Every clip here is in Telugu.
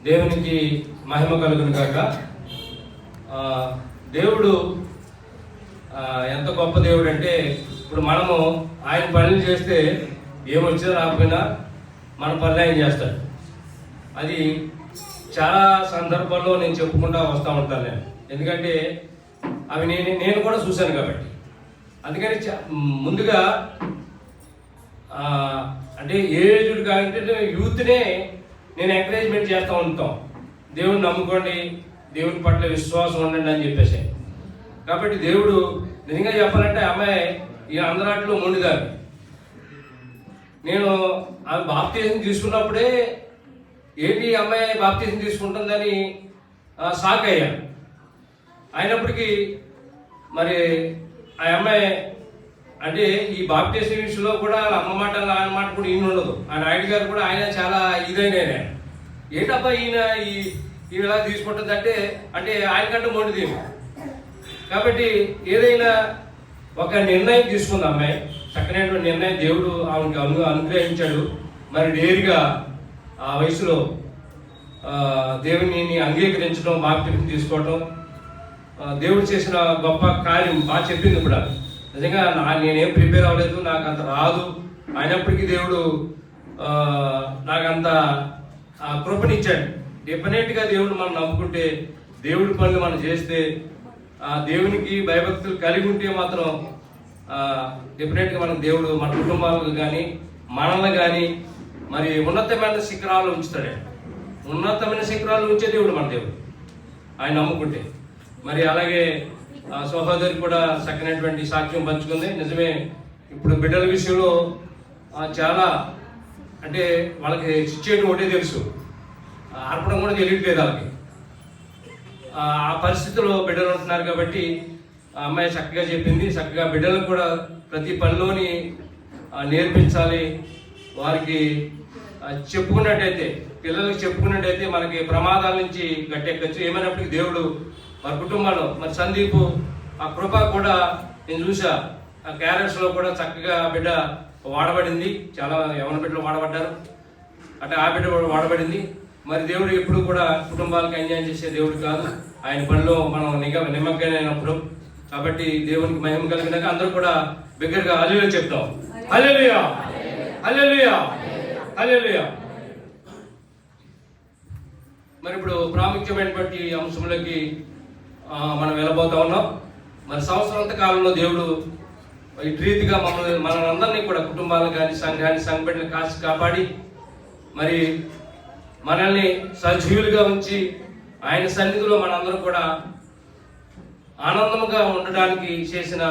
దేవునికి మహిమ కలుగును గాక. దేవుడు ఎంత గొప్ప దేవుడు అంటే, ఇప్పుడు మనము ఆయన పనులు చేస్తే ఏమొచ్చినా రాకపోయినా మన పనులు ఆయన చేస్తాడు. అది చాలా సందర్భాల్లో నేను చెప్పుకుంటా వస్తూ ఉంటాను నేను, ఎందుకంటే అవి నేను కూడా చూశాను కాబట్టి. అందుకని ముందుగా అంటే ఏజ్డ్ కాదంటే యూత్నే నేను ఎంకరేజ్మెంట్ చేస్తూ ఉంటాం. దేవుడిని నమ్ముకోండి, దేవుని పట్ల విశ్వాసం ఉండండి అని చెప్పేసి. కాబట్టి దేవుడు నిజంగా చెప్పాలంటే అమ్మాయి ఈ అందరాట్లో మొండిదాన్ని. నేను ఆమె బాప్తీసం తీసుకున్నప్పుడే ఏంటి అమ్మాయి బాప్తీసం తీసుకుంటుందని షాక్ అయ్యాను. అయినప్పటికీ మరి ఆ అమ్మాయి అంటే ఈ బాప్తీసం విషయంలో కూడా అమ్మ మాట ఆయన మాట కూడా ఈయన ఉండదు. ఆయన నాయుడు గారు కూడా ఆయన చాలా ఇదైన ఏంటబ్బా ఈయన ఇలా తీసుకుంటుంది అంటే ఆయనకంటే మొండిది. కాబట్టి ఏదైనా ఒక నిర్ణయం తీసుకుంది అమ్మాయి, చక్కనైనటువంటి నిర్ణయం దేవుడు ఆమెకి అనుగ్రహించాడు. మరి డేరిగా ఆ వయసులో దేవుని అంగీకరించడం, బాప్తీసం తీసుకోవటం దేవుడు చేసిన గొప్ప కార్యం. బాగా చెప్పింది కూడా. నిజంగా నేనేం ప్రిపేర్ అవ్వలేదు, నాకు అంత రాదు. అయినప్పటికీ దేవుడు నాకంత కృపనిచ్చాడు. డెఫినెట్గా దేవుడు మనం నమ్ముకుంటే, దేవుడి పనులు మనం చేస్తే, దేవునికి భయభక్తులు కలిగి ఉంటే మాత్రం డెఫినెట్గా మనం దేవుడు మన కుటుంబాలకు కానీ మనల్ని కానీ మరి ఉన్నతమైన శిఖరాలు ఉంచుతాడే. ఉన్నతమైన శిఖరాలు ఉంచే దేవుడు మన దేవుడు, ఆయన నమ్ముకుంటే. మరి అలాగే సహోదరి కూడా చక్కనటువంటి సాక్ష్యం పంచుకుంది. నిజమే, ఇప్పుడు బిడ్డల విషయంలో చాలా అంటే వాళ్ళకి ఇచ్చేయడం ఒకటే తెలుసు, అర్పణం కూడా తెలియట్లేదు వాళ్ళకి. ఆ పరిస్థితిలో బిడ్డలు ఉంటున్నారు కాబట్టి ఆ అమ్మాయి చక్కగా చెప్పింది. చక్కగా బిడ్డలకు కూడా ప్రతి పనిలోని నేర్పించాలి. వారికి చెప్పుకున్నట్టయితే, పిల్లలకి చెప్పుకున్నట్టయితే మనకి ప్రమాదాల నుంచి గట్టెక్కచ్చు. ఏమైనప్పటికీ దేవుడు మన కుటుంబంలో మరి సందీప్ ఆ కృప కూడా నేను చూసా. ఆ క్యారెట్స్లో కూడా చక్కగా బిడ్డ వాడబడింది. చాలా యవన బిడ్డలు వాడబడ్డారు, అంటే ఆ బిడ్డ వాడబడింది. మరి దేవుడు ఎప్పుడు కూడా కుటుంబాలకు అన్యాయం చేసే దేవుడు కాదు. ఆయన పనిలో మనం నిమగ్నమైనప్పుడు. కాబట్టి దేవునికి మహిమ కలిగినాక అందరూ కూడా బిగ్గరగా హల్లెలూయా చెప్తాం. హల్లెలూయా, హల్లెలూయా, హల్లెలూయా. మరి ఇప్పుడు ప్రాముఖ్యమైనటువంటి అంశంలోకి మనం వెళ్ళబోతా ఉన్నాం. మరి సంవత్సరాంత కాలంలో దేవుడు ఇటు రీతిగా మనందరినీ కూడా కుటుంబాలను కానీ సంఘాన్ని సంఘటనలు కాపాడి మరి మనల్ని సజీవులుగా ఉంచి ఆయన సన్నిధిలో మనందరం కూడా ఆనందముగా ఉండడానికి చేసిన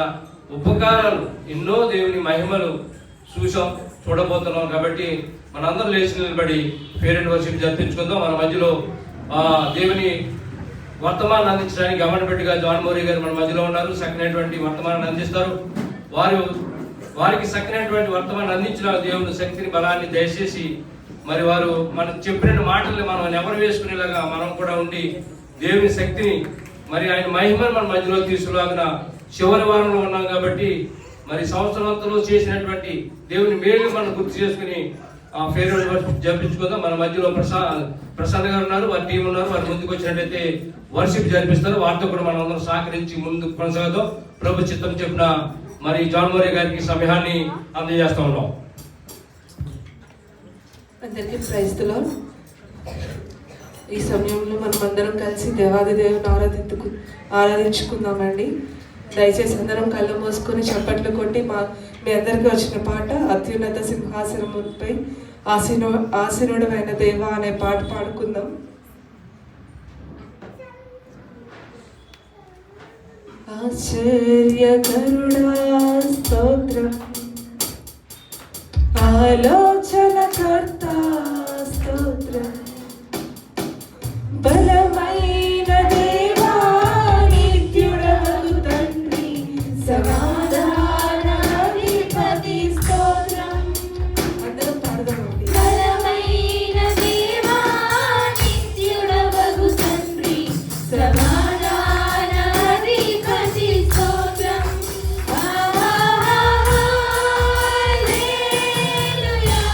ఉపకారాలు ఎన్నో, దేవుని మహిమలు చూడబోతున్నాం. కాబట్టి మనందరం లేచి నిలబడి పేరెంట్ వర్షిప్ జరిపించుకుందాం. మన మధ్యలో దేవుని వర్తమానాన్ని అందించడానికి గవర్నమెంట్గా జాన్ మోరీ గారు మన మధ్యలో ఉన్నారు. చక్కనటువంటి వర్తమానాన్ని అందిస్తారు. వారికి చక్కనటువంటి వర్తమానాన్ని అందించిన దేవుని శక్తిని, బలాన్ని దయచేసి మరి వారు మనం చెప్పిన మాటల్ని మనం నెవరు వేసుకునేలాగా మనం కూడా ఉండి దేవుని శక్తిని మరి ఆయన మహిమను మన మధ్యలో తీసుకురాగిన చివరి వారంలో ఉన్నాం. కాబట్టి మరి సంవత్సరంలో చేసినటువంటి దేవుని మేలు మనం గుర్తు చేసుకుని ఫేర్వెల్ వర్షిప్ జరిపించుకుందాం. మన మధ్యలో ప్రసాద్ గారు ఉన్నారు, వారి టీం ఉన్నారు. వారి ముందుకు వచ్చినట్టయితే వర్షిప్ జరిపిస్తారు. వారితో కూడా మనం అందరం సహకరించి ముందుకు కొనసాగుతాం. ప్రభు చిత్తం చెప్పిన మరి జాన్ మోరీ గారికి సమయాన్ని అందజేస్తూ ఉన్నాం. అందరికీ ప్రైజ్ ది లార్డ్. ఈ సమయంలో మనం అందరం కలిసి దేవాది దేవుని ఆరాధించుకుందామండి. దయచేసి అందరం కళ్ళు మూసుకొని చప్పట్లు కొట్టి మీ అందరికీ వచ్చిన పాట అత్యున్నత సింహాసనముపై ఆసీనుడు అయిన దేవా అనే పాట పాడుకుందాం. ఆశ్చర్యకరుడా స్తోత్రం, ఆలోచనకర్త స్తోత్రం, బలమైన దేవా నిత్యుడవు తండ్రి, సమాధానాధిపతి స్తోత్రం. అందరం పాడదామండి. బలమైన దేవా నిత్యుడవు తండ్రి, సమాధానాధిపతి స్తోత్రం. హల్లెలూయా,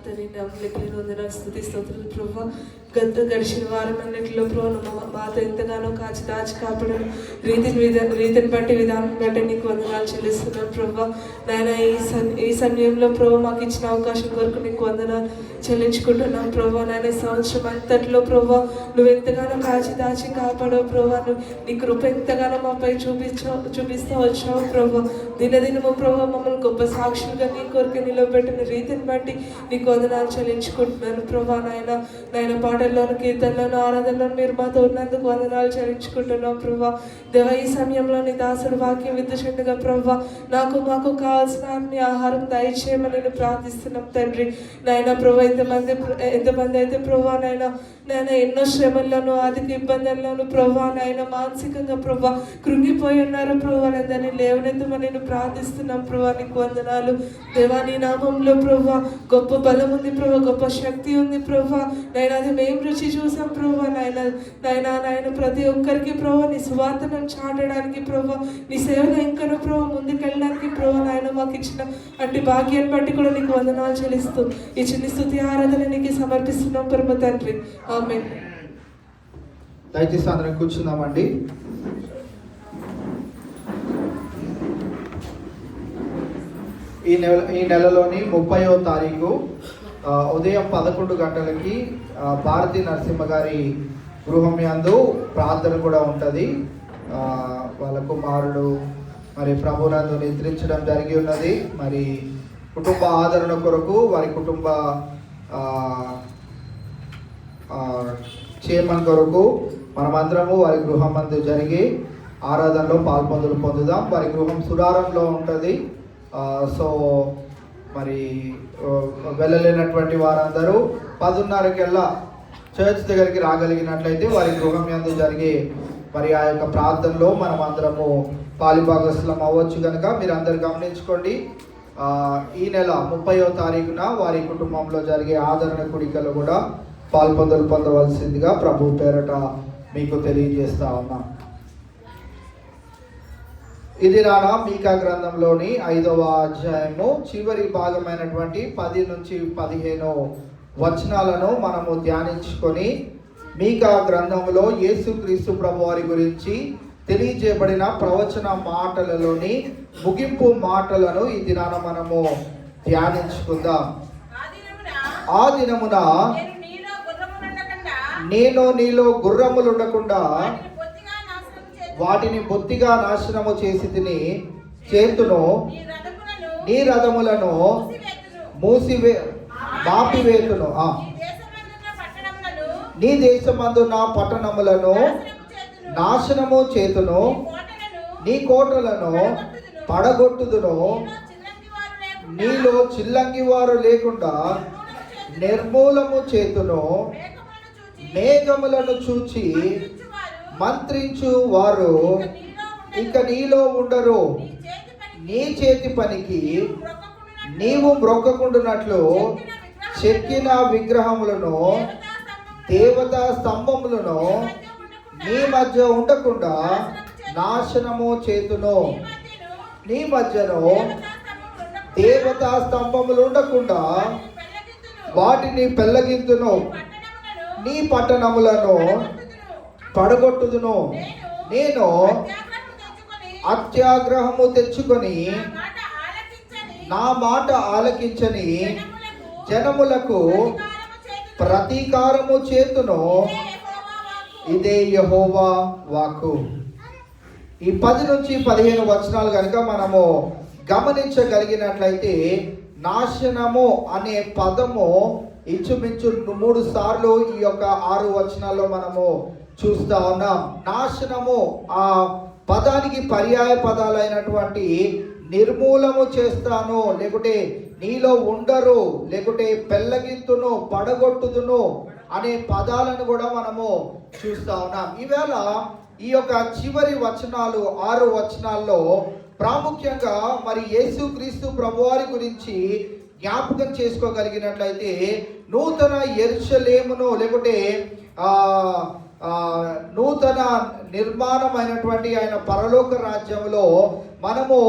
తండ్రి నమ్మలేని వందనాలు స్తుతి స్తోత్రాలు ప్రభా. గడిచిన వారం అన్నింటిలో ప్రభు మాతో ఎంతగానో కాచి దాచి కాపాడను రీతిని బట్టి విధానం బట్టి నీకు వందనాలు చెల్లిస్తున్నాను ప్రభా. నాయన ఈ సమయంలో ప్రభు మాకు ఇచ్చిన అవకాశం కొరకు నీకు వందనాలు చెల్లించుకుంటున్నాం ప్రభా. నాయన సంవత్సరం అంతట్లో ప్రభా నువ్వు ఎంతగానో కాచి దాచి కాపాడవు ప్రభా. నీ కృప ఎంతగానో మాపై చూపిస్తూ వచ్చావు ప్రభా. దినదినము ప్రభా మమ్మల్ని గొప్ప సాక్షులుగా నీ కొరకు నిలబెట్టిన రీతిని బట్టి నీకు వందనాలు చెల్లించుకుంటున్నాను ప్రభా. నాయన పాటల్లోను కీర్తనలోను ఆరాధనలోను మీరు మాతో ఉన్నందుకు వందనాలు చెల్లించుకుంటున్నాం ప్రభా. దేవ ఈ సమయంలో నీ దాసుడు వాక్యం విద్దుచుండగా ప్రభా మాకు కావాల్సిన అన్ని ఆహారం దయచేయమని నేను ప్రార్థిస్తున్నాం తండ్రి. నాయన ప్రభా ఎంతమంది అయితే ప్రభా నాయన ఎన్నో శ్రమల్లోనూ ఆర్థిక ఇబ్బందుల్లోనూ ప్రభా నాయన మానసికంగా ప్రభా కృంగిపోయి ఉన్నారు ప్రభా. అందరినీ లేవనెత్తమని నేను ప్రార్థిస్తున్నాం ప్రభా. నీకు వందనాలు దేవా. నీ నామంలో ప్రభా గొప్ప బలం ఉంది ప్రభా, గొప్ప శక్తి ఉంది ప్రభా. నాయన అది మేము రుచి చూసాం ప్రభా. నాయన ప్రతి ఒక్కరికి ప్రభా నీ సువార్తను చాటడానికి ప్రభా నీ సేవలో ఇంకనూ ప్రభా ముందుకెళ్ళడానికి ప్రభా నాయన మాకు ఇచ్చిన అట్టి భాగ్యాన్ని బట్టి కూడా నీకు వందనాలు చెల్లిస్తూ ఈ చిన్న స్తుతి ఆరాధన నీకు సమర్పిస్తున్నాం పరమ తండ్రి. ఆమేన్. దయచేసి అందరం కూర్చుందామండి. ఈ నెలలోని 30వ తారీఖు ఉదయం 11 గంటలకి భారతీ నరసింహ గారి గృహం యందు ప్రార్థన కూడా ఉంటుంది. వాళ్ళ కుమారుడు మరి ప్రభునందు నిద్రించడం జరిగి ఉన్నది. మరి కుటుంబ ఆదరణ కొరకు వారి కుటుంబ క్షేమం కొరకు మనమందరము వారి గృహం మందు జరిగి ఆరాధనలో పొందుదాం. వారి గృహం సురారంలో ఉంటుంది. సో మరి వెళ్ళలేనటువంటి వారందరూ 10:30 చర్చ్ దగ్గరికి రాగలిగినట్లయితే వారి గృహం యందు జరిగే మరి ఆ యొక్క ప్రార్థనలో మనం అందరము పాలిభాగస్లం అవ్వచ్చు కనుక మీరు అందరు గమనించుకోండి. ఈ నెల 30వ తారీఖున వారి కుటుంబంలో జరిగే ఆదరణ కూడికలు కూడా పొందవలసిందిగా ప్రభు పేరట మీకు తెలియజేస్తా ఉన్నాం. ఇది నానా మీకా గ్రంథంలోని 5వ అధ్యాయము చివరి భాగమైనటువంటి 10 నుంచి 15 వచనాలను మనము ధ్యానించుకొని మీకా గ్రంథంలో యేసుక్రీస్తు ప్రభు వారి గురించి తెలియజేయబడిన ప్రవచన మాటలలోని ముగింపు మాటలను ఈ దినాన మనము ధ్యానించుకుందాం. ఆ దినమున నేను నీలో గుర్రములుండకుండా వాటిని బొత్తిగా నాశనము చేతును నీ రథములను మాపివేతును. నీ దేశమందున్న పట్టణములను నాశనము చేతును, నీ కోటలను పడగొట్టుదును. నీలో చిల్లంగి వారు లేకుండా నిర్మూలము చేతును. మేఘములను చూచి మంత్రించు వారు ఇక నీలో ఉండరు. నీ చేతి పనికి నీవు మ్రొక్కకుండునట్లు చెక్కిన విగ్రహములను దేవతా స్తంభములను నీ మధ్య ఉండకుండా నాశనము చేతును. నీ మధ్యను దేవతా స్తంభములు ఉండకుండా వాటిని పెళ్ళగింతును. నీ పట్టణములను పడగొట్టుదును. నేను అత్యాగ్రహము తెచ్చుకొని నా మాట ఆలకించని జనములకు ప్రతీకారము చేతును. ఇదే యెహోవా వాక్కు. ఈ 10 నుంచి 15 వచనాలు కనుక మనము గమనించగలిగినట్లయితే నాశనము అనే పదము ఇంచుమించు 3 సార్లు ఈ యొక్క 6 వచనాల్లో మనము చూస్తా ఉన్నాం. నాశనము ఆ పదానికి పర్యాయ పదాలైనటువంటి నిర్మూలము చేస్తాను, లేకుంటే నీలో ఉండరు, లేకుంటే పెళ్ళగింతును, పడగొట్టుదును అనే పదాలను కూడా మనము చూస్తా ఉన్నాం. ఈవేళ ఈ యొక్క చివరి వచనాలు 6 వచనాల్లో ప్రాముఖ్యంగా మరి యేసుక్రీస్తు ప్రభువారి గురించి జ్ఞాపకం చేసుకోగలిగినట్లయితే నూతన యెరూషలేమును లేకుంటే నూతన నిర్మాణమైనటువంటి ఆయన పరలోక రాజ్యంలో మనము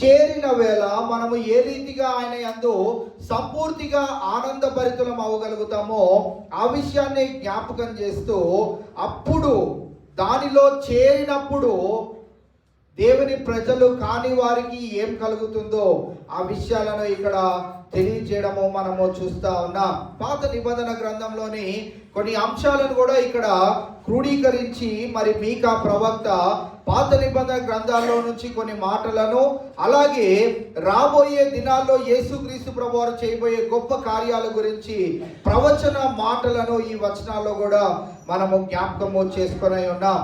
చేరిన వేళ మనము ఏ రీతిగా ఆయన యందు సంపూర్తిగా ఆనందభరితులం అవ్వగలుగుతామో ఆ విషయాన్ని జ్ఞాపకం చేస్తూ, అప్పుడు దానిలో చేరినప్పుడు దేవుని ప్రజలు కాని వారికి ఏం కలుగుతుందో ఆ విషయాలను ఇక్కడ తెలియజేయడము మనము చూస్తా ఉన్నాం. పాత నిబంధన గ్రంథంలోని కొన్ని అంశాలను కూడా ఇక్కడ క్రోడీకరించి మరి మీకా ప్రవక్త పాత నిబంధన గ్రంథాల్లో నుంచి కొన్ని మాటలను, అలాగే రాబోయే దినాల్లో యేసుక్రీస్తు ప్రభువారు చేయబోయే గొప్ప కార్యాల గురించి ప్రవచన మాటలను ఈ వచనాల్లో కూడా మనము జ్ఞాపకము చేసుకొని ఉన్నాం.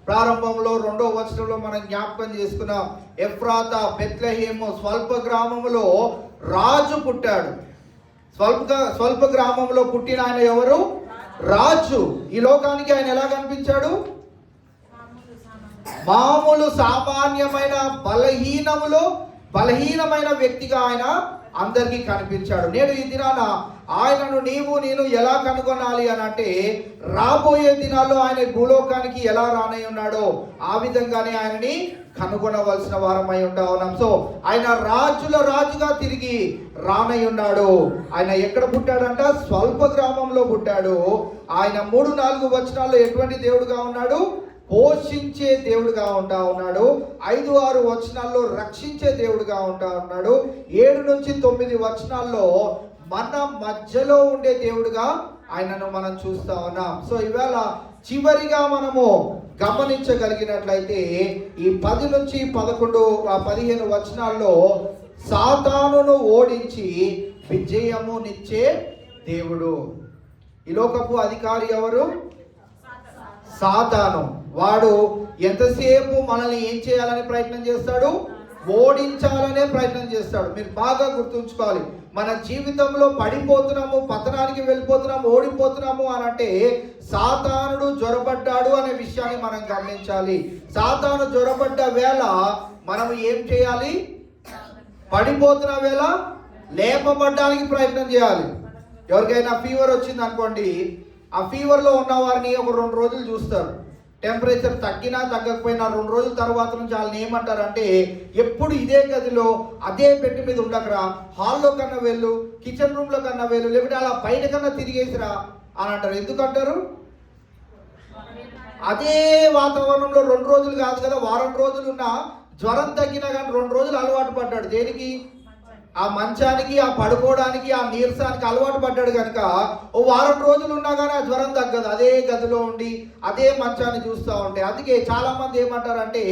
ప్రారంభంలో 2వ వచనంలో మనం జ్ఞాపకం చేసుకున్నాం. ఎఫ్రాతా, బెత్లెహేము స్వల్ప గ్రామంలో రాజు పుట్టాడు. స్వల్ప గ్రామంలో పుట్టిన ఆయన ఎవరు? రాజు. ఈ లోకానికి ఆయన ఎలా కనిపించాడు? మామూలు సామాన్యమైన బలహీనమైన వ్యక్తిగా ఆయన అందరికీ కనిపించాడు. నేడు ఈ దినాన ఆయనను నేను ఎలా కనుగొనాలి అని అంటే, రాబోయే దినాల్లో ఆయన భూలోకానికి ఎలా రానై ఉన్నాడో ఆ విధంగానే ఆయనని కనుగొనవలసిన వారమై ఉంటా ఉన్నాం. సో ఆయన రాజుల రాజుగా తిరిగి రానై ఉన్నాడు. ఆయన ఎక్కడ పుట్టాడంట? స్వల్ప గ్రామంలో పుట్టాడు. ఆయన 3-4 వచనాల్లో ఎటువంటి దేవుడుగా ఉన్నాడు? పోషించే దేవుడుగా ఉంటా ఉన్నాడు. 5-6 వచనాల్లో రక్షించే దేవుడుగా ఉంటా ఉన్నాడు. 7-9 వచనాల్లో మన మధ్యలో ఉండే దేవుడుగా ఆయనను మనం చూస్తా ఉన్నాం. సో ఇవాళ చివరిగా మనము గమనించగలిగినట్లయితే ఈ 10-15 వచనాల్లో సాతానును ఓడించి విజయమునిచ్చే దేవుడు. ఈ లోకపు అధికారి ఎవరు? సాతాను. వాడు ఎంతసేపు మనల్ని ఏం చేయాలని ప్రయత్నం చేస్తాడు? ఓడించాలనే ప్రయత్నం చేస్తాడు. మీరు బాగా గుర్తుంచుకోవాలి, మన జీవితంలో పడిపోతున్నాము, పతనానికి వెళ్ళిపోతున్నాము, ఓడిపోతున్నాము అని అంటే సాతానుడు జ్వరపడ్డాడు అనే విషయాన్ని మనం గమనించాలి. సాతాను జ్వరపడ్డ వేళ మనం ఏం చేయాలి? పడిపోతున్న వేళ లేపబడ్డానికి ప్రయత్నం చేయాలి. ఎవరికైనా ఫీవర్ వచ్చింది అనుకోండి, ఆ ఫీవర్లో ఉన్న వారిని ఒక 2 రోజులు చూస్తారు. టెంపరేచర్ తగ్గినా తగ్గకపోయినా 2 రోజుల తర్వాత నుంచి వాళ్ళని ఏమంటారంటే, ఎప్పుడు ఇదే గదిలో అదే బెడ్ మీద ఉండకరా, హాల్లో కన్నా వెళ్ళు, కిచెన్ రూమ్లో కన్నా వెళ్ళు, లేకపోతే అలా బయట కన్నా తిరిగేసిరా అని అంటారు. ఎందుకంటారు? అదే వాతావరణంలో 2 రోజులు కాదు కదా, వారం రోజులు ఉన్నా జ్వరం తగ్గినా కానీ 2 రోజులు అలవాటు పడ్డాడు. దేనికి? ఆ మంచానికి, ఆ పడుకోవడానికి, ఆ నీరసానికి అలవాటు పడ్డాడు కనుక ఓ వారం రోజులు ఉన్నా కానీ ఆ జ్వరం తగ్గదు. అదే గదిలో ఉండి అదే మంచాన్ని చూస్తూ ఉంటే. అందుకే చాలా మంది ఏమంటారంటే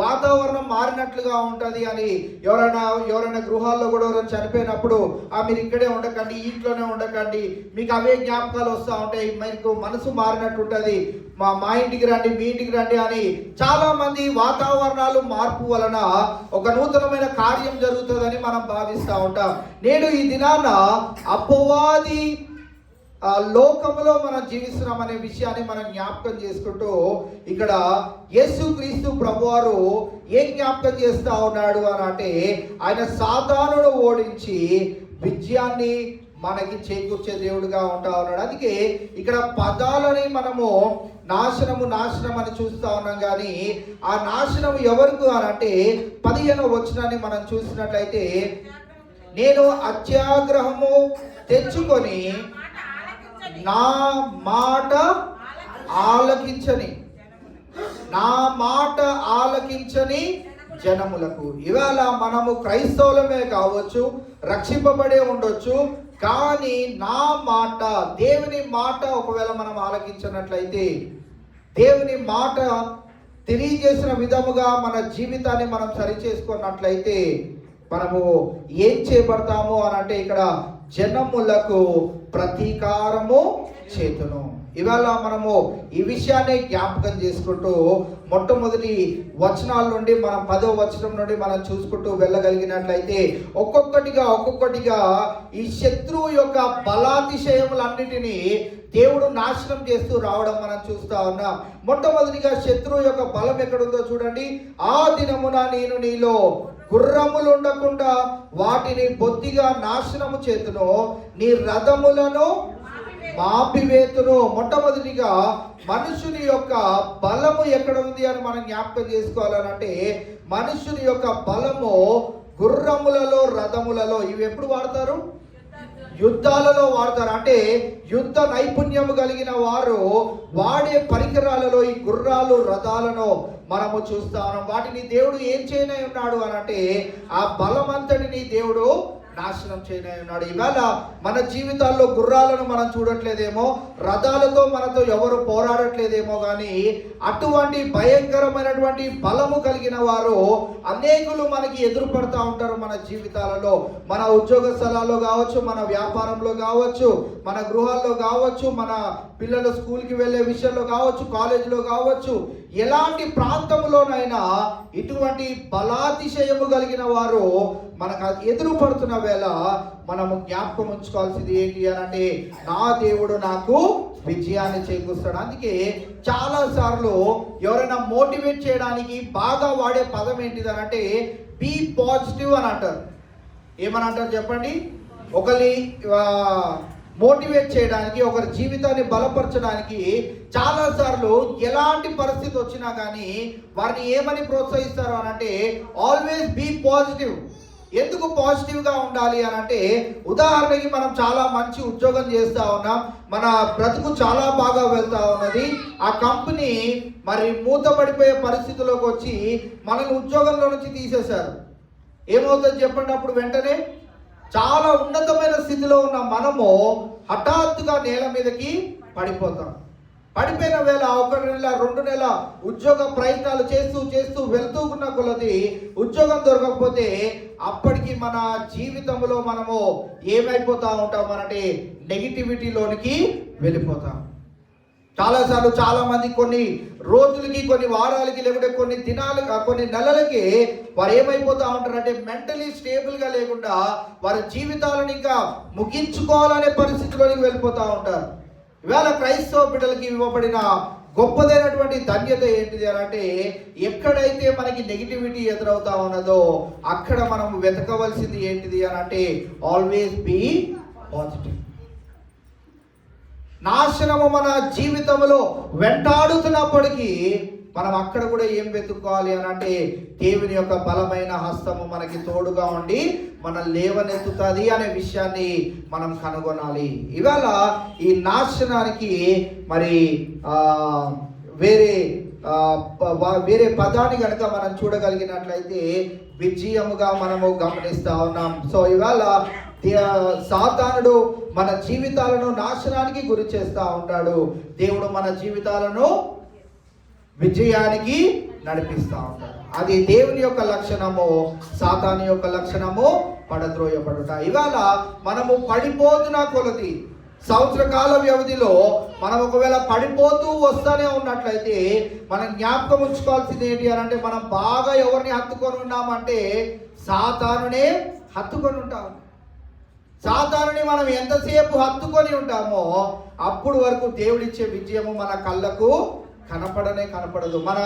వాతావరణం మారినట్లుగా ఉంటుంది అని. ఎవరైనా గృహాల్లో కూడా ఎవరైనా చనిపోయినప్పుడు మీరు ఇక్కడే ఉండకండి, ఇంట్లోనే ఉండకండి, మీకు అవే జ్ఞాపకాలు వస్తూ ఉంటాయి, మీకు మనసు మారినట్టు ఉంటుంది, మా ఇంటికి రండి, మీ ఇంటికి రండి అని చాలా మంది వాతావరణాలు మార్పు వలన ఒక నూతనమైన కార్యం జరుగుతుందని మనం భావిస్తూ ఉంటాం. నేడు ఈ దినాన అపవాది లోకములో మనం జీవిస్తున్నాం అనే విషయాన్ని మనం జ్ఞాపకం చేసుకుంటూ ఇక్కడ యేసుక్రీస్తు ప్రభువారు ఏం జ్ఞాపకం చేస్తా ఉన్నాడు అని అంటే, ఆయన సాతానును ఓడించి విజయాన్ని మనకి చేకూర్చే దేవుడుగా ఉంటా ఉన్నాడు. అందుకే ఇక్కడ పదాలని మనము నాశనం అని చూస్తా ఉన్నాం. కానీ ఆ నాశనం ఎవరికి అని అంటే 15వ వచనాన్ని మనం చూసినట్లయితే, నేను అత్యాగ్రహము తెచ్చుకొని నా మాట ఆలకించని జనములకు. ఇవాళ మనము క్రైస్తవులమే కావచ్చు, రక్షింపబడే ఉండొచ్చు, కానీ నా మాట, దేవుని మాట ఒకవేళ మనం ఆలకించినట్లయితే, దేవుని మాట తెలియజేసిన విధముగా మన జీవితాన్ని మనం సరిచేసుకున్నట్లయితే మనము ఏం చేయబడతాము అని అంటే, ఇక్కడ జనములకు ప్రతీకారము చేతును. ఇవాళ మనము ఈ విషయాన్ని జ్ఞాపకం చేసుకుంటూ మొట్టమొదటి వచనాల నుండి మనం 10వ వచనం నుండి మనం చూసుకుంటూ వెళ్ళగలిగినట్లయితే ఒక్కొక్కటిగా ఈ శత్రువు యొక్క బలాతిశయములన్నిటినీ దేవుడు నాశనం చేస్తూ రావడం మనం చూస్తా ఉన్నాం. మొట్టమొదటిగా శత్రువు యొక్క బలం ఎక్కడుందో చూడండి. ఆ దినమున నేను నీలో గుర్రములు ఉండకుండా వాటిని బొత్తిగా నాశనము చేతును, నీ రథములను మాపివేతును. మొట్టమొదటిగా మనుషుని యొక్క బలము ఎక్కడ ఉంది అని మనం జ్ఞాపకం చేసుకోవాలనంటే, మనుషుని యొక్క బలము గుర్రములలో, రథములలో. ఇవి ఎప్పుడు వాడతారు? యుద్ధాలలో వాడతారు. అంటే యుద్ధ నైపుణ్యము కలిగిన వారు వాడే పరికరాలలో ఈ గుర్రాలు, రథాలను మనము చూస్తా ఉన్నాం. వాటిని దేవుడు ఏం చేయనై ఉన్నాడు అని అంటే ఆ బలమంతటిని దేవుడు నాశనం చేయనై ఉన్నాడు. ఇవాళ మన జీవితాల్లో గుర్రాలను మనం చూడట్లేదేమో, రథాలతో మనతో ఎవరు పోరాడట్లేదేమో, కానీ అటువంటి భయంకరమైనటువంటి బలము కలిగిన వారు అనేకులు మనకి ఎదురుపడతా ఉంటారు మన జీవితాలలో. మన ఉద్యోగ స్థలాల్లో కావచ్చు, మన వ్యాపారంలో కావచ్చు, మన గృహాల్లో కావచ్చు, మన పిల్లలు స్కూల్కి వెళ్ళే విషయంలో కావచ్చు, కాలేజీలో కావచ్చు, ఎలాంటి ప్రాంతంలోనైనా ఇటువంటి బలాతిశయము కలిగిన వారు మనకు ఎదురు పడుతున్న వేళ మనము జ్ఞాపకం ఉంచుకోవాల్సింది ఏంటి అని అంటే నా దేవుడు నాకు విజయాన్ని చేకూరుస్తాడు. అందుకే చాలా సార్లు ఎవరైనా మోటివేట్ చేయడానికి బాగా వాడే పదం ఏంటిది అని అంటే బీ పాజిటివ్ అని అంటారు. ఏమని అంటారు చెప్పండి? ఒకరి మోటివేట్ చేయడానికి, ఒకరి జీవితాన్ని బలపరచడానికి చాలా సార్లు ఎలాంటి పరిస్థితి వచ్చినా కానీ వారిని ఏమని ప్రోత్సహిస్తారు అని అంటే ఆల్వేస్ బీ పాజిటివ్. ఎందుకు పాజిటివ్గా ఉండాలి అని అంటే, ఉదాహరణకి మనం చాలా మంచి ఉద్యోగం చేస్తూ ఉన్నాం, మన బ్రతుకు చాలా బాగా వెళ్తూ ఉన్నది, ఆ కంపెనీ మరి మూతపడిపోయే పరిస్థితిలోకి వచ్చి మనల్ని ఉద్యోగంలో నుంచి తీసేశారు. ఏమవుతుంది చెప్పండి? అప్పుడు వెంటనే చాలా ఉన్నతమైన స్థితిలో ఉన్న మనము హఠాత్తుగా నేల మీదకి పడిపోతాం. పడిపోయిన వేళ 1 నెల 2 నెల ఉద్యోగ ప్రయత్నాలు చేస్తూ వెళ్తూకున్న కొలది ఉద్యోగం దొరకకపోతే అప్పటికి మన జీవితంలో మనము ఏమైపోతా ఉంటాం అంటే నెగిటివిటీలోనికి వెళ్ళిపోతాం. చాలాసార్లు చాలా మంది కొన్ని రోజులకి, కొన్ని వారాలకి, లేకుంటే కొన్ని దినాలు, కొన్ని నెలలకి వారు ఏమైపోతా ఉంటారంటే మెంటలీ స్టేబుల్గా లేకుండా వారి జీవితాలను ఇంకా ముగించుకోవాలనే పరిస్థితిలోనికి వెళ్ళిపోతూ ఉంటారు. ఇవాళ క్రైస్తవ బిడ్డలకి ఇవ్వబడిన గొప్పదైనటువంటి ధన్యత ఏంటిది అని అంటే ఎక్కడైతే మనకి నెగిటివిటీ ఎదురవుతా ఉన్నదో అక్కడ మనం వెతకవలసింది ఏంటిది అని అంటే ఆల్వేస్ బీ పాజిటివ్. నాశనము మన జీవితంలో వెంటాడుతున్నప్పటికీ మనం అక్కడ కూడా ఏం వెతుక్కోవాలి అని అంటే దేవుని యొక్క బలమైన హస్తము మనకి తోడుగా ఉండి మనం లేవనెత్తుతుంది అనే విషయాన్ని మనం కనుగొనాలి. ఇవాళ ఈ నాశనానికి మరి వేరే పదాన్ని కనుక మనం చూడగలిగినట్లయితే విజయముగా మనము గమనిస్తా ఉన్నాం. సో ఇవాళ సాతానుడు మన జీవితాలను నాశనానికి గురి చేస్తూ ఉంటాడు. దేవుడు మన జీవితాలను విజయానికి నడిపిస్తూ ఉంటాడు. అది దేవుని యొక్క లక్షణము, సాతాను యొక్క లక్షణము పడద్రోయబడుట. ఇవాళ మనము పడిపోతున్న కొలది సంవత్సర కాల వ్యవధిలో మనం ఒకవేళ పడిపోతూ వస్తూనే ఉన్నట్లయితే మనం జ్ఞాపకం ఉంచుకోవాల్సింది ఏంటి అని అంటే మనం బాగా ఎవరిని హత్తుకొని ఉన్నామంటే సాతానునే హత్తుకొని ఉంటాం. సాతానుని మనం ఎంతసేపు హత్తుకొని ఉంటామో అప్పుడు వరకు దేవుడిచ్చే విజయము మన కళ్ళకు కనపడదు. మన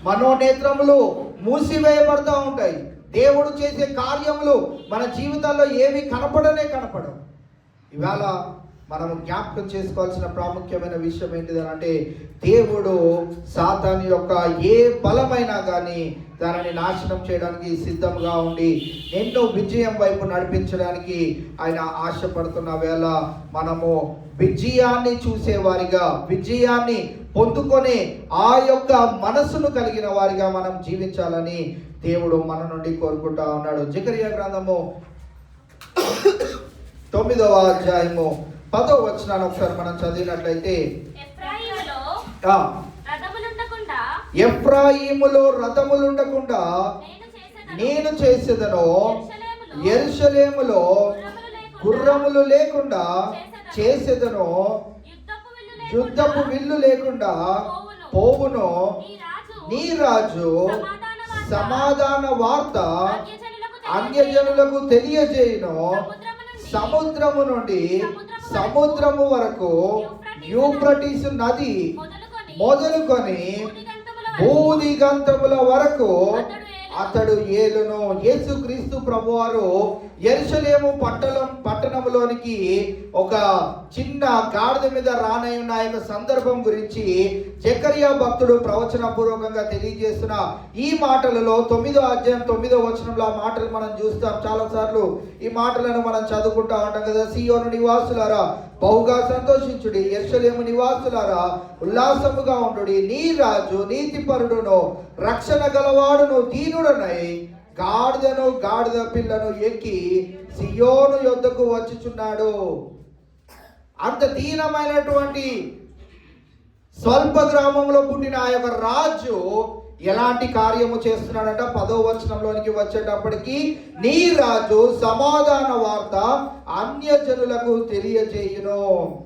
మనోనేత్రములు మూసివేయబడతా ఉంటాయి. దేవుడు చేసే కార్యములు మన జీవితాల్లో ఏవి కనపడవు. ఇవాళ మనము జ్ఞాపకం చేసుకోవాల్సిన ప్రాముఖ్యమైన విషయం ఏంటిది అంటే దేవుడు సాతాను యొక్క ఏ బలమైనా కానీ దానిని నాశనం చేయడానికి సిద్ధంగా ఉండి ఎన్నో విజయం వైపు నడిపించడానికి ఆయన ఆశపడుతున్న వేళ మనము విజయాన్ని చూసేవారిగా, విజయాన్ని పొందుకొని ఆ యొక్క మనసును కలిగిన వారిగా మనం జీవించాలని దేవుడు మన నుండి కోరుకుంటా ఉన్నాడు. జకరియా గ్రంథము 9వ అధ్యాయము 10వ వచనాన్ని ఒకసారి మనం చదివినట్లయితే ఎఫ్రాయిములో రథములుండకుండా నేను చేసేదను, యెరూషలేములో గుర్రములు లేకుండా చేసేదను, యుద్ధపు విల్లు లేకుండా పోవును, నీ రాజు సమాధాన వార్త అన్యజనులకు తెలియజేయును. సముద్రము నుండి సముద్రము వరకు యూఫ్రటీసు నది మొదలుకొని భూదిగంతముల వరకు అతడు ఏలును. యేసుక్రీస్తు ప్రభువారు యెరూషలేము పట్టణంలోనికి ఒక చిన్న గాడిద మీద రానయ్యున్న యొక్క సందర్భం గురించి జకరియా భక్తుడు ప్రవచన పూర్వకంగా తెలియజేస్తున్న ఈ మాటలలో 9వ అధ్యాయం 9వ వచనంలో ఆ మాటలు మనం చూస్తాం. చాలా సార్లు ఈ మాటలను మనం చదువుకుంటా ఉంటాం కదా. సీయోను నివాసులారా బహుగా సంతోషించుడి, యెరూషలేము నివాసులారా ఉల్లాసముగా ఉండుడి. నీ రాజు నీతిపరుడును రక్షణ గలవాడును దీనుడనై గాడిదను గాడిద పిల్లను ఎక్కి సియోను యొద్దకు వచ్చుచున్నాడు. అంత దీనమైనటువంటి స్వల్ప గ్రామంలో పుట్టిన ఆ యొక్క రాజు ఎలాంటి కార్యము చేస్తున్నాడంట? 10వ వచనంలోనికి వచ్చేటప్పటికి నీ రాజు సమాధాన వార్త అన్యజనులకు తెలియజేయును.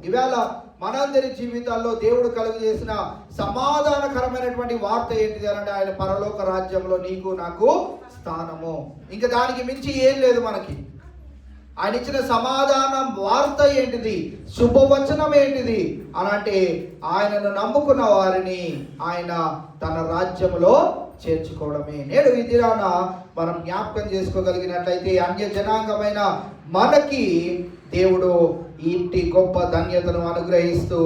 ఇవాళ మనందరి జీవితాల్లో దేవుడు కలుగు చేసిన సమాధానకరమైనటువంటి వార్త ఏంటిది అంటే ఆయన పరలోక రాజ్యంలో నీకు నాకు స్థానము. ఇంకా దానికి మించి ఏం లేదు మనకి. ఆయన ఇచ్చిన సమాధానం వార్త ఏంటిది? శుభవచనం ఏంటిది అలాంటి ఆయనను నమ్ముకున్న వారిని ఆయన తన రాజ్యంలో చేర్చుకోవడమే. నేడు ఈ దినాన మనం జ్ఞాపకం చేసుకోగలిగినట్లయితే అన్య జనాంగమైన మనకి దేవుడు ఇంటి గొప్ప ధన్యతను అనుగ్రహిస్తూ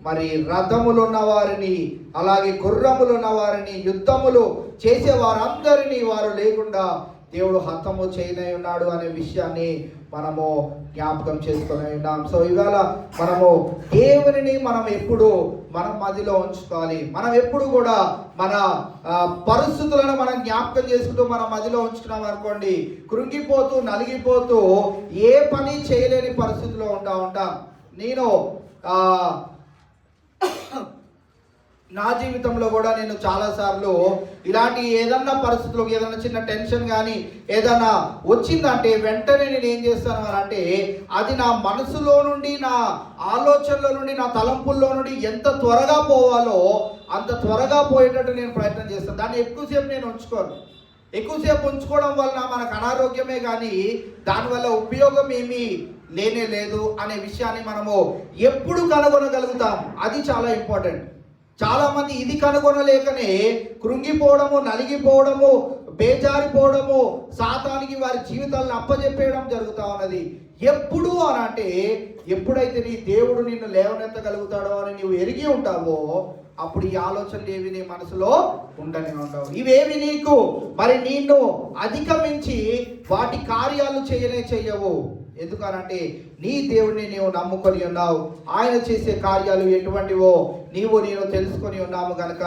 మరి రథములు ఉన్న వారిని అలాగే గుర్రములు ఉన్న వారిని యుద్ధములు చేసే వారందరినీ వారు లేకుండా దేవుడు హతము చేయనై ఉన్నాడు అనే విషయాన్ని మనము జ్ఞాపకం చేసుకొని ఉన్నాం. సో ఇవాళ మనము దేవుని మనం ఎప్పుడు మనం మదిలో ఉంచుకోవాలి. మనం ఎప్పుడు కూడా మన పరిస్థితులను మనం జ్ఞాపకం చేసుకుంటూ మనం మదిలో ఉంచుకున్నాం అనుకోండి, కృంగిపోతూ నలిగిపోతూ ఏ పని చేయలేని పరిస్థితిలో ఉంటాం. నేను నా జీవితంలో కూడా నేను చాలాసార్లు ఇలాంటి ఏదన్నా పరిస్థితుల్లో ఏదన్నా చిన్న టెన్షన్ కానీ ఏదన్నా వచ్చిందంటే వెంటనే నేను ఏం చేస్తాను అని అంటే అది నా మనసులో నుండి నా ఆలోచనలో నుండి నా తలంపుల్లో నుండి ఎంత త్వరగా పోవాలో అంత త్వరగా పోయేటట్టు నేను ప్రయత్నం చేస్తాను. దాన్ని ఎక్కువసేపు నేను ఉంచుకోను. ఎక్కువసేపు ఉంచుకోవడం వలన మనకు అనారోగ్యమే కానీ దానివల్ల ఉపయోగం ఏమీ లేనే లేదు అనే విషయాన్ని మనము ఎప్పుడు కనుగొనగలుగుతాం. అది చాలా ఇంపార్టెంట్. చాలా మంది ఇది కనుగొనలేకనే కృంగిపోవడము, నలిగిపోవడము, బేజారిపోవడము, సాతానికి వారి జీవితాలను అప్పజెప్పేయడం జరుగుతూ ఉన్నది. ఎప్పుడు అని అంటే ఎప్పుడైతే నీ దేవుడు నిన్ను లేవనెత్తగలుగుతాడో అని నీవు ఎరిగి ఉంటావో అప్పుడు ఈ ఆలోచనలు ఏవి నీ మనసులో ఉండనే ఉంటావు. ఇవేవి నీకు మరి నిన్ను అధిగమించి వాటి కార్యాలు చెయ్యవు. ఎందుకనంటే నీ దేవుడిని నీవు నమ్ముకొని ఉన్నావు. ఆయన చేసే కార్యాలు ఎటువంటివో నేను తెలుసుకొని ఉన్నాము కనుక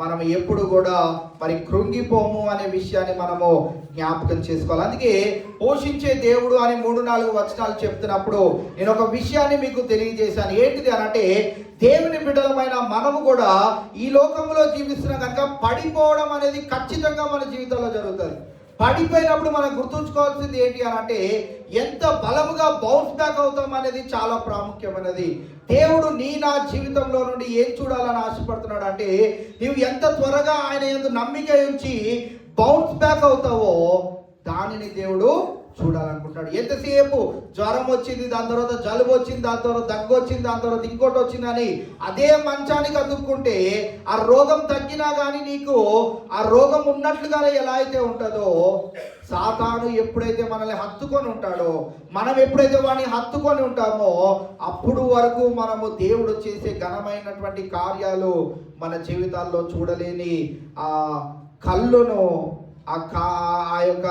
మనం ఎప్పుడు కూడా మరి కృంగిపోము అనే విషయాన్ని మనము జ్ఞాపకం చేసుకోవాలి. అందుకే పోషించే దేవుడు అని 3-4 వచనాలు చెప్తున్నప్పుడు నేను ఒక విషయాన్ని మీకు తెలియజేశాను. ఏంటిది అనంటే దేవుని బిడ్డలమైన మనము కూడా ఈ లోకంలో జీవిస్తున్నాం కనుక పడిపోవడం అనేది ఖచ్చితంగా మన జీవితంలో జరుగుతుంది. పడిపోయినప్పుడు మనం గుర్తుంచుకోవాల్సింది ఏంటి అని అంటే ఎంత బలముగా బౌన్స్ బ్యాక్ అవుతాం అనేది చాలా ప్రాముఖ్యమైనది. దేవుడు నా జీవితంలో నుండి ఏం చూడాలని ఆశపడుతున్నాడు అంటే నీవు ఎంత త్వరగా ఆయన యందు నమ్మిక ఉంచి బౌన్స్ బ్యాక్ అవుతావో దానిని దేవుడు చూడాలనుకుంటాడు. ఎంతసేపు జ్వరం వచ్చింది, దాని తర్వాత జలుబు వచ్చింది, దాని తర్వాత దగ్గు వచ్చింది, దాని తర్వాత ఇంకోటి వచ్చిందని అదే మంచానికి అతుక్కుంటే ఆ రోగం తగ్గినా కానీ నీకు ఆ రోగం ఉన్నట్లుగానే ఎలా అయితే ఉంటుందో సాతాను ఎప్పుడైతే మనల్ని హత్తుకొని ఉంటాడో మనం ఎప్పుడైతే వాడిని హత్తుకొని ఉంటామో అప్పుడు వరకు మనము దేవుడు చేసే ఘనమైనటువంటి కార్యాలు మన జీవితాల్లో చూడలేని ఆ కళ్ళును ఆ యొక్క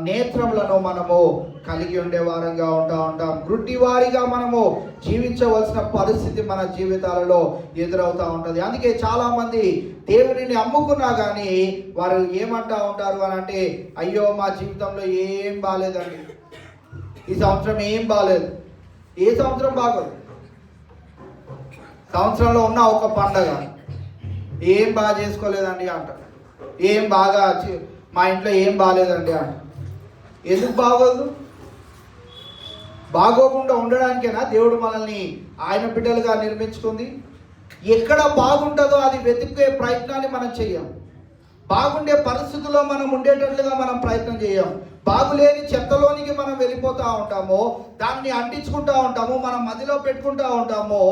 నేత్రములను మనము కలిగి ఉండే వారంగా ఉంటాం. గుడ్డివారిగా మనము జీవించవలసిన పరిస్థితి మన జీవితాలలో ఎదురవుతూ ఉంటుంది. అందుకే చాలా మంది దేవునిని అమ్ముకున్నా కానీ వారు ఏమంటా ఉంటారు అని అంటే అయ్యో మా జీవితంలో ఏం బాగాలేదండి, ఈ సంవత్సరం ఏం బాగాలేదు. ఏ సంవత్సరం బాగోదు? సంవత్సరంలో ఉన్న ఒక పండగ ఏం బాగా చేసుకోలేదండి అంటారు. ఏం బాగా మా ఇంట్లో ఏం బాగాలేదండి అంట. ఎందుకు బాగోదు? బాగోకుండా ఉండడానికేనా దేవుడు మనల్ని ఆయన బిడ్డలుగా నిర్మించుకుంది? ఎక్కడ బాగుంటుందో అది వెతికే ప్రయత్నాన్ని మనం చెయ్యం. బాగుండే పరిస్థితుల్లో మనం ఉండేటట్లుగా మనం ప్రయత్నం చేయం. బాగులేని చెత్తలోనికి మనం వెళ్ళిపోతూ ఉంటాము, దాన్ని అంటించుకుంటూ ఉంటాము, మనం మదిలో పెట్టుకుంటూ ఉంటాము.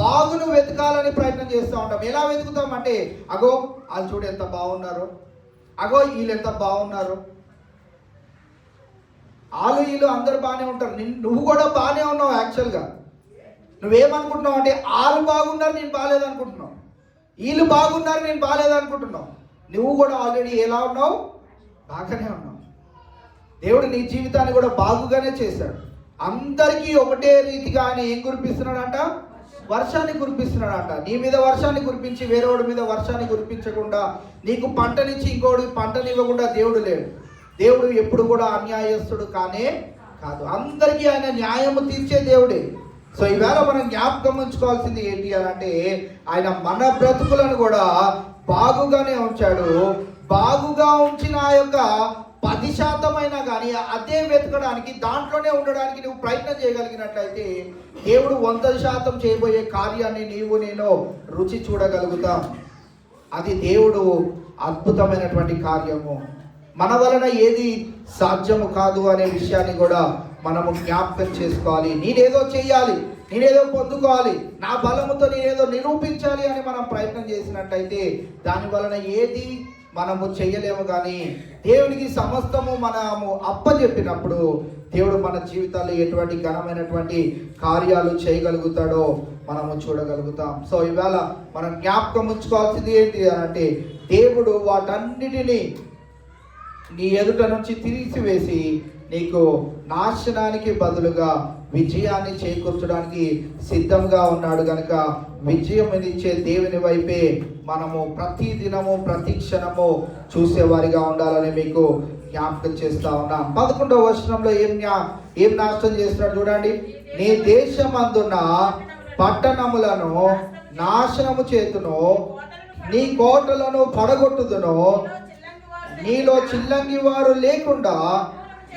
బాగును వెతకాలని ప్రయత్నం చేస్తూ ఉంటాం. ఎలా వెతుకుతామంటే అగో వాళ్ళు చూడు ఎంత బాగున్నారు, అగో వీళ్ళు ఎంత బాగున్నారు, వీళ్ళు అందరు బాగానే ఉంటారు, నువ్వు కూడా బాగానే ఉన్నావు. యాక్చువల్గా నువ్వేమనుకుంటున్నావు అంటే వాళ్ళు బాగున్నారు, నేను బాగాలేదనుకుంటున్నావు. వీళ్ళు బాగున్నారు, నేను బాగాలేదనుకుంటున్నావు. నువ్వు కూడా ఆల్రెడీ ఎలా ఉన్నావు? బాగానే ఉన్నావు. దేవుడు నీ జీవితాన్ని కూడా బాగుగానే చేశాడు. అందరికీ ఒకటే రీతిగా ఆయన ఏం కురిపిస్తున్నాడంట? వర్షాన్ని కురిపిస్తున్నాడంట. నీ మీద వర్షాన్ని కురిపించి వేరేవాడి మీద వర్షాన్ని కురిపించకుండా, నీకు పంటనిచ్చి ఇంకోటి పంటనివ్వకుండా దేవుడు లేడు. దేవుడు ఎప్పుడు కూడా అన్యాయస్తుడు కానే కాదు. అందరికీ ఆయన న్యాయము తీర్చే దేవుడే. సో ఈవేళ మనం జ్ఞాపకం ఉంచుకోవాల్సింది ఏంటి అని అంటే, ఆయన మన బ్రతుకులను కూడా బాగుగానే ఉంచాడు. బాగుగా ఉంచిన ఆ యొక్క 10% అయినా కానీ అదే వెతకడానికి, దాంట్లోనే ఉండడానికి నువ్వు ప్రయత్నం చేయగలిగినట్లయితే దేవుడు 100% చేయబోయే కార్యాన్ని నీవు నేను రుచి చూడగలుగుతాం. అది దేవుడు అద్భుతమైనటువంటి కార్యము. మన వలన ఏది సాధ్యము కాదు అనే విషయాన్ని కూడా మనము జ్ఞాపకం చేసుకోవాలి. నేనేదో చెయ్యాలి, నేనేదో పొందుకోవాలి, నా బలముతో నేనేదో నిరూపించాలి అని మనం ప్రయత్నం చేసినట్టయితే దాని వలన ఏది మనము చెయ్యలేము. కానీ దేవునికి సమస్తము మనము అప్పచెప్పినప్పుడు దేవుడు మన జీవితాల్లో ఎటువంటి ఘనమైనటువంటి కార్యాలు చేయగలుగుతాడో మనము చూడగలుగుతాం. సో ఈవేళ మనం జ్ఞాపకం ఉంచుకోవాల్సింది ఏంటి అని అంటే, దేవుడు వాటన్నిటినీ నీ ఎదుట నుంచి తీసివేసి నీకు నాశనానికి బదులుగా విజయాన్ని చేకూర్చడానికి సిద్ధంగా ఉన్నాడు. కనుక విజయం ఇచ్చే దేవుని వైపే మనము ప్రతి దినము ప్రతి క్షణము చూసేవారిగా ఉండాలని మీకు జ్ఞాపకం చేస్తా ఉన్నాం. 11వ వచనంలో ఏం నాశనం చేస్తున్నాడు చూడండి. నీ దేశమందున్న పట్టణములను నాశనము చేతును, నీ కోటలను పడగొట్టుదును, నీలో చిల్లంగి వారు లేకుండా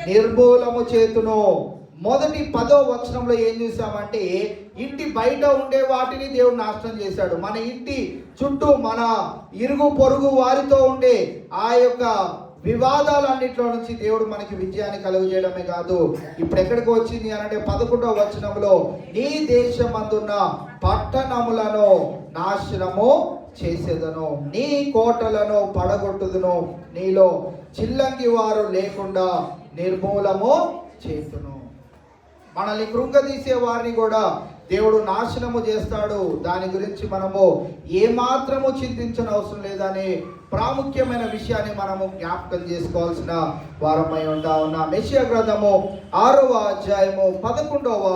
నిర్మూలము చేతును. మొదటి 10వ వచనంలో ఏం చూసామంటే, ఇంటి బయట ఉండే వాటిని దేవుడు నాశనం చేశాడు. మన ఇంటి చుట్టూ మన ఇరుగు పొరుగు వారితో ఉండే ఆ యొక్క వివాదాలన్నింటిలో నుంచి దేవుడు మనకి విజయాన్ని కలుగజేయడమే కాదు, ఇప్పుడు ఎక్కడికి వచ్చింది అనంటే 11వ వచనంలో, నీ దేశమందున్న పట్టణములను నాశనము చేసేదను, నీ కోటలను పడగొట్టుదును, నీలో చిల్లంగి వారు లేకుండా నిర్మూలము చేతును. మనల్ని కృంగదీసే వారిని కూడా దేవుడు నాశనము చేస్తాడు. దాని గురించి మనము ఏమాత్రము చింతించిన అవసరం లేదనే ప్రాముఖ్యమైన విషయాన్ని మనము జ్ఞాపకం చేసుకోవాల్సిన వారమై ఉంటా ఉన్నాం. యెషయా గ్రంథము 6వ అధ్యాయము 11వ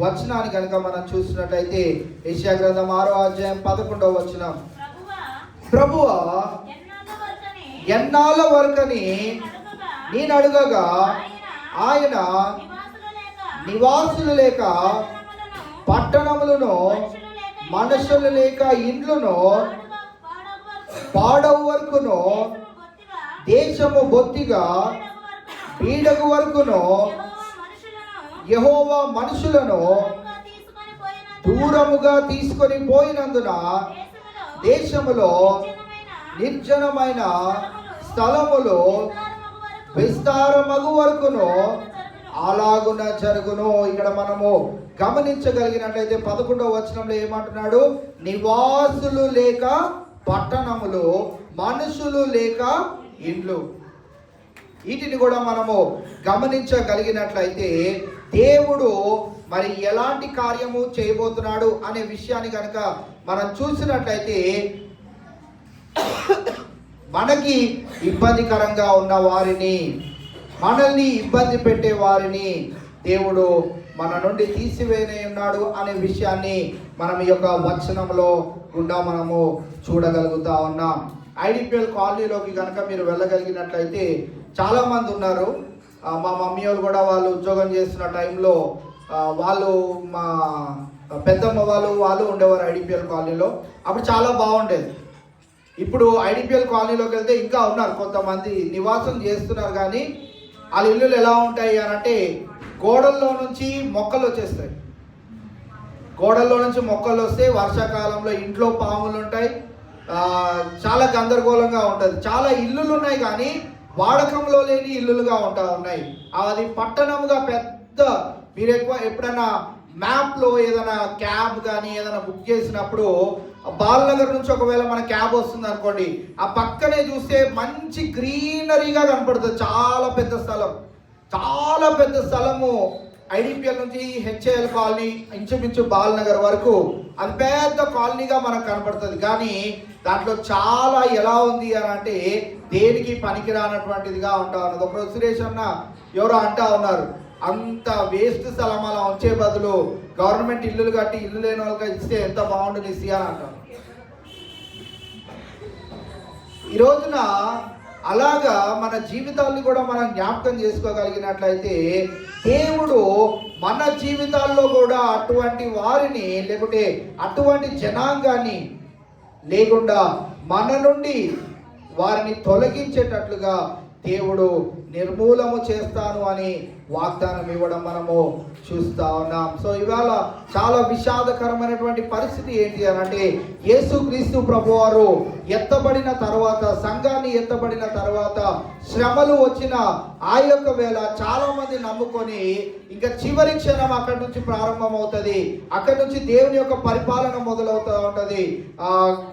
వచనాన్ని కనుక మనం చూసినట్లయితే, యెషయా గ్రంథం 6వ అధ్యాయం 11వ వచనం, ప్రభువా ఎన్నాళ్ళ వరకని నేను అడుగగా ఆయన నివాసులు లేక పట్టణములను, మనుషులు లేక ఇండ్లను పాడవు వరకును, దేశము బొత్తిగా పీడగు వరకును యెహోవా మనుషులను దూరముగా తీసుకొని పోయినందున దేశములో నిర్జనమైన స్థలములు విస్తారమగు వరకును అలాగున జరుగును. ఇక్కడ మనము గమనించగలిగినట్లయితే 11వ వచనంలో ఏమంటున్నాడు? నివాసులు లేక పట్టణములు, మనుషులు లేక ఇండ్లు. వీటిని కూడా మనము గమనించగలిగినట్లయితే దేవుడు మరి ఎలాంటి కార్యము చేయబోతున్నాడు అనే విషయాన్ని కనుక మనం చూసినట్లయితే, మనకి ఇబ్బందికరంగా ఉన్న వారిని, మనల్ని ఇబ్బంది పెట్టే వారిని దేవుడు మన నుండి తీసివేనే ఉన్నాడు అనే విషయాన్ని మనం ఈ యొక్క వచనంలో గుండా మనము చూడగలుగుతా ఉన్నాం. ఐడిపిఎల్ కాలనీలోకి కనుక మీరు వెళ్ళగలిగినట్లయితే చాలామంది ఉన్నారు. మా మమ్మీ వాళ్ళు కూడా వాళ్ళు ఉద్యోగం చేస్తున్న టైంలో వాళ్ళు మా పెద్దమ్మ వాళ్ళు ఉండేవారు ఐడిపిఎల్ కాలనీలో. అప్పుడు చాలా బాగుండేది. ఇప్పుడు ఐడిపిఎల్ కాలనీలోకి వెళ్తే ఇంకా ఉన్నారు కొంతమంది నివాసం చేస్తున్నారు. కానీ వాళ్ళ ఇల్లులు ఎలా ఉంటాయి అని అంటే, గోడల్లో నుంచి మొక్కలు వచ్చేస్తాయి. గోడల్లో నుంచి మొక్కలు వస్తే వర్షాకాలంలో ఇంట్లో పాములు ఉంటాయి. చాలా గందరగోళంగా ఉంటుంది. చాలా ఇల్లులు ఉన్నాయి కానీ వాడకంలో లేని ఇల్లులుగా ఉన్నాయి. అది పట్టణంగా పెద్ద, మీరు ఎప్పుడైనా మ్యాప్లో ఏదైనా క్యాబ్ కానీ ఏదైనా బుక్ చేసినప్పుడు బాలనగర్ నుంచి ఒకవేళ మన క్యాబ్ వస్తుంది అనుకోండి, ఆ పక్కనే చూస్తే మంచి గ్రీనరీగా కనపడుతుంది. చాలా పెద్ద స్థలము. ఐడిపిఎల్ నుంచి హెచ్ఏఎల్ కాలనీ ఇంచుమించు బాలనగర్ వరకు అది పెద్ద కాలనీగా మనకు కనపడుతుంది. కానీ దాంట్లో చాలా ఎలా ఉంది అని అంటే దేనికి పనికిరానటువంటిదిగా ఉంటా ఉన్నది. ఒకరోజు సురేష్ అన్న ఎవరో అంటా ఉన్నారు, అంత వేస్ట్ స్థలం అలా ఉంచే బదులు గవర్నమెంట్ ఇల్లులు కట్టి ఇల్లు లేని వాళ్ళకి ఇస్తే ఎంత బాగుంటుంది ఇసి అని అంటారు. ఈ రోజున అలాగా మన జీవితాన్ని కూడా మనం జ్ఞాపకం చేసుకోగలిగినట్లయితే దేవుడు మన జీవితాల్లో కూడా అటువంటి వారిని లేకుంటే అటువంటి జనాంగాన్ని లేకుండా మన నుండి వారిని తొలగించేటట్లుగా దేవుడు నిర్మూలము చేస్తాను అని వాగ్దానం ఇవ్వడం మనము చూస్తా ఉన్నాం. సో ఇవాళ చాలా విషాదకరమైనటువంటి పరిస్థితి ఏంటి అని అంటే యేసుక్రీస్తు ప్రభువారు ఎత్తబడిన తర్వాత, సంఘాన్ని ఎత్తబడిన తర్వాత శ్రమలు వచ్చిన ఆ యొక్క వేళ చాలా మంది నమ్ముకొని ఇంకా చివరి క్షణం అక్కడి నుంచి ప్రారంభం అవుతుంది. అక్కడి నుంచి దేవుని యొక్క పరిపాలన మొదలవుతూ ఉంటుంది.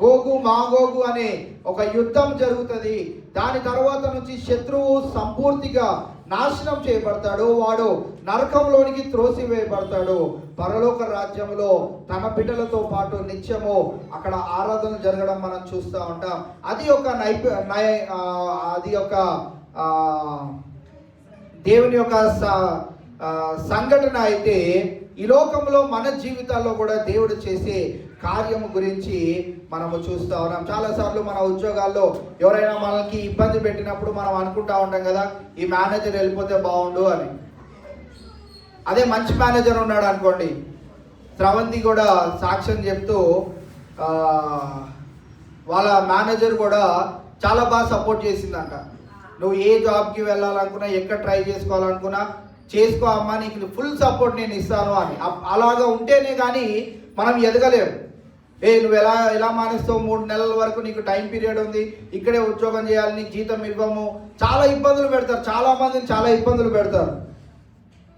గోగు మాగోగు అనే ఒక యుద్ధం జరుగుతుంది. దాని తర్వాత నుంచి శత్రువు సంపూర్తిగా నాశనం చేయబడతాడు. వాడు నరకంలోనికి త్రోసివేయబడతాడు. పరలోక రాజ్యంలో తన బిడ్డలతో పాటు నిత్యము అక్కడ ఆరాధన జరగడం మనం చూస్తూ ఉంటాం. అది ఒక దేవుని యొక్క సంఘటన. అయితే ఈ లోకంలో మన జీవితాల్లో కూడా దేవుడు చేసే కార్యము గురించి మనము చూస్తూ ఉన్నాం. చాలాసార్లు మన ఉద్యోగాల్లో ఎవరైనా మనకి ఇబ్బంది పెట్టినప్పుడు మనం అనుకుంటా ఉంటాం కదా, ఈ మేనేజర్ వెళ్ళిపోతే బాగుండు అని. అదే మంచి మేనేజర్ ఉన్నాడు అనుకోండి, స్రవంతి కూడా సాక్ష్యం చెప్తూ వాళ్ళ మేనేజర్ కూడా చాలా బాగా సపోర్ట్ చేసిందంట. నువ్వు ఏ జాబ్కి వెళ్ళాలనుకున్నా, ఎక్కడ ట్రై చేసుకోవాలనుకున్నా చేసుకో అమ్మా, నీకు ఫుల్ సపోర్ట్ నేను ఇస్తాను అని. అలాగా ఉంటేనే కానీ మనం ఎదగలేము. నువ్వు ఎలా మానేస్తావు, 3 నెలల వరకు నీకు టైం పీరియడ్ ఉంది, ఇక్కడే ఉద్యోగం చేయాలి, నీకు జీతం ఇవ్వము, చాలా ఇబ్బందులు పెడతారు. చాలా మందిని చాలా ఇబ్బందులు పెడతారు.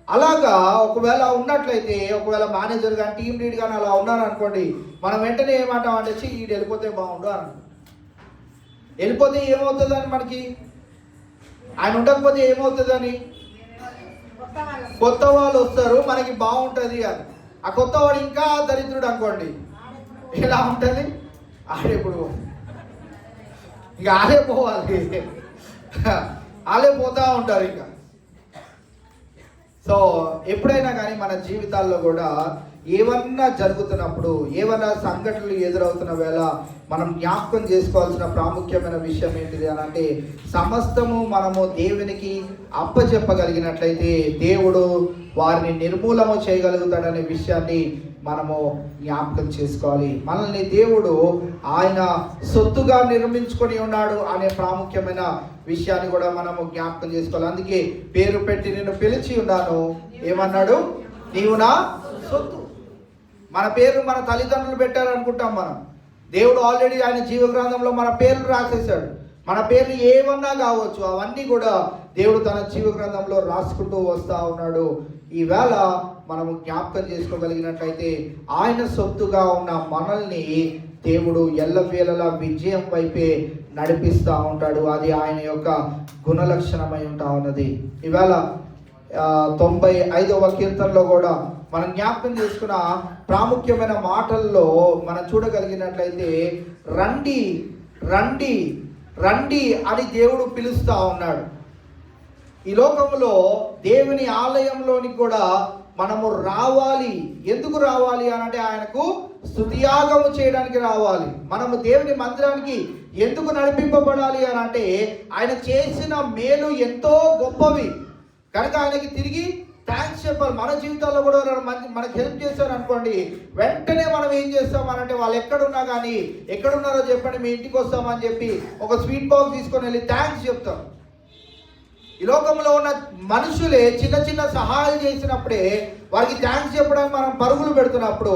అలాగా ఒకవేళ ఉన్నట్లయితే, ఒకవేళ మేనేజర్ కానీ టీమ్ లీడ్ కానీ అలా ఉన్నారు అనుకోండి, మనం వెంటనే ఏమంటాం అంటే వీడు వెళ్ళిపోతే బాగుండు అని. వెళ్ళిపోతే ఏమవుతుందని, మనకి ఆయన ఉండకపోతే ఏమవుతుందని, కొత్త వాళ్ళు వస్తారు మనకి బాగుంటుంది అని. ఆ కొత్త వాడు ఇంకా దరిద్రుడు అనుకోండి, ఎలా ఉంటుంది, ఆడేప్పుడు ఇక ఆడే పోవాలి, ఆడే పోతూ ఉంటారు ఇంకా. సో ఎప్పుడైనా కానీ మన జీవితాల్లో కూడా ఏమన్నా జరుగుతున్నప్పుడు, ఏమన్నా సంఘటనలు ఎదురవుతున్న వేళ మనం జ్ఞాపకం చేసుకోవాల్సిన ప్రాముఖ్యమైన విషయం ఏంటిది అని అంటే, సమస్తము మనము దేవునికి అప్పచెప్పగలిగినట్లయితే దేవుడు వారిని నిర్మూలన చేయగలుగుతాడనే విషయాన్ని మనము జ్ఞాపకం చేసుకోవాలి. మనల్ని దేవుడు ఆయన సొత్తుగా నిర్మించుకొని ఉన్నాడు అనే ప్రాముఖ్యమైన విషయాన్ని కూడా మనము జ్ఞాపకం చేసుకోవాలి. అందుకే పేరు పెట్టి నేను పిలిచి ఉన్నాను, ఏమన్నాడు, నీవు నా సొత్తు. మన పేరు మన తల్లిదండ్రులు పెట్టారనుకుంటాం మనం. దేవుడు ఆల్రెడీ ఆయన జీవగ్రంథంలో మన పేర్లు రాసేసాడు. మన పేర్లు ఏమన్నా కావచ్చు, అవన్నీ కూడా దేవుడు తన జీవగ్రంథంలో రాసుకుంటూ వస్తూ ఉన్నాడు. ఈవేళ మనము జ్ఞాపకం చేసుకోగలిగినట్లయితే ఆయన సొత్తుగా ఉన్న మనల్ని దేవుడు ఎల్లవేళలా విజయం వైపే నడిపిస్తూ ఉంటాడు. అది ఆయన యొక్క గుణలక్షణమై ఉంటా ఉన్నది. ఈవేళ 95వ కీర్తనలో కూడా మనం జ్ఞాపకం చేసుకున్న ప్రాముఖ్యమైన మాటల్లో మనం చూడగలిగినట్లయితే, రండి రండి రండి అని దేవుడు పిలుస్తూ ఉన్నాడు. ఈ లోకంలో దేవుని ఆలయంలోనికి కూడా మనము రావాలి. ఎందుకు రావాలి అని అంటే, ఆయనకు స్తుతియాగము చేయడానికి రావాలి. మనము దేవుని మందిరానికి ఎందుకు నడిపింపబడాలి అని అంటే, ఆయన చేసిన మేలు ఎంతో గొప్పవి కనుక ఆయనకి తిరిగి థ్యాంక్స్ చెప్పాలి. మన జీవితాల్లో కూడా మనకి హెల్ప్ చేశారు అనుకోండి, వెంటనే మనం ఏం చేస్తామనంటే, వాళ్ళు ఎక్కడున్నా కానీ, ఎక్కడున్నారో చెప్పండి, మీ ఇంటికి వస్తామని చెప్పి ఒక స్వీట్ బాక్స్ తీసుకొని వెళ్ళి థ్యాంక్స్ చెప్తాం. ఈ లోకంలో ఉన్న మనుషులే చిన్న చిన్న సహాయాలు చేసినప్పుడే వారికి థ్యాంక్స్ చెప్పడానికి మనం పరుగులు పెడుతున్నప్పుడు,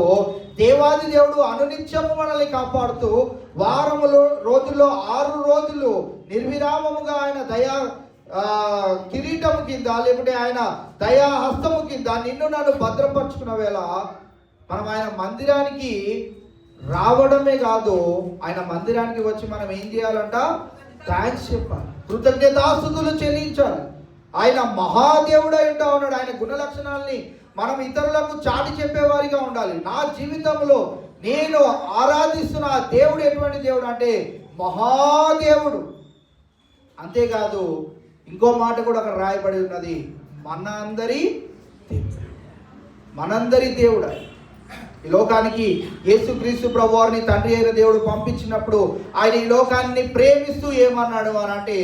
దేవాది దేవుడు అనునిత్యము మనల్ని కాపాడుతూ వారములో రోజుల్లో 6 రోజులు నిర్విరామముగా ఆయన కిరీటము కింద, లేకుంటే ఆయన దయాహస్తము కింద నిన్ను నన్ను భద్రపరుచుకున్న వేళ మనం ఆయన మందిరానికి రావడమే కాదు, ఆయన మందిరానికి వచ్చి మనం ఏం చేయాలంట? థ్యాంక్స్ చెప్పాలి, కృతజ్ఞతాస్తుతులు చెల్లించాలి. ఆయన మహాదేవుడు అయి ఉన్నాడు. ఆయన గుణ లక్షణాలని మనం ఇతరులకు చాటి చెప్పేవారిగా ఉండాలి. నా జీవితంలో నేను ఆరాధిస్తున్న దేవుడు ఎటువంటి దేవుడు అంటే మహాదేవుడు. అంతేకాదు ఇంకో మాట కూడా అక్కడ రాయబడి ఉన్నది, మనందరి దేవుడు. ఈ లోకానికి యేసుక్రీస్తు ప్రభువారిని తండ్రి అయిన దేవుడు పంపించినప్పుడు ఆయన ఈ లోకాన్ని ప్రేమిస్తూ ఏమన్నాడు అని అంటే,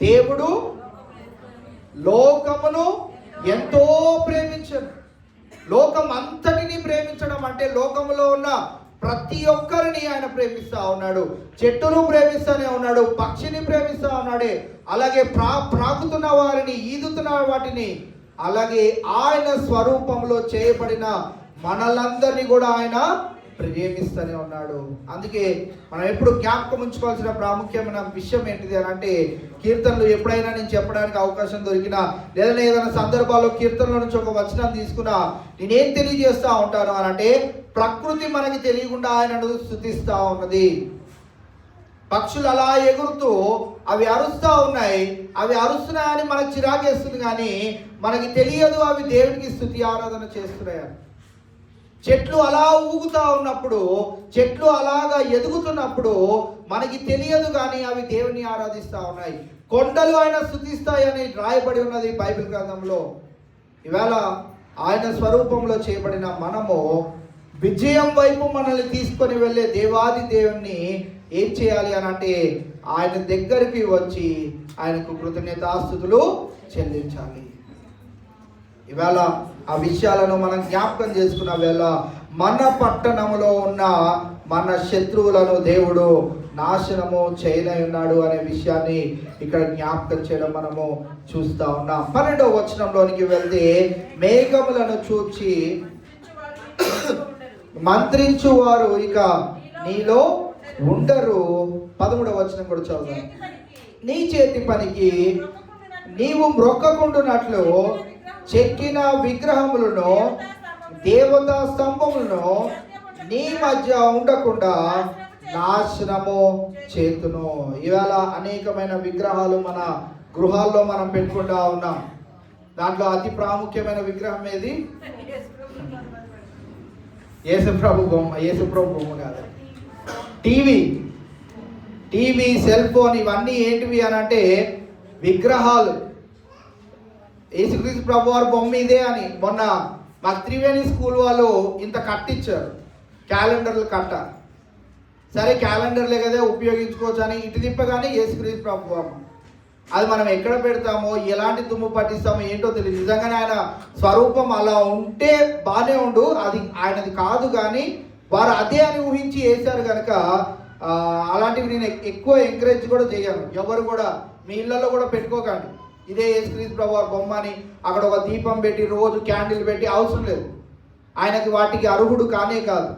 దేవుడు లోకమును ఎంతో ప్రేమించాడు. లోకం అంతటిని ప్రేమించడం అంటే లోకములో ఉన్న ప్రతి ఒక్కరిని ఆయన ప్రేమిస్తా ఉన్నాడు. చెట్టును ప్రేమిస్తానే ఉన్నాడు, పక్షిని ప్రేమిస్తా ఉన్నాడే, అలాగే ప్రాకుతున్న వారిని, ఈదుతున్న వాటిని, అలాగే ఆయన స్వరూపంలో చేయబడిన మనలందరినీ కూడా ఆయన ప్రేమిస్తూనే ఉన్నాడు. అందుకే మనం ఎప్పుడు జ్ఞాపకం ఉంచుకోవాల్సిన ప్రాముఖ్యమైన విషయం ఏంటిది అని అంటే, కీర్తనలు ఎప్పుడైనా నేను చెప్పడానికి అవకాశం దొరికినా, లేదా ఏదైనా సందర్భాల్లో కీర్తనల నుంచి ఒక వచనం తీసుకున్నా నేనేం తెలియజేస్తూ ఉంటాను అని అంటే, ప్రకృతి మనకి తెలియకుండా ఆయనను స్తుతిస్తూ ఉన్నది. పక్షులు అలా ఎగురుతూ అవి అరుస్తూ ఉన్నాయి, అవి అరుస్తున్నాయని మనకు చిరాకేస్తుంది, కానీ మనకి తెలియదు అవి దేవునికి స్తుతి ఆరాధన చేస్తున్నాయని. చెట్లు అలా ఊగుతూ ఉన్నప్పుడు, చెట్లు అలాగా ఎదుగుతున్నప్పుడు మనకి తెలియదు, కానీ అవి దేవుని ఆరాధిస్తూ ఉన్నాయి. కొండలు ఆయన స్తుతిస్తాయని రాయబడి ఉన్నది బైబిల్ గ్రంథంలో. ఇవాళ ఆయన స్వరూపంలో చేయబడిన మనము విజయం వైపు మనల్ని తీసుకొని వెళ్ళే దేవాది దేవుణ్ణి ఏం చేయాలి అని అంటే, ఆయన దగ్గరికి వచ్చి ఆయనకు కృతజ్ఞతాస్తుతులు చెల్లించాలి. ఇవాళ ఆ విషయాలను మనం జ్ఞాపకం చేసుకున్న వేళ మన పట్టణంలో ఉన్న మన శత్రువులను దేవుడు నాశనము చేయనై ఉన్నాడు అనే విషయాన్ని ఇక్కడ జ్ఞాపకం చేయడం మనము చూస్తా ఉన్నాం. 12వ వచనంలోనికి వెళ్తే, మేఘములను చూచి మంత్రించు వారు ఇక నీలో ఉండరు. 13వ వచనం కూడా చదువుదాం. నీ చేతి పనికి నీవు మ్రొక్కకుండునట్లు చెక్కిన విగ్రహములను, దేవతా స్తంభములను నీ మధ్య ఉండకుండా నాశనము చేతును. ఇవాళ అనేకమైన విగ్రహాలు మన గృహాల్లో మనం పెట్టుకుంటా ఉన్నాం. దాంట్లో అతి ప్రాముఖ్యమైన విగ్రహం ఏది? యేసుప్రభు బొమ్మ కాదు, టీవీ, సెల్ ఫోన్, ఇవన్నీ ఏంటివి అని అంటే విగ్రహాలు. యేసుక్రీస్తు ప్రభు వారి బొమ్మ ఇదే అని మొన్న మాకు త్రివేణి స్కూల్ వాళ్ళు ఇంత కట్టించారు, క్యాలెండర్లు కట్ట. సరే క్యాలెండర్లే కదా ఉపయోగించుకోవచ్చు అని ఇటు తిప్పగానే యేసుక్రీస్తు ప్రభు బొమ్మ. అది మనం ఎక్కడ పెడతామో, ఎలాంటి దుమ్ము పట్టిస్తామో ఏంటో తెలియదు. నిజంగానే ఆయన స్వరూపం అలా ఉంటే బాగానే ఉండు, అది ఆయనది కాదు, కానీ వారు అదే అని ఊహించి వేశారు కనుక అలాంటివి నేను ఎక్కువ ఎంకరేజ్ కూడా చేయను. ఎవరు కూడా మీ ఇళ్లలో కూడా పెట్టుకోకండి ఇదే యేసుక్రీస్తు ప్రభు వారి బొమ్మ అని. అక్కడ ఒక దీపం పెట్టి రోజు క్యాండిల్ పెట్టి అవసరం లేదు. ఆయనకి వాటికి అర్హుడు కానే కాదు,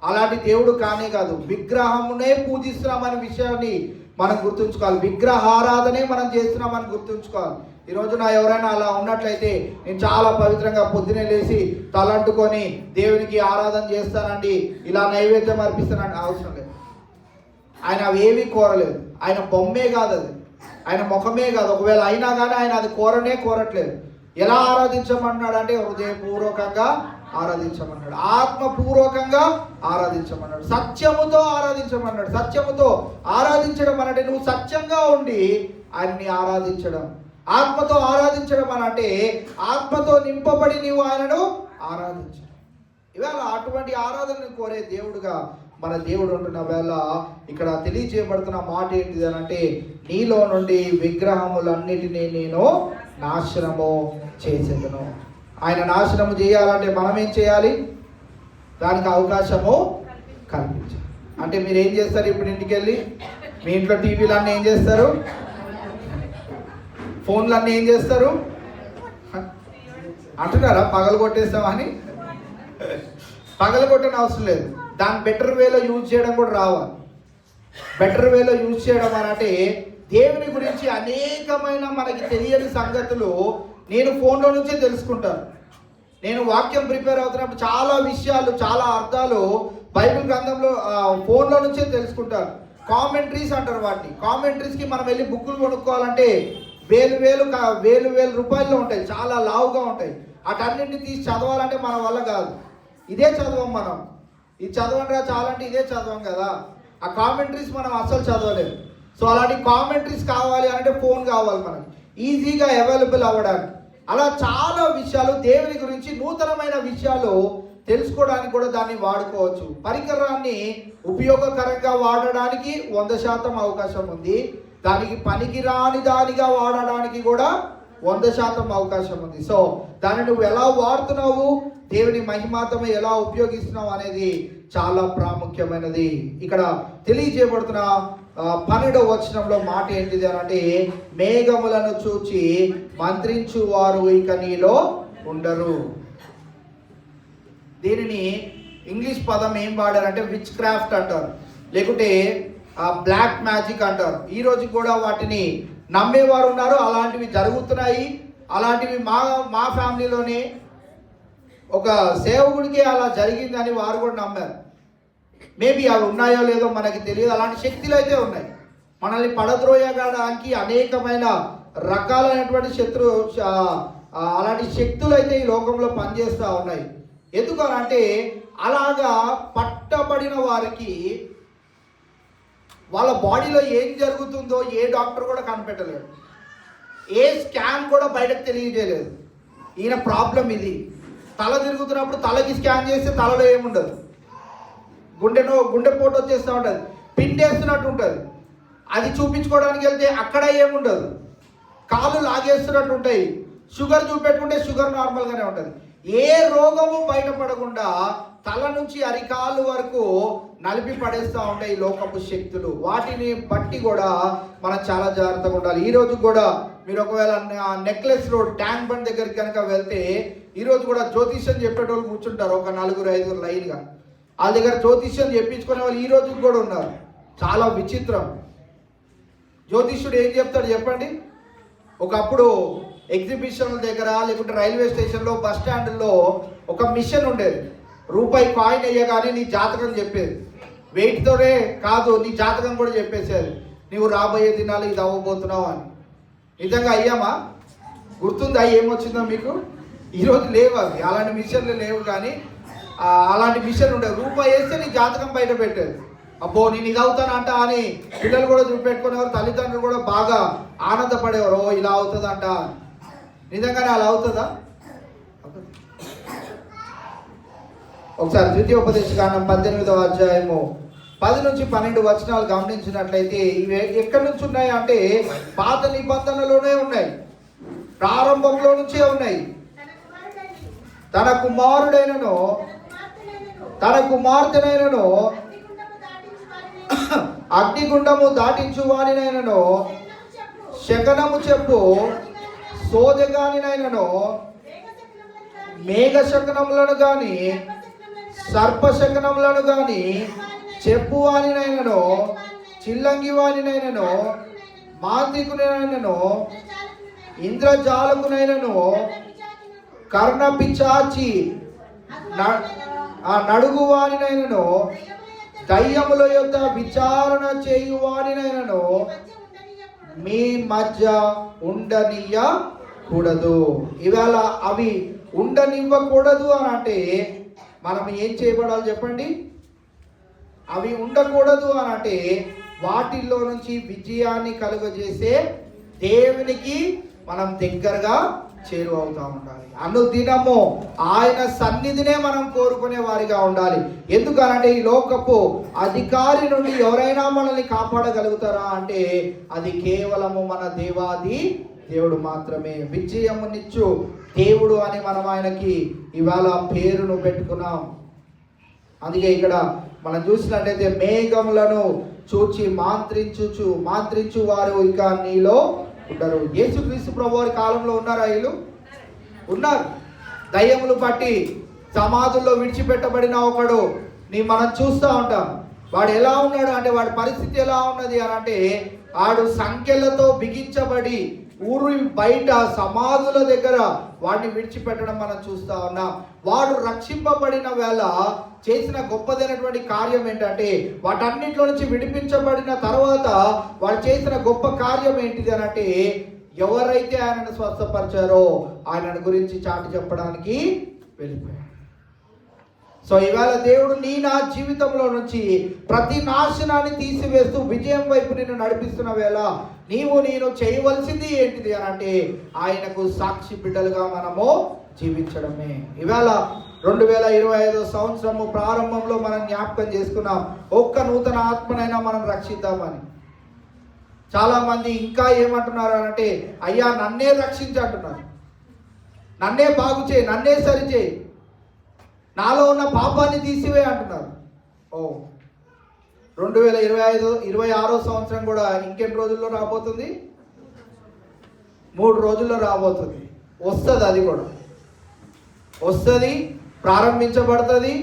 అలాంటి దేవుడు కానే కాదు. విగ్రహమునే పూజిస్తున్నామనే విషయాన్ని మనం గుర్తుంచుకోవాలి. విగ్రహారాధనే మనం చేస్తున్నామని గుర్తుంచుకోవాలి. ఈరోజు నా ఎవరైనా అలా ఉన్నట్లయితే, నేను చాలా పవిత్రంగా పొద్దునే లేచి తలంటుకొని దేవునికి ఆరాధన చేస్తానండి, ఇలా నైవేద్యం అర్పిస్తానండి, అవసరం లేదు. ఆయన అవేవి కోరలేదు. ఆయన బొమ్మే కాదు, అది ఆయన ముఖమే కాదు. ఒకవేళ అయినా కానీ ఆయన అది కోరట్లేదు. ఎలా ఆరాధించమన్నాడు అంటే హృదయపూర్వకంగా ఆరాధించమన్నాడు, ఆత్మపూర్వకంగా ఆరాధించమన్నాడు, సత్యముతో ఆరాధించమన్నాడు. సత్యముతో ఆరాధించడం అనంటే నువ్వు సత్యంగా ఉండి ఆయన్ని ఆరాధించడం. ఆత్మతో ఆరాధించడం అనంటే ఆత్మతో నింపబడి నీవు ఆయనను ఆరాధించడం. ఇవాళ అటువంటి ఆరాధనను కోరే దేవుడుగా మన దేవుడు ఉంటున్న వేళ ఇక్కడ తెలియజేయబడుతున్న మాట ఏంటిది అనంటే, నీలో నుండి విగ్రహములన్నిటినీ నేను నాశనము చేసేదను. ఆయన నాశనము చేయాలంటే మనం ఏం చేయాలి? దానికి అవకాశము కల్పించాలి. అంటే మీరు ఏం చేస్తారు? ఇప్పుడు ఇంటికి వెళ్ళి మీ ఇంట్లో టీవీలు అన్నీ ఏం చేస్తారు? ఫోన్లు అన్నీ ఏం చేస్తారు అంటున్నారా? పగలు కొట్టేస్తామని. పగలు కొట్టని అవసరం లేదు, దాన్ని బెటర్ వేలో యూజ్ చేయడం కూడా రావాలి. బెటర్ వేలో యూజ్ చేయడం అని అంటే దేవుని గురించి అనేకమైన మనకి తెలియని సంగతులు నేను ఫోన్లో నుంచే తెలుసుకుంటాను. నేను వాక్యం ప్రిపేర్ అవుతున్నప్పుడు చాలా విషయాలు, చాలా అర్థాలు బైబిల్ గ్రంథంలో ఫోన్లో నుంచే తెలుసుకుంటాను. కామెంట్రీస్ అంటారు వాటిని. కామెంట్రీస్కి మనం వెళ్ళి బుక్కులు కొనుక్కోవాలంటే వేలు రూపాయల్లో ఉంటాయి, చాలా లావుగా ఉంటాయి. అటన్నింటిని తీసి చదవాలంటే మన వల్ల కాదు. ఇదే చదవం మనం. ఇది చదవండి రా చాలంటే ఇదే చదవం కదా. ఆ కామెంట్రీస్ మనం అస్సలు చదవలేము. సో అలాంటి కామెంట్రీస్ కావాలి అంటే ఫోన్ కావాలి మనకి, ఈజీగా అవైలబుల్ అవ్వడానికి. అలా చాలా విషయాలు దేవుని గురించి నూతనమైన విషయాలు తెలుసుకోవడానికి కూడా దాన్ని వాడుకోవచ్చు. పరికరాన్ని ఉపయోగకరంగా వాడడానికి 100% అవకాశం ఉంది. దానికి పనికిరాని దానిగా వాడడానికి కూడా 100% అవకాశం ఉంది. సో దాన్ని నువ్వు ఎలా వాడుతున్నావు, దేవుని మహిమార్థమై ఎలా ఉపయోగిస్తున్నావు అనేది చాలా ప్రాముఖ్యమైనది. ఇక్కడ తెలియజేయబడుతున్న 12వ వచనంలో మాట ఏంటిది అంటే, మేఘములను చూచి మంత్రించు వారు ఇక నీలో ఉండరు. దీనిని ఇంగ్లీష్ పదం ఏం వాడారంటే విచ్ క్రాఫ్ట్ అంటారు, లేకుంటే బ్లాక్ మ్యాజిక్ అంటారు. ఈ రోజు కూడా వాటిని నమ్మేవారు ఉన్నారు. అలాంటివి జరుగుతున్నాయి. అలాంటివి మా ఫ్యామిలీలోనే ఒక సేవకుడికి అలా జరిగిందని వారు కూడా నమ్మారు. మేబీ అవి ఉన్నాయో లేదో మనకి తెలియదు. అలాంటి శక్తులు అయితే ఉన్నాయి. మనల్ని పడద్రోయడానికి అనేకమైన రకాలైనటువంటి అలాంటి శక్తులు అయితే ఈ లోకంలో పనిచేస్తూ ఉన్నాయి. ఎందుకనంటే అలాగా పట్టబడిన వారికి వాళ్ళ బాడీలో ఏం జరుగుతుందో ఏ డాక్టర్ కూడా కనిపెట్టలేడు. ఏ స్కాన్ కూడా బయటకు తెలియజేయలేదు. ఈయన ప్రాబ్లం ఇది. తల తిరుగుతున్నప్పుడు తలకి స్కాన్ చేస్తే తలలో ఏముండదు, గుండెపోటు వచ్చేస్తూ ఉంటుంది, పిండేస్తున్నట్టు ఉంటుంది. అది చూపించుకోవడానికి వెళ్తే అక్కడ ఏముండదు, కాళ్ళు లాగేస్తున్నట్టు ఉంటాయి. షుగర్ చూపెట్టుకుంటే షుగర్ నార్మల్గానే ఉంటుంది. ఏ రోగము బయటపడకుండా తల నుంచి అరికాలు వరకు నలిపి పడేస్తూ ఉంటాయి ఈ లోకపు శక్తులు. వాటిని బట్టి కూడా మనం చాలా జాగ్రత్తగా ఉండాలి. ఈరోజు కూడా మీరు ఒకవేళ నెక్లెస్ రోడ్ ట్యాంక్ బండ్ దగ్గరికి కనుక వెళ్తే ఈరోజు కూడా జ్యోతిష్యం చెప్పేటోళ్ళు కూర్చుంటారు, ఒక 4-5 లైన్గా. వాళ్ళ దగ్గర జ్యోతిష్యం చెప్పించుకునే వాళ్ళు ఈ రోజు కూడా ఉన్నారు. చాలా విచిత్రం. జ్యోతిష్యుడు ఏం చెప్తాడు చెప్పండి? ఒకప్పుడు ఎగ్జిబిషన్ల దగ్గర, లేకుంటే రైల్వే స్టేషన్లో, బస్ స్టాండ్లో ఒక మిషన్ ఉండేది. రూపాయి కాయిన్ వేయగానే నీ జాతకం చెప్పేది. వెయిట్తోనే కాదు, నీ జాతకం కూడా చెప్పేసేది. నువ్వు రాబోయే దినాలు ఇది అవ్వబోతున్నావు అని. నిజంగా అయ్యామా? గుర్తుందా ఏమొచ్చిందో మీకు? ఈరోజు లేవు అవి, అలాంటి మిషన్లు లేవు. కానీ అలాంటి మిషన్ ఉండేది. రూపాయి వేస్తే నీ జాతకం బయట పెట్టేది. అబ్బో నేను ఇది అవుతానంట అని పిల్లలు కూడా చూపెట్టుకునేవారు. తల్లిదండ్రులు కూడా బాగా ఆనందపడేవారు, ఓ ఇలా అవుతుందంట. నిజంగానే అలా అవుతుందా? ఒకసారి ద్వితీయోపదేశకాండం 18వ అధ్యాయము 10-12 వచనాలు గమనించినట్లయితే ఇవి ఎక్కడి నుంచి ఉన్నాయి అంటే పాత నిబంధనలోనే ఉన్నాయి, ప్రారంభంలో నుంచే ఉన్నాయి. తన కుమార్తెనైనను అగ్నిగుండము దాటించు వానినైనను శకనము చెప్పు సోదగానినైనను మేఘ శకనములను గాని సర్పశకనములను గాని చెప్పు వానినైనను చిల్లంగి వానినైనను మాంత్రికునైనను ఇంద్రజాలకునైనను కర్ణ పిచాచి నడుగు వానినైనను దయ్యముల యొద్ద విచారణ చేయువానినైనను మీ మధ్య ఉండనియ్యకూడదు. ఇవాళ అవి ఉండనివ్వకూడదు అని అంటే మనం ఏం చేయబడాలి చెప్పండి? అవి ఉండకూడదు అని అంటే వాటిల్లో నుంచి విజయాన్ని కలుగజేసే దేవునికి మనం దగ్గరగా చేరువవుతా ఉండాలి. అనుదినము ఆయన సన్నిధినే మనం కోరుకునే వారిగా ఉండాలి. ఎందుకనంటే ఈ లోకపు అధికారి నుండి ఎవరైనా మనల్ని కాపాడగలుగుతారా అంటే అది కేవలము మన దేవాది దేవుడు మాత్రమే. విజయమునిచ్చు దేవుడు అని మనం ఆయనకి ఇవాళ పేరును పెట్టుకున్నాం. అందుకే ఇక్కడ మనం చూసినట్లయితే మేఘములను చూచి మాంత్రించు వారు ఇక నీలో ఉండరు. యేసుక్రీస్తు ప్రభు వారి కాలంలో ఉన్నారా? వీళ్ళు ఉన్నారు. దయ్యములు పట్టి సమాధుల్లో విడిచిపెట్టబడిన ఒకడు మనం చూస్తూ ఉంటాం. వాడు ఎలా ఉన్నాడు అంటే వాడి పరిస్థితి ఎలా ఉన్నది అని అంటే వాడు సంఖ్యలతో బిగించబడి ఊరు బయట సమాధుల దగ్గర వాడిని విడిచిపెట్టడం మనం చూస్తా ఉన్నాం. వాడు రక్షింపబడిన వేళ చేసిన గొప్పదైనటువంటి కార్యం ఏంటంటే వాటన్నింటిలో నుంచి విడిపించబడిన తర్వాత వాడు చేసిన గొప్ప కార్యం ఏంటిది అని అంటే ఎవరైతే ఆయనను స్వస్థపరిచారో ఆయన గురించి చాటి చెప్పడానికి వెళ్ళిపోయాడు. సో ఇవాళ దేవుడు నా జీవితంలో నుంచి ప్రతి నాశనాన్ని తీసివేస్తూ విజయం వైపు నిన్ను నడిపిస్తున్న వేళ నేను చేయవలసింది ఏంటిది అని అంటే ఆయనకు సాక్షి బిడ్డలుగా మనము జీవించడమే. ఇవాళ 2025 సంవత్సరము ప్రారంభంలో మనం జ్ఞాపకం చేసుకున్నాం, ఒక్క నూతన ఆత్మనైనా మనం రక్షిద్దామని. చాలా మంది ఇంకా ఏమంటున్నారు అంటే అయ్యా నన్నే రక్షించి అంటున్నారు, నన్నే బాగు చేయి, నన్నే సరిచేయి, నాలో ఉన్న పాపాన్ని తీసివే అంటున్నారు. 2026 సంవత్సరం కూడా ఇంకెన్ని రోజుల్లో రాబోతుంది? 3 రోజుల్లో రాబోతుంది. వస్తుంది, అది కూడా వస్తుంది, ప్రారంభించబడుతుంది.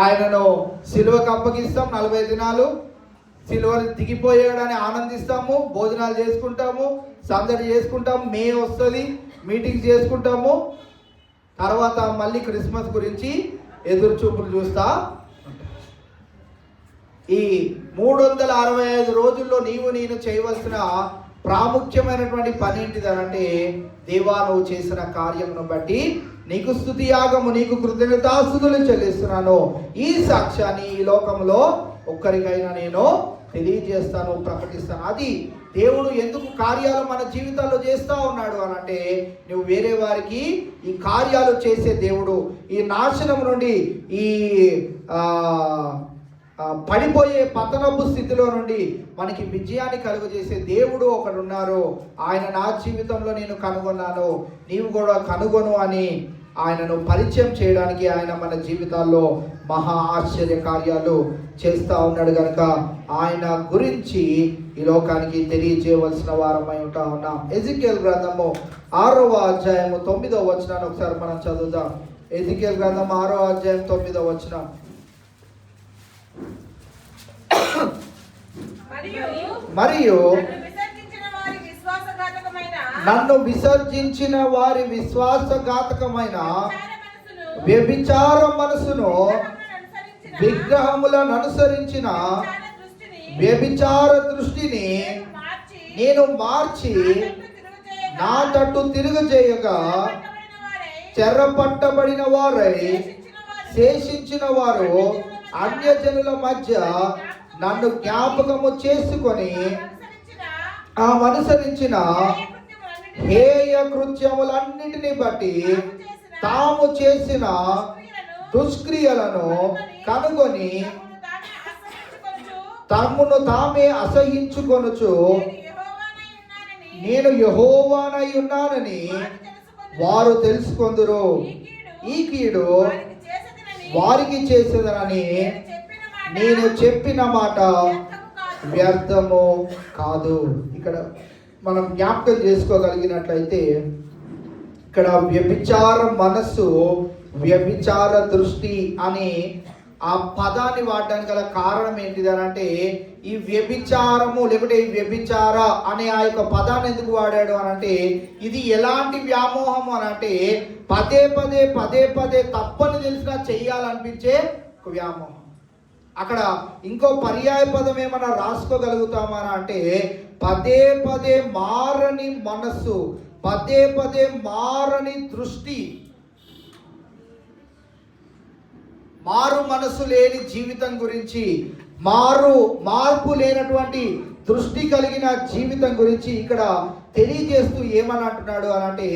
ఆయనను సిలువకు అప్పగిస్తాం, 40 దినాలు సిలువ దిగిపోయాడని ఆనందిస్తాము, భోజనాలు చేసుకుంటాము, సందడి చేసుకుంటాము, మే వస్తుంది, మీటింగ్స్ చేసుకుంటాము. తర్వాత మళ్ళీ క్రిస్మస్ గురించి ఎదురు చూపులు చూస్తా. ఈ 365 రోజుల్లో నేను చేయవలసిన ప్రాముఖ్యమైనటువంటి పని ఏంటిదనంటే దేవా నువ్వు చేసిన కార్యమును బట్టి నీకు స్తుతి యాగము, నీకు కృతజ్ఞతాస్తుతులు చెల్లిస్తున్నాను. ఈ సాక్ష్యాన్ని ఈ లోకంలో ఒక్కరికైనా నేను తెలియజేస్తాను, ప్రకటిస్తాను. అది దేవుడు ఎందుకు కార్యాలు మన జీవితాల్లో చేస్తూ ఉన్నాడు అని అంటే నువ్వు వేరే వారికి ఈ కార్యాలు చేసే దేవుడు, ఈ నాశనం నుండి ఈ పడిపోయే పతనపు స్థితిలో నుండి మనకి విజయాన్ని కలుగజేసే దేవుడు ఒకడు ఉన్నారు. ఆయన నా జీవితంలో నేను కనుగొన్నాను, నీవు కూడా కనుగొను అని ఆయనను పరిచయం చేయడానికి ఆయన మన జీవితాల్లో మహా ఆశ్చర్య కార్యాలు చేస్తూ ఉన్నాడు కనుక ఆయన గురించి ఈ లోకానికి తెలియజేయవలసిన వారమై ఉంటా ఉన్నాం. ఎజికేల్ గ్రంథము 6వ అధ్యాయము 9వ వచనాన్ని ఒకసారి మనం చదువుదాం. ఎజికేల్ గ్రంథం 6వ అధ్యాయం 9వ వచనం. మరియు నన్ను విసర్జించిన వారి విశ్వాసఘాతకమైన వ్యభిచార మనసును విగ్రహములను అనుసరించిన వ్యభిచార దృష్టిని నేను మార్చి నా తట్టు తిరుగజేయగా చెరపట్టబడిన వారై శేషించిన వారు అన్యజనుల మధ్య నన్ను జ్ఞాపకము చేసుకొని అనుసరించిన హేయ కృత్యములన్నిటిని బట్టి తాము చేసిన దుష్క్రియలను కనుగొని తమ్మును తామే అసహించుకొనుచు నేను యెహోవానై ఉన్నానని వారు తెలుసుకొందురు. ఈ కీడు వారికి చేసేదనని నేను చెప్పిన మాట వ్యర్థము కాదు. ఇక్కడ మనం జ్ఞాపకం చేసుకోగలిగినట్లయితే ఇక్కడ వ్యభిచార మనస్సు, వ్యభిచార దృష్టి అని ఆ పదాన్ని వాడడానికి గల కారణం ఏంటిది అని అంటే ఈ వ్యభిచారము లేకుంటే ఈ వ్యభిచార అనే ఆ యొక్క పదాన్ని ఎందుకు వాడాడు అని అంటే ఇది ఎలాంటి వ్యామోహం అని అంటే పదే పదే తప్పని తెలిసినా చెయ్యాలనిపించే ఒక వ్యామోహం. అక్కడ ఇంకో పర్యాయ పదం ఏమన్నా రాసుకోగలుగుతామా అంటే పదే మారని మనస్సు, పదే మారని దృష్టి, మారు మనసు లేని జీవితం గురించి, మార్పు లేనటువంటి దృష్టి కలిగిన జీవితం గురించి ఇక్కడ తెలియజేస్తూ ఏమని అంటున్నాడు అని అంటే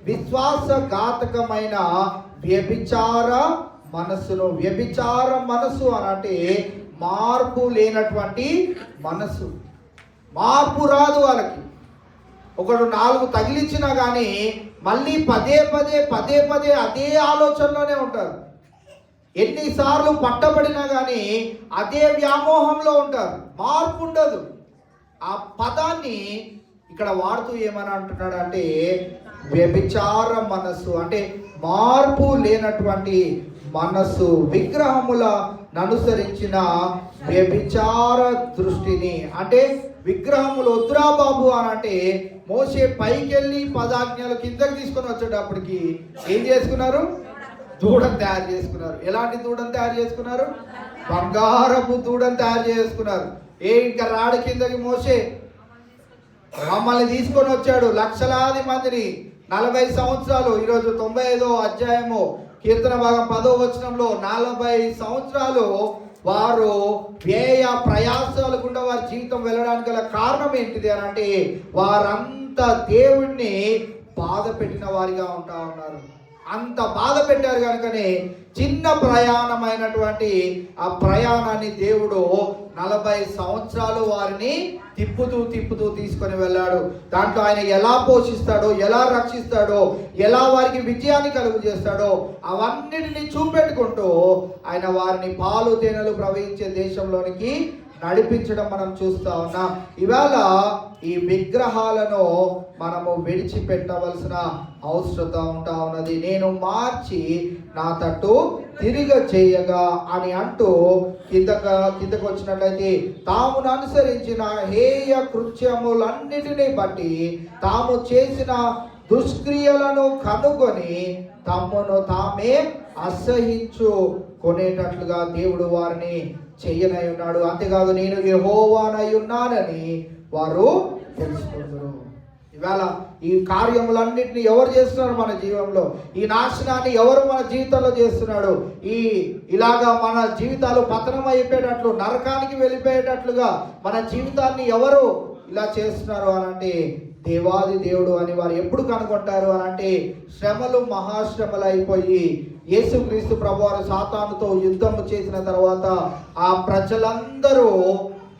విశ్వాసఘాతకమైన వ్యభిచార మనస్సును. వ్యభిచార మనస్సు అని అంటే మార్పు లేనటువంటి మనస్సు. మార్పు రాదు వాళ్ళకి. ఒకడు 4 తగిలించినా కానీ మళ్ళీ పదే అదే ఆలోచనలోనే ఉంటారు. ఎన్నిసార్లు పట్టబడినా కానీ అదే వ్యామోహంలో ఉంటారు, మార్పు ఉండదు. ఆ పదాన్ని ఇక్కడ వాడుతూ ఏమని అంటున్నాడు అంటే వ్యభిచార మనస్సు అంటే మార్పు లేనటువంటి మనసు, విగ్రహములను అనుసరించిన వ్యభిచార దృష్టిని. అంటే విగ్రహములు వద్దురా బాబు అని అంటే మోషే పైకెళ్ళి 10 ఆజ్ఞలు కిందకి తీసుకొని వచ్చేటప్పటికి ఏం చేసుకున్నారు? దూడను తయారు చేసుకున్నారు. ఎలాంటి దూడను తయారు చేసుకున్నారు? బంగారపు దూడను తయారు చేసుకున్నారు. ఇంకా రాడు కిందకి మోషే మమ్మల్ని తీసుకొని వచ్చాడు, లక్షలాది మందిని 40 సంవత్సరాలు. ఈరోజు 95వ అధ్యాయము కీర్తన భాగం 10వ వచనంలో 40 సంవత్సరాలు వారు వ్యయ ప్రయాసాలు గుండా వారి జీవితం వెళ్ళడానికి గల కారణం ఏంటిది అని అంటే వారంతా దేవుణ్ణి బాధ పెట్టిన వారిగా ఉంటా ఉన్నారు. అంత బాధ పెట్టారు కనుకనే చిన్న ప్రయాణమైనటువంటి ఆ ప్రయాణాన్ని దేవుడు 40 సంవత్సరాలు వారిని తిప్పుతూ తీసుకొని వెళ్ళాడు. దాంట్లో ఆయన ఎలా పోషిస్తాడో, ఎలా రక్షిస్తాడో, ఎలా వారికి విజయాన్ని కలుగు చేస్తాడో అవన్నిటిని చూపెట్టుకుంటూ ఆయన వారిని పాలు తేనెలు ప్రవహించే దేశంలోనికి నడిపించడం మనం చూస్తా ఉన్నాం. ఇవాళ ఈ విగ్రహాలను మనము విడిచిపెట్టవలసిన అవసరత ఉంటా ఉన్నది. నేను మార్చి నా తట్టు తిరిగ చేయగా అని అంటూ కిందకు వచ్చినట్లయితే తామును అనుసరించిన హేయ కృత్యములన్నిటినీ బట్టి తాము చేసిన దుష్క్రియలను కనుగొని తమ్మును తామే అసహించుకొనేటట్లుగా దేవుడు వారిని చెయ్యనై ఉన్నాడు. అంతేకాదు నేను యెహోవానై ఉన్నానని వారు తెలుసుకుంటారు. ఇవాళ ఈ కార్యములన్నింటినీ ఎవరు చేస్తున్నారు మన జీవంలో? ఈ నాశనాన్ని ఎవరు మన జీవితంలో చేస్తున్నాడు? ఇలాగా మన జీవితాలు పతనం అయిపోయేటట్లు, నరకానికి వెళ్ళిపోయేటట్లుగా మన జీవితాన్ని ఎవరు ఇలా చేస్తున్నారు అని అంటే దేవాది దేవుడు అని వారు ఎప్పుడు కనుగొంటారు అని అంటే శ్రమలు మహాశ్రమలు అయిపోయి యేసుక్రీస్తు ప్రభువారు సాతానుతో యుద్ధము చేసిన తర్వాత ఆ ప్రజలందరూ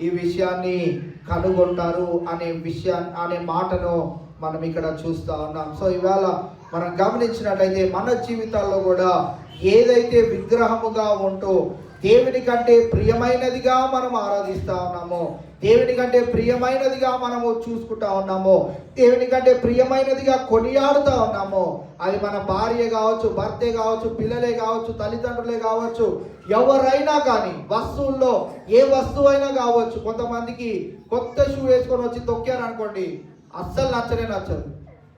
ఈ విషయాన్ని కనుగొంటారు అనే మాటను మనం ఇక్కడ చూస్తూ ఉన్నాం. సో ఇవాళ మనం గమనించినట్లయితే మన జీవితాల్లో కూడా ఏదైతే విగ్రహముగా ఉంటూ దేవుని కంటే ప్రియమైనదిగా మనం ఆరాధిస్తూ ఉన్నామో, దేవుని కంటే ప్రియమైనదిగా మనము చూసుకుంటా ఉన్నామో, దేవుని కంటే ప్రియమైనదిగా కొనియాడుతూ ఉన్నామో, అది మన భార్య కావచ్చు, భర్తే కావచ్చు, పిల్లలే కావచ్చు, తల్లిదండ్రులే కావచ్చు, ఎవరైనా కానీ వస్తువుల్లో ఏ వస్తువు అయినా కావచ్చు. కొంతమందికి కొత్త షూ వేసుకొని వచ్చి తొక్కారనుకోండి, అస్సలు నచ్చదు.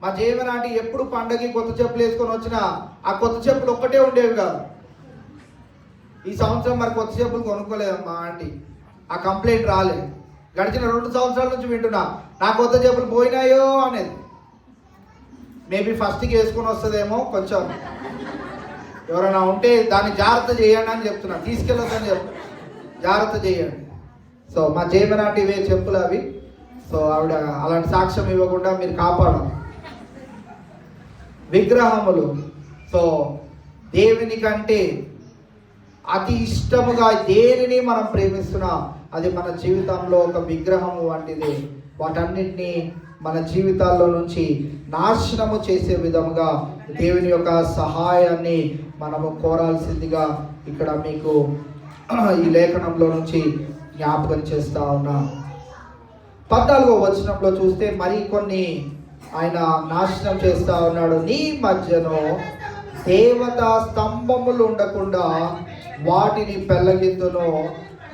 మా జీవన ఆంటీ ఎప్పుడు పండగకి కొత్త చెప్పులు వేసుకొని వచ్చినా ఆ కొత్త చెప్పులు ఒక్కటే ఉండేవి కాదు. ఈ సంవత్సరం మరి కొత్త చెప్పులు కొనుక్కోలేదు మా ఆంటీ, ఆ కంప్లైంట్ రాలేదు. గడిచిన 2 సంవత్సరాల నుంచి వింటున్నా నా కొత్త చెప్పులు పోయినాయో అనేది. మేబీ ఫస్ట్కి వేసుకొని వస్తుందేమో, కొంచెం ఎవరైనా ఉంటే దాన్ని జాగ్రత్త చేయండి అని చెప్తున్నా, తీసుకెళ్ళొద్దని చెప్తున్నా, జాగ్రత్త చేయండి. సో మా జయమన్ ఆంటీ ఇవే చెప్పులు అవి. సో ఆవిడ అలాంటి సాక్ష్యం ఇవ్వకుండా మీరు కాపాడాలి. విగ్రహములు, సో దేవుని కంటే అతి ఇష్టముగా దేనిని మనం ప్రేమిస్తున్నా అది మన జీవితంలో ఒక విగ్రహము వంటిది. వాటన్నిటినీ మన జీవితాల్లో నుంచి నాశనము చేసే విధముగా దేవుని యొక్క సహాయాన్ని మనము కోరాల్సిందిగా ఇక్కడ మీకు ఈ లేఖనంలో నుంచి జ్ఞాపకం చేస్తా ఉన్నా. 14వ వచనంలో చూస్తే మరి కొన్ని ఆయన నాశనం చేస్తా ఉన్నాడు. నీ మధ్యలో దేవతా స్తంభములు ఉండకుండా వాటిని పెళ్ళగిందును,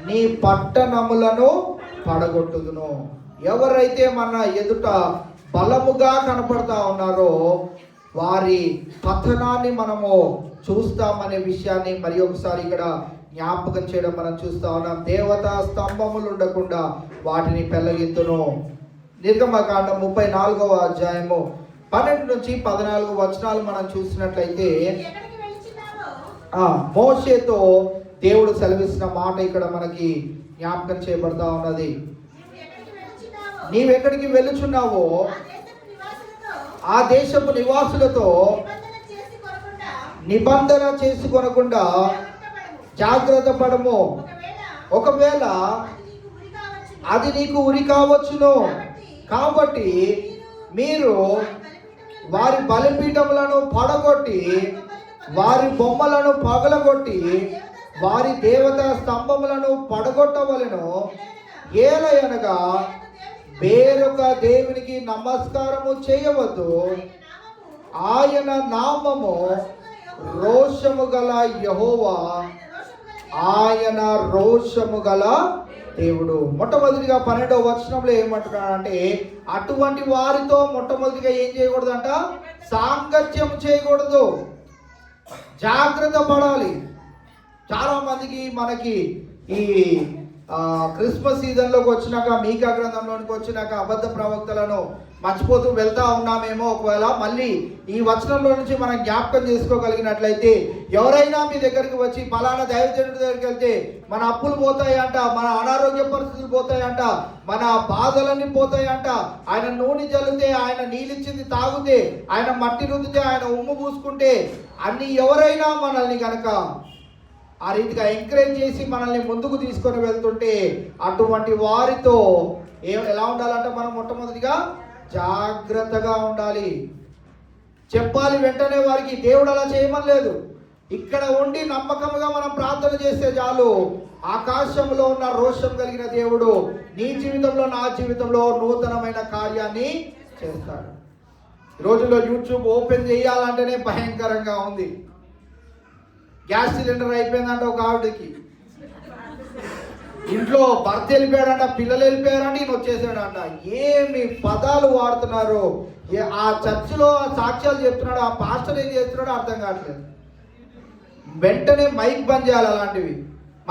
నీ పట్టణములను పడగొట్టుదును. ఎవరైతే మన ఎదుట బలముగా కనపడతా ఉన్నారో వారి పతనాన్ని మనము చూస్తామనే విషయాన్ని మరి ఒకసారి ఇక్కడ జ్ఞాపకం చేయడం మనం చూస్తా ఉన్నాం. దేవతా స్తంభములు ఉండకుండా వాటిని పెళ్ళగిందును. నిర్గమకాండం 34వ అధ్యాయము 12 నుంచి 14 వచనాలు మనం చూసినట్లయితే మోషేతో దేవుడు సెలవిస్తున్న మాట ఇక్కడ మనకి జ్ఞాపకం చేయబడతా ఉన్నది. నీవెక్కడికి వెళ్ళుచున్నావో ఆ దేశపు నివాసులతో నిబంధన చేసుకొనకుండా జాగ్రత్త పడము. ఒకవేళ అది నీకు ఉరి కావచ్చును. కాబట్టి మీరు వారి బలిపీఠములను పడగొట్టి వారి బొమ్మలను పగలగొట్టి వారి దేవతా స్తంభములను పడగొట్టవలెను. ఏలయనగా వేరొక దేవునికి నమస్కారము చేయవద్దు. ఆయన నామము రోషము గల యెహోవా, ఆయన రోషము గల దేవుడు. మొట్టమొదటిగా 12వ వచనంలో ఏమంటున్నాడంటే, అటువంటి వారితో మొట్టమొదటిగా ఏం చేయకూడదంట? సాంగత్యం చేయకూడదు, జాగ్రత్త పడాలి. చాలా మందికి మనకి ఈ క్రిస్మస్ సీజన్లోకి వచ్చినాక, మీకా గ్రంథంలోనికి వచ్చినాక అబద్ధ ప్రవక్తలను మర్చిపోతూ వెళ్తా ఉన్నామేమో. ఒకవేళ మళ్ళీ ఈ వచనంలో నుంచి మనం జ్ఞాపకం చేసుకోగలిగినట్లయితే, ఎవరైనా మీ దగ్గరికి వచ్చి పలానా దైవజనుడి దగ్గరికి వెళ్తే మన అప్పులు పోతాయంట, మన అనారోగ్య పరిస్థితులు పోతాయంట, మన బాధలన్నీ పోతాయంట, ఆయన నూనె జల్లితే, ఆయన నీళ్ళిచ్చింది తాగితే, ఆయన మట్టి రుద్దితే, ఆయన ఉమ్ము పూసుకుంటే, అన్ని ఎవరైనా మనల్ని కనుక ఆ రీతిగా ఎంకరేజ్ చేసి మనల్ని ముందుకు తీసుకొని వెళ్తుంటే, అటువంటి వారితో ఎలా ఉండాలంటే మనం మొట్టమొదటిగా జాగ్రత్తగా ఉండాలి. చెప్పాలి వెంటనే వారికి. దేవుడు అలా చేయమని లేదు. ఇక్కడ ఉండి నమ్మకంగా మనం ప్రార్థన చేస్తే చాలు, ఆకాశంలో ఉన్న రోషం కలిగిన దేవుడు నీ జీవితంలో, నా జీవితంలో నూతనమైన కార్యాన్ని చేస్తాడు. ఈ రోజుల్లో యూట్యూబ్ ఓపెన్ చేయాలంటేనే భయంకరంగా ఉంది. గ్యాస్ సిలిండర్ అయిపోయిందంట ఒక ఆవిడకి, ఇంట్లో భర్త వెళ్ళిపోయాడంట, పిల్లలు వెళ్ళిపోయారంట, ఈయన వచ్చేసాడంట. ఏమి పదాలు వాడుతున్నారు! ఆ చర్చిలో సాక్ష్యాలు చెప్తున్నాడు, ఆ పాస్టర్ ఏం చేస్తున్నాడో అర్థం కావట్లేదు. వెంటనే మైక్ బంద్ చేయాలి. అలాంటివి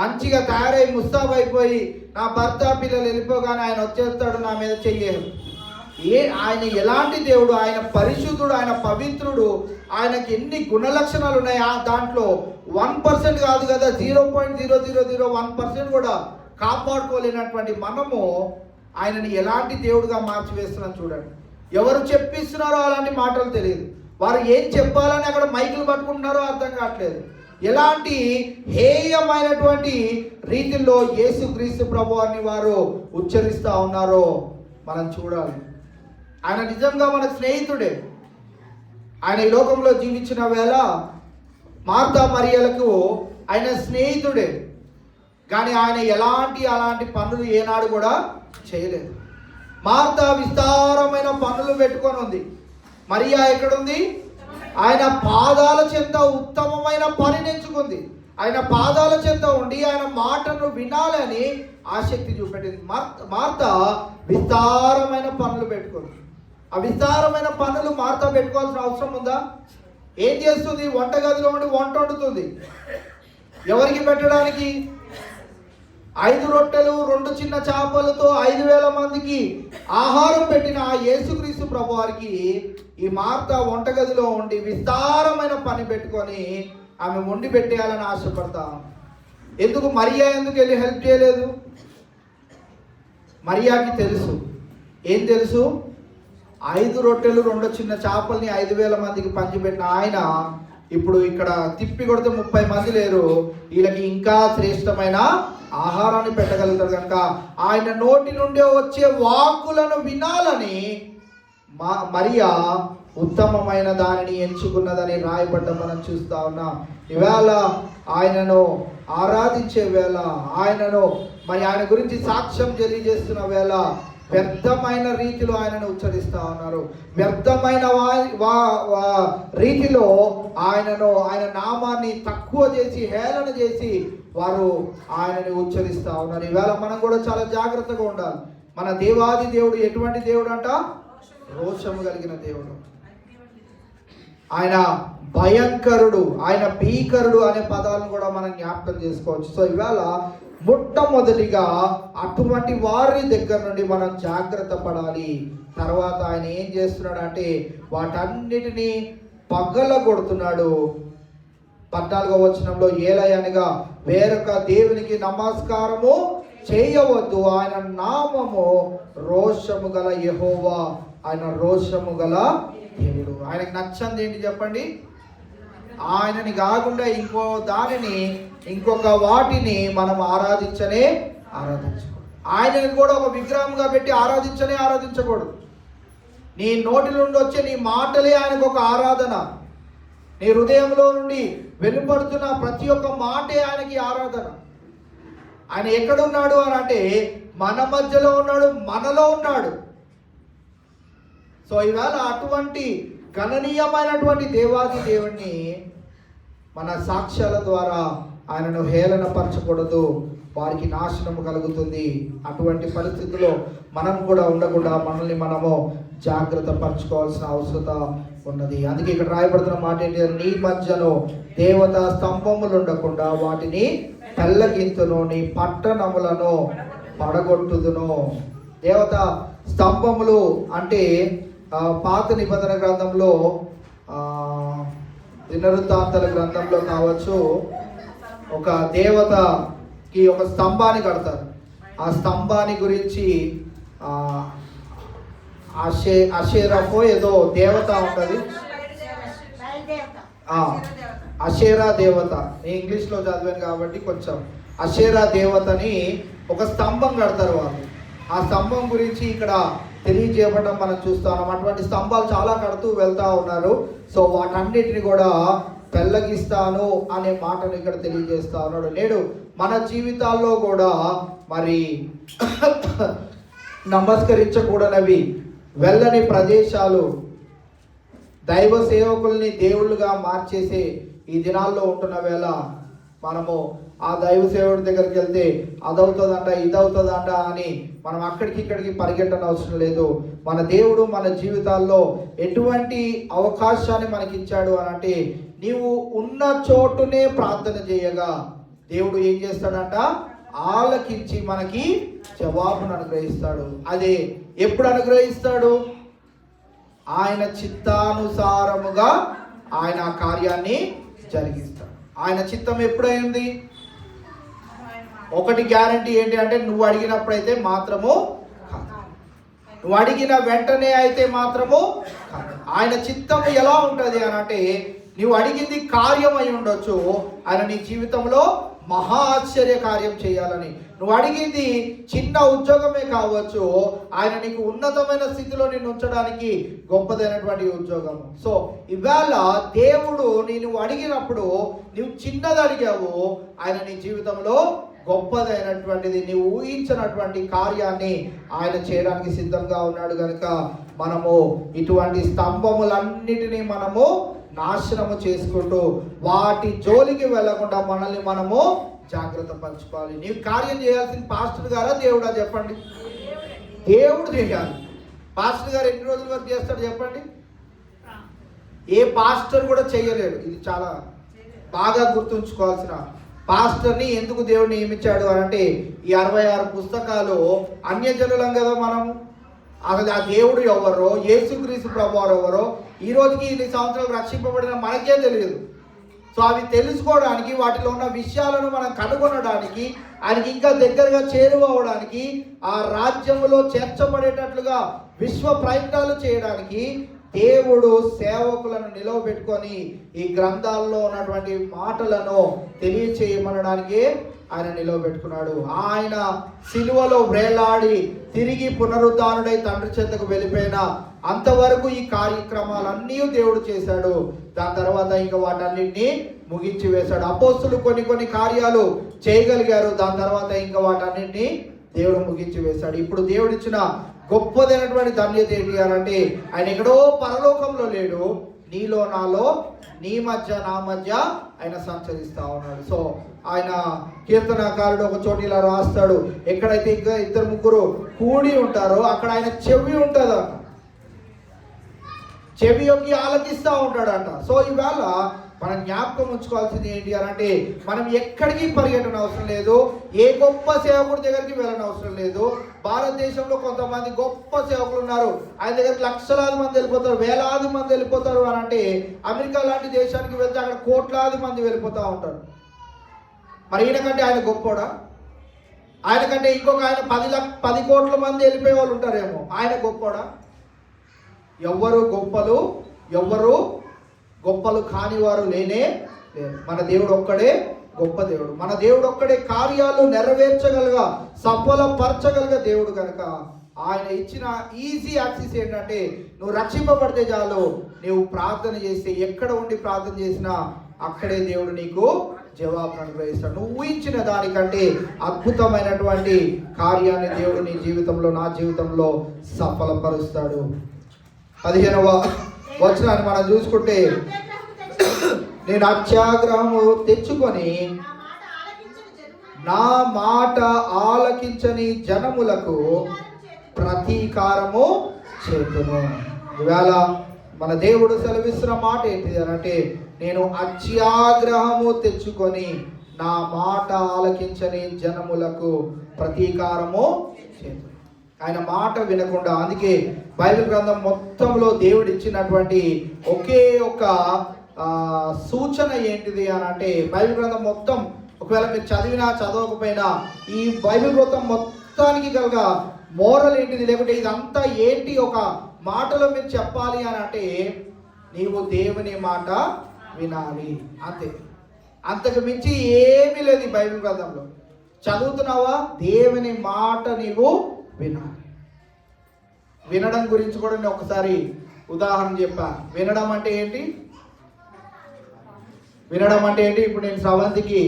మంచిగా తయారై ముస్తాబ్ అయిపోయి, నా భర్త పిల్లలు వెళ్ళిపోగానే ఆయన వచ్చేస్తాడు, నా మీద చెయ్యరు. ఆయన ఎలాంటి దేవుడు? ఆయన పరిశుద్ధుడు, ఆయన పవిత్రుడు. ఆయనకి ఎన్ని గుణలక్షణాలు ఉన్నాయి. దాంట్లో 1% కాదు కదా, 0.0001% కూడా కాపాడుకోలేనటువంటి మనము ఆయనని ఎలాంటి దేవుడుగా మార్చివేస్తున్నాం చూడండి. ఎవరు చెప్పిస్తున్నారో అలాంటి మాటలు తెలియదు. వారు ఏం చెప్పాలని అక్కడ మైకులు పట్టుకుంటున్నారో అర్థం కావట్లేదు. ఎలాంటి హేయమైనటువంటి రీతిలో యేసుక్రీస్తు ప్రభువాన్ని వారు ఉచ్చరిస్తూ ఉన్నారో మనం చూడాలి. ఆయన నిజంగా మన స్నేహితుడే. ఆయన ఈ లోకంలో జీవించిన వేళ మార్తా మరియలకు ఆయన స్నేహితుడే. కానీ ఆయన అలాంటి పనులు ఏనాడు కూడా చేయలేదు. మార్తా విస్తారమైన పనులు పెట్టుకొని ఉంది. మరియా ఎక్కడుంది? ఆయన పాదాల చెంత ఉత్తమమైన పనిని ఎంచుకుంది. ఆయన పాదాల చెంత ఉండి ఆయన మాటను వినాలని ఆసక్తి చూపెట్టింది. మార్తా విస్తారమైన పనులు పెట్టుకుంది. ఆ విస్తారమైన పనులు మార్తా పెట్టుకోవాల్సిన అవసరం ఉందా? ఏం చేస్తుంది? వంటగదిలో ఉండి వంట వండుతుంది. ఎవరికి పెట్టడానికి? 5 రొట్టెలు 2 చిన్న చేపలతో 5,000 మందికి ఆహారం పెట్టిన ఆ యేసుక్రీస్తు ప్రభువారికి ఈ మార్తా వంటగదిలో ఉండి విస్తారమైన పని పెట్టుకొని ఆమె వండి పెట్టేయాలని ఆశపడతా. ఎందుకు మరియా ఎందుకు వెళ్ళి హెల్ప్ చేయలేదు? మరియాకి తెలుసు. ఏం తెలుసు? 5 రొట్టెలు 2 చిన్న చేపల్ని 5,000 మందికి పంచిపెట్టిన ఆయన ఇప్పుడు ఇక్కడ తిప్పి కొడితే 30 మంది లేరు, వీళ్ళకి ఇంకా శ్రేష్టమైన ఆహారాన్ని పెట్టగలుగుతాడు. కనుక ఆయన నోటి నుండి వచ్చే వాక్కులను వినాలని మరియా ఉత్తమమైన దానిని ఎంచుకున్నదని రాయబడ్డ మనం చూస్తా ఉన్నాం. ఈవేళ ఆయనను ఆరాధించే వేళ, ఆయన గురించి సాక్ష్యం తెలియజేస్తున్న వేళ వ్యర్థమైన రీతిలో ఆయనను ఉచ్చరిస్తా ఉన్నారు. వ్యర్థమైన రీతిలో ఆయన నామాన్ని తక్కువ చేసి హేళన చేసి వారు ఆయనని ఉచ్చరిస్తా ఉన్నారు. ఈవేళ మనం కూడా చాలా జాగ్రత్తగా ఉండాలి. మన దేవాది దేవుడు ఎటువంటి దేవుడు అంట? రోషము కలిగిన దేవుడు. ఆయన భయంకరుడు, ఆయన భీకరుడు అనే పదాలను కూడా మనం జ్ఞాపకం చేసుకోవచ్చు. సో ఇవాళ మొట్టమొదటిగా అటువంటి వారి దగ్గర నుండి మనం జాగ్రత్త పడాలి. తర్వాత ఆయన ఏం చేస్తున్నాడు అంటే వాటన్నిటినీ పగలగొడుతున్నాడు. 14వ వచనంలో ఏలయనగా వేరొక దేవునికి నమస్కారము చేయవద్దు, ఆయన నామము రోషము గల యెహోవా, ఆయన రోషము గల దేవుడు. ఆయనకు నచ్చంది ఏంటి చెప్పండి? ఆయనని కాకుండా ఇంకొక వాటిని మనం ఆరాధించకూడదు. ఆయనని కూడా ఒక విగ్రహంగా పెట్టి ఆరాధించకూడదు. నీ నోటి నుండి వచ్చే నీ మాటలే ఆయనకు ఒక ఆరాధన. నీ హృదయంలో నుండి వెలువడుతున్న ప్రతి ఒక్క మాటే ఆయనకి ఆరాధన. ఆయన ఎక్కడున్నాడు అని అంటే మన మధ్యలో ఉన్నాడు, మనలో ఉన్నాడు. సో ఈవేళ అటువంటి గణనీయమైనటువంటి దేవాది దేవుణ్ణి మన సాక్ష్యాల ద్వారా ఆయనను హేళనపరచకూడదు, వారికి నాశనం కలుగుతుంది. అటువంటి పరిస్థితుల్లో మనం కూడా ఉండకుండా మనల్ని మనము జాగ్రత్త పరచుకోవాల్సిన అవసరత ఉన్నది. అందుకే ఇక్కడ రాయబడుతున్న మాట ఏంటి, నీ మధ్యలో దేవతా స్తంభములు ఉండకుండా వాటిని తెల్లగింతును, నీ పట్టణములను పడగొట్టుదును. దేవతా స్తంభములు అంటే పాత నిబంధన గ్రంథంలో దినవృత్తాంతాల గ్రంథంలో కావచ్చు, ఒక దేవతకి ఒక స్తంభాన్ని కడతారు. ఆ స్తంభాన్ని గురించి అషేరఫో ఏదో దేవత ఉంటుంది, అషేరా దేవత. నేను ఇంగ్లీష్లో చదివాను కాబట్టి కొంచెం అషేరా దేవతని ఒక స్తంభం కడతారు వాళ్ళు. ఆ స్తంభం గురించి ఇక్కడ తెలియజేయబడడం మనం చూస్తున్నాం. అటువంటి స్తంభాలు చాలా కడుతూ వెళ్తా ఉన్నారు. సో వాటన్నిటిని కూడా పెళ్ళగిస్తాను అనే మాటను ఇక్కడ తెలియజేస్తా ఉన్నాడు. నేడు మన జీవితాల్లో కూడా మరి నమస్కరించకూడనవి, వెళ్ళని ప్రదేశాలు, దైవ సేవకుల్ని దేవుళ్ళుగా మార్చేసే ఈ దినాల్లో ఉంటున్న వేళ మనము ఆ దైవ సేవకుడి దగ్గరికి వెళ్తే అదవుతుందంట ఇదవుతుందంట అని మనం అక్కడికి ఇక్కడికి పరిగెట్టని అవసరం లేదు. మన దేవుడు మన జీవితాల్లో ఎటువంటి అవకాశాన్ని మనకి ఇచ్చాడు అని అంటే, నీవు ఉన్న చోటునే ప్రార్థన చేయగా దేవుడు ఏం చేస్తాడంట, ఆలకించి మనకి జవాబును అనుగ్రహిస్తాడు. అదే ఎప్పుడు అనుగ్రహిస్తాడు? ఆయన చిత్తానుసారముగా ఆయన ఆ కార్యాన్ని జరిగిస్తాడు. ఆయన చిత్తం ఎప్పుడైంది? ఒకటి గ్యారంటీ ఏంటి అంటే, నువ్వు అడిగినప్పుడైతే మాత్రము కాదు, నువ్వు అడిగిన వెంటనే అయితే మాత్రము కాదు. ఆయన చిత్తం ఎలా ఉంటుంది అని అంటే, నువ్వు అడిగింది కార్యం అయి ఉండొచ్చు, ఆయన నీ జీవితంలో మహా ఆశ్చర్య కార్యం చేయాలని. నువ్వు అడిగింది చిన్న ఉద్యోగమే కావచ్చు, ఆయన నీకు ఉన్నతమైన స్థితిలో నిన్ను ఉంచడానికి గొప్పదైనటువంటి ఉద్యోగం. సో ఇవాళ దేవుడు నేను అడిగినప్పుడు నువ్వు చిన్నది అడిగావు, ఆయన నీ జీవితంలో గొప్పదైనటువంటిది, నీవు ఊహించినటువంటి కార్యాన్ని ఆయన చేయడానికి సిద్ధంగా ఉన్నాడు. కనుక మనము ఇటువంటి స్తంభములన్నిటినీ మనము నాశనము చేసుకుంటూ వాటి జోలికి వెళ్ళకుండా మనల్ని మనము జాగ్రత్త పరచుకోవాలి. నీవు కార్యం చేయాల్సిన పాస్టర్ గారా దేవుడా? చెప్పండి. దేవుడు చేయాలి. పాస్టర్ గారు ఎన్ని రోజుల వరకు చేస్తాడు చెప్పండి? ఏ పాస్టర్ కూడా చేయలేడు. ఇది చాలా బాగా గుర్తుంచుకోవాల్సిన. పాస్టర్ని ఎందుకు దేవుడు నియమించాడు అని అంటే, ఈ 66 పుస్తకాలు అన్యజనులం కదా మనము. అసలు ఆ దేవుడు ఎవరో, యేసుక్రీస్తు ప్రభువారు ఎవరో ఈ రోజుకి ఇన్ని సంవత్సరాలు రక్షింపబడిన మనకే తెలియదు. సో అవి తెలుసుకోవడానికి, వాటిలో ఉన్న విషయాలను మనం కనుగొనడానికి, ఆయనకి ఇంకా దగ్గరగా చేరువవడానికి, ఆ రాజ్యములో చేర్చబడేటట్లుగా విశ్వ ప్రయత్నాలు చేయడానికి దేవుడు సేవకులను నిలవబెట్టుకొని ఈ గ్రంథాల్లో ఉన్నటువంటి మాటలను తెలియచేయమనడానికి ఆయన నిలవబెట్టుకున్నాడు. ఆయన సిలువలో వేలాడి తిరిగి పునరుద్ధానుడై తండ్రి చెంతకు వెళ్ళిపోయిన అంతవరకు ఈ కార్యక్రమాలన్నీ దేవుడు చేశాడు. దాని తర్వాత ఇంకా వాటన్నిటిని ముగించి వేశాడు. అపోస్తులు కొన్ని కార్యాలు చేయగలిగారు. దాని తర్వాత ఇంకా వాటన్నిటిని దేవుడు ముగించి వేశాడు. ఇప్పుడు దేవుడు ఇచ్చిన గొప్పదైనటువంటి ధన్యత ఏంటి అంటే, ఆయన ఎక్కడో పరలోకంలో లేడు, నీలో నాలో నీ మధ్య నా మధ్య ఆయన సంచరిస్తా ఉన్నాడు. సో ఆయన కీర్తనకారుడు ఒక చోట ఇలా రాస్తాడు, ఎక్కడైతే ఇంకా 2-3 కూడి ఉంటారో అక్కడ ఆయన చెవి ఉంటుందంట, చెవి యొక్కి ఆలకిస్తూ ఉంటాడంట. సో ఈవేళ మనం జ్ఞాపకం ఉంచుకోవాల్సింది ఏంటి అని అంటే, మనం ఎక్కడికి పరిగెట్టని అవసరం లేదు, ఏ గొప్ప సేవకుడి దగ్గరికి వెళ్ళని అవసరం లేదు. భారతదేశంలో కొంతమంది గొప్ప సేవకులు ఉన్నారు, ఆయన దగ్గరికి లక్షలాది మంది వెళ్ళిపోతారు, వేలాది మంది వెళ్ళిపోతారు అని అంటే, అమెరికా లాంటి దేశానికి వెళ్తే అక్కడ కోట్లాది మంది వెళ్ళిపోతూ ఉంటారు. మరి ఈయనకంటే ఆయన గొప్పోడా? ఆయనకంటే ఇంకొక ఆయన 10 కోట్ల మంది వెళ్ళిపోయే వాళ్ళు ఉంటారేమో, ఆయన గొప్పోడా? ఎవ్వరు గొప్పలు కానివారు లేనే లేరు. మన దేవుడు ఒక్కడే గొప్ప దేవుడు. మన దేవుడు ఒక్కడే కార్యాలు నెరవేర్చగలగా, సఫలపరచగలగా దేవుడు. కనుక ఆయన ఇచ్చిన ఈజీ యాక్సెస్ ఏంటంటే, నువ్వు రక్షింపబడితే చాలు, నువ్వు ప్రార్థన చేస్తే, ఎక్కడ ఉండి ప్రార్థన చేసినా అక్కడే దేవుడు నీకు జవాబును అనుగ్రహిస్తాడు. నువ్వు ఊహించిన దానికంటే అద్భుతమైనటువంటి కార్యాన్ని దేవుడు నీ జీవితంలో, నా జీవితంలో సఫలపరుస్తాడు. 15వ వచనాన్ని మనం చూసుకుంటే, నేను అత్యాగ్రహము తెచ్చుకొని నా మాట ఆలకించని జనములకు ప్రతీకారము చేతును. ఈవేళ మన దేవుడు సెలవిస్తున్న మాట ఏంటిది అంటే, నేను అత్యాగ్రహము తెచ్చుకొని నా మాట ఆలకించని జనములకు ప్రతీకారము చేతును. ఆయన మాట వినకుండా, అందుకే బైబిల్ గ్రంథం మొత్తంలో దేవుడు ఇచ్చినటువంటి ఒకే ఒక సూచన ఏంటిది అని అంటే, బైబిల్ గ్రంథం మొత్తం ఒకవేళ మీరు చదివినా చదవకపోయినా ఈ బైబిల్ గ్రంథం మొత్తానికి కనుక మోరల్ ఏంటిది, లేకుంటే ఇదంతా ఏంటి ఒక మాటలో మీరు చెప్పాలి అని అంటే, నీవు దేవుని మాట వినాలి అంతే. అంతకు మించి ఏమీ లేదు ఈ బైబిల్ గ్రంథంలో. చదువుతున్నావా, దేవుని మాట నీవు వినాలి. వినడం గురించి కూడా నేను ఒకసారి ఉదాహరణ చెప్పా. వినడం అంటే ఏంటి? వినడం అంటే ఏంటి? ఇప్పుడు నేను శ్రవంతికి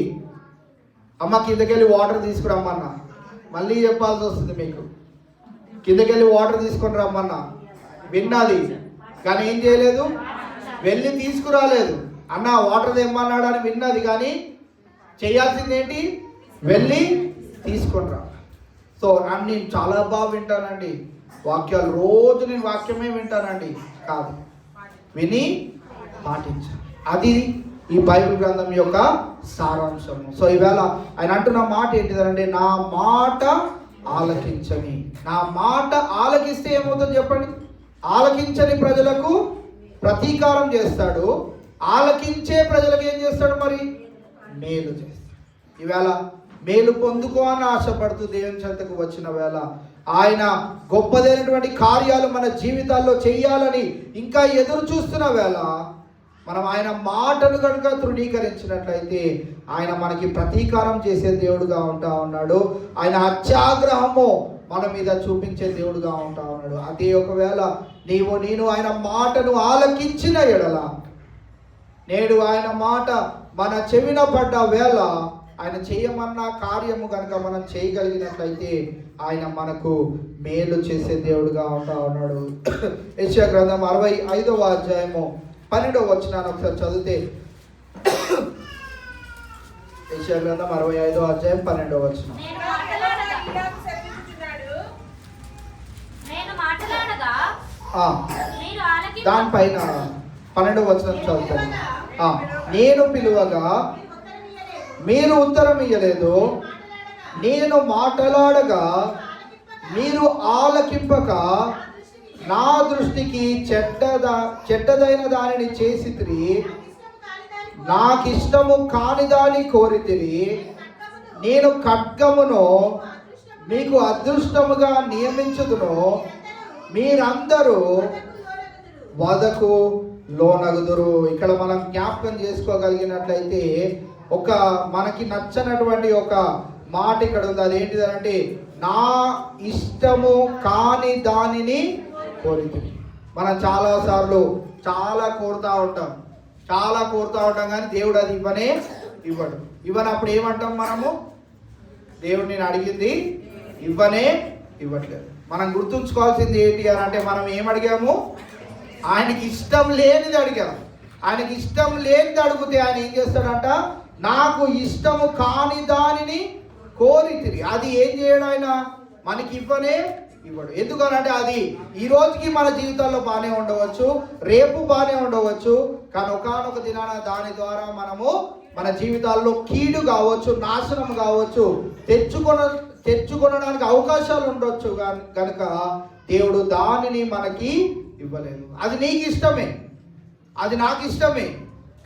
అమ్మ కిందకెళ్ళి వాటర్ తీసుకురమ్మన్నా, మళ్ళీ చెప్పాల్సి వస్తుంది మీకు. కిందకెళ్ళి వాటర్ తీసుకొని రమ్మన్నా, విన్నది కానీ ఏం చేయలేదు, వెళ్ళి తీసుకురాలేదు. అన్న వాటర్ తెమ్మన్నాడు అని విన్నది కానీ చేయాల్సింది ఏంటి? వెళ్ళి తీసుకొని రా. సో నేను చాలా బాగా వింటానండి వాక్యాలు, రోజు నేను వాక్యమే వింటానండి కాదు, విని పాటించాలి. అది ఈ బైబిల్ గ్రంథం యొక్క సారాంశము. సో ఈవేళ ఆయన అంటున్న మాట ఏంటిదంటే, నా మాట ఆలకించని. నా మాట ఆలకిస్తే ఏమవుతుందో చెప్పండి? ఆలకించని ప్రజలకు ప్రతీకారం చేస్తాడు, ఆలకించే ప్రజలకు ఏం చేస్తాడు? మరి మేలు చేస్తాడు. ఈవేళ మేలు పొందుకో అని ఆశపడుతూ దేవుని చెంతకు వచ్చిన వేళ, ఆయన గొప్పదైనటువంటి కార్యాలు మన జీవితాల్లో చేయాలని ఇంకా ఎదురు చూస్తున్న వేళ, మనం ఆయన మాటను కనుక తృణీకరించినట్లయితే ఆయన మనకి ప్రతీకారం చేసే దేవుడుగా ఉంటా ఉన్నాడు. ఆయన అత్యాగ్రహము మన మీద చూపించే దేవుడుగా ఉంటా ఉన్నాడు. అదే ఒకవేళ నేను ఆయన మాటను ఆలకించిన ఎడల, నేడు ఆయన మాట మన చెవిన పడ్డ వేళ, ఆయన చేయమన్న కార్యము కనుక మనం చేయగలిగినట్లయితే ఆయన మనకు మేలు చేసే దేవుడుగా ఉంటా ఉన్నాడు. యెషయా గ్రంథం 65వ అధ్యాయము 12వ వచనాన్ని ఒకసారి చదివితే, యెషయా గ్రంథం 65వ అధ్యాయం 12వ వచనం. దానిపైన 12వ వచనం చదువుతాను. నేను పిలువగా మీరు ఉత్తరం ఇయ్యలేదు, నేను మాట్లాడగా మీరు ఆలకింపక, నా దృష్టికి చెడ్డదైన దానిని చేసితిరి, నాకిష్టము కాని దాని కోరితిరి. నేను ఖడ్గమును మీకు అదృష్టముగా నియమించుదును, మీరందరూ వదకు లోనగుదురు. ఇక్కడ మనం జ్ఞాపకం చేసుకోగలిగినట్లయితే ఒక మనకి నచ్చనటువంటి ఒక మాట ఇక్కడ ఉంది. అదేంటిదంటే, నా ఇష్టము కాని దానిని కోరితిరి. మనం చాలాసార్లు చాలా కోరుతూ ఉంటాం కానీ దేవుడు అది ఇవ్వడు. ఇవ్వనప్పుడు ఏమంటాం మనము? దేవుడు నేను అడిగింది ఇవ్వట్లేదు. మనం గుర్తుంచుకోవాల్సింది ఏంటి అని అంటే, మనం ఏమడిగాము? ఆయనకి ఇష్టం లేనిది అడిగాము. ఆయనకి ఇష్టం లేనిది అడిగితే ఆయన ఏం చేస్తాడంట? నాకు ఇష్టము కాని దానిని కోరితిరి. అది ఏం చేయడు ఆయన? మనకి ఇవ్వడు. ఎందుకనంటే అది ఈ రోజుకి మన జీవితాల్లో బాగానే ఉండవచ్చు, రేపు బాగానే ఉండవచ్చు, కానీ ఒకానొక దినాన దాని ద్వారా మనము మన జీవితాల్లో కీడు కావచ్చు, నాశనం కావచ్చు, తెచ్చుకొనడానికి అవకాశాలు ఉండొచ్చు. కనుక దేవుడు దానిని మనకి ఇవ్వలేదు. అది నీకు ఇష్టమే, అది నాకు ఇష్టమే,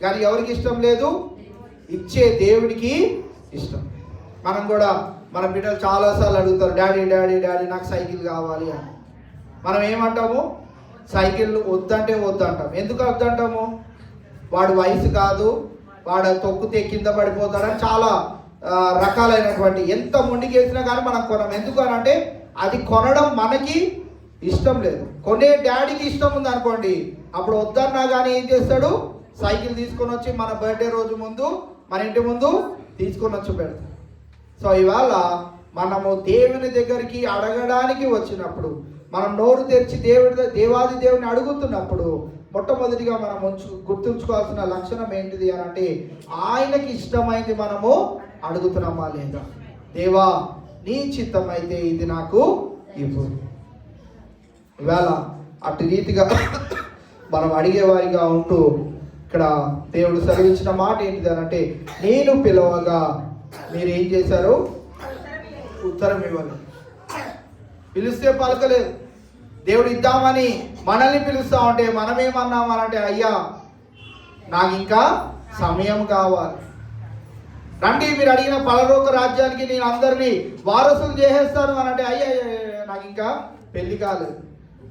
కానీ ఎవరికి ఇష్టం లేదు? ఇచ్చే దేవుడికి ఇష్టం. మనం కూడా మన బిడ్డలు చాలాసార్లు అడుగుతారు, డాడీ నాకు సైకిల్ కావాలి అని. మనం ఏమంటాము? సైకిల్ వద్దంటే వద్దంటాం. ఎందుకు వద్దంటాము? వాడు వయసు కాదు, వాడు తొక్కితే కింద పడిపోతాడని చాలా రకాలైనటువంటి, ఎంత ముండికేసినా కానీ మనం కొనం. ఎందుకు అని అంటే అది కొనడం మనకి ఇష్టం లేదు. కొనే డాడీకి ఇష్టం ఉంది అనుకోండి, అప్పుడు వద్దన్నా కానీ ఏం చేస్తాడు? సైకిల్ తీసుకొని వచ్చి మన బర్త్డే రోజు ముందు మన ఇంటి ముందు తీసుకొని వచ్చి పెడతాడు. సో ఇవాళ మనము దేవుని దగ్గరికి అడగడానికి వచ్చినప్పుడు, మనం నోరు తెరిచి దేవాది దేవుని అడుగుతున్నప్పుడు మొట్టమొదటిగా మనం గుర్తుంచుకోవాల్సిన లక్షణం ఏంటిది అని అంటే ఆయనకి ఇష్టమైంది మనము అడుగుతున్నామా లేదా. దేవా నీ చిత్తం అయితే ఇది నాకు ఇవ్వు. ఇవాళ అటు రీతిగా మనం అడిగేవారిగా ఉంటూ ఇక్కడ దేవుడు సెలవిచ్చిన మాట ఏంటిది అని అంటే నేను పిలవగా మీరు ఏం చేశారు? ఉత్తరం ఇవ్వాలి. పిలిస్తే పలకలేదు. దేవుడు ఇద్దామని మనల్ని పిలుస్తా ఉంటే మనం ఏమన్నామనంటే అయ్యా నాకు ఇంకా సమయం కావాలి, రండి మీరు అడిగిన పరలోక రాజ్యానికి నేను అందరినీ వారసులు చేసేస్తాను అని అంటే అయ్యా నాకు ఇంకా పెళ్లి కాలేదు,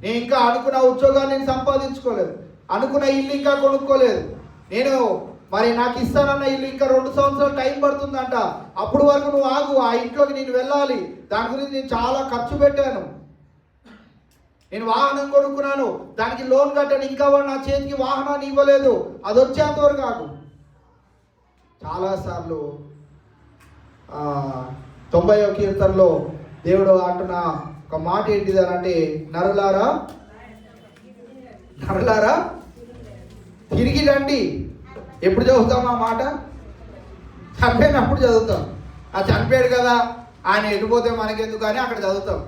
నేను ఇంకా అనుకున్న ఉద్యోగాన్ని నేను సంపాదించుకోలేదు, అనుకున్న ఇల్లు ఇంకా కొనుక్కోలేదు, నేను మరి నాకు ఇస్తానన్న ఇల్లు ఇంకా 2 సంవత్సరాలు టైం పడుతుందంట, అప్పుడు వరకు నువ్వు ఆగు, ఆ ఇంట్లోకి నేను వెళ్ళాలి, దాని గురించి నేను చాలా ఖర్చు పెట్టాను, నేను వాహనం కొనుక్కున్నాను, దానికి లోన్ కట్టాను, ఇంకా వాడు నా చేతికి వాహనాన్ని ఇవ్వలేదు, అది వచ్చేంతవరకు ఆగు. చాలాసార్లు 90వ కీర్తనలో దేవుడు అంటున్న ఒక మాట ఏంటిది అని అంటే నరులారా తిరిగి రండి. ఎప్పుడు చదువుతాం ఆ మాట? చనిపోయినప్పుడు చదువుతాం. ఆ చనిపోయాడు కదా ఆయన ఎటుపోతే మనకెందుకు అని అక్కడ చదువుతాం.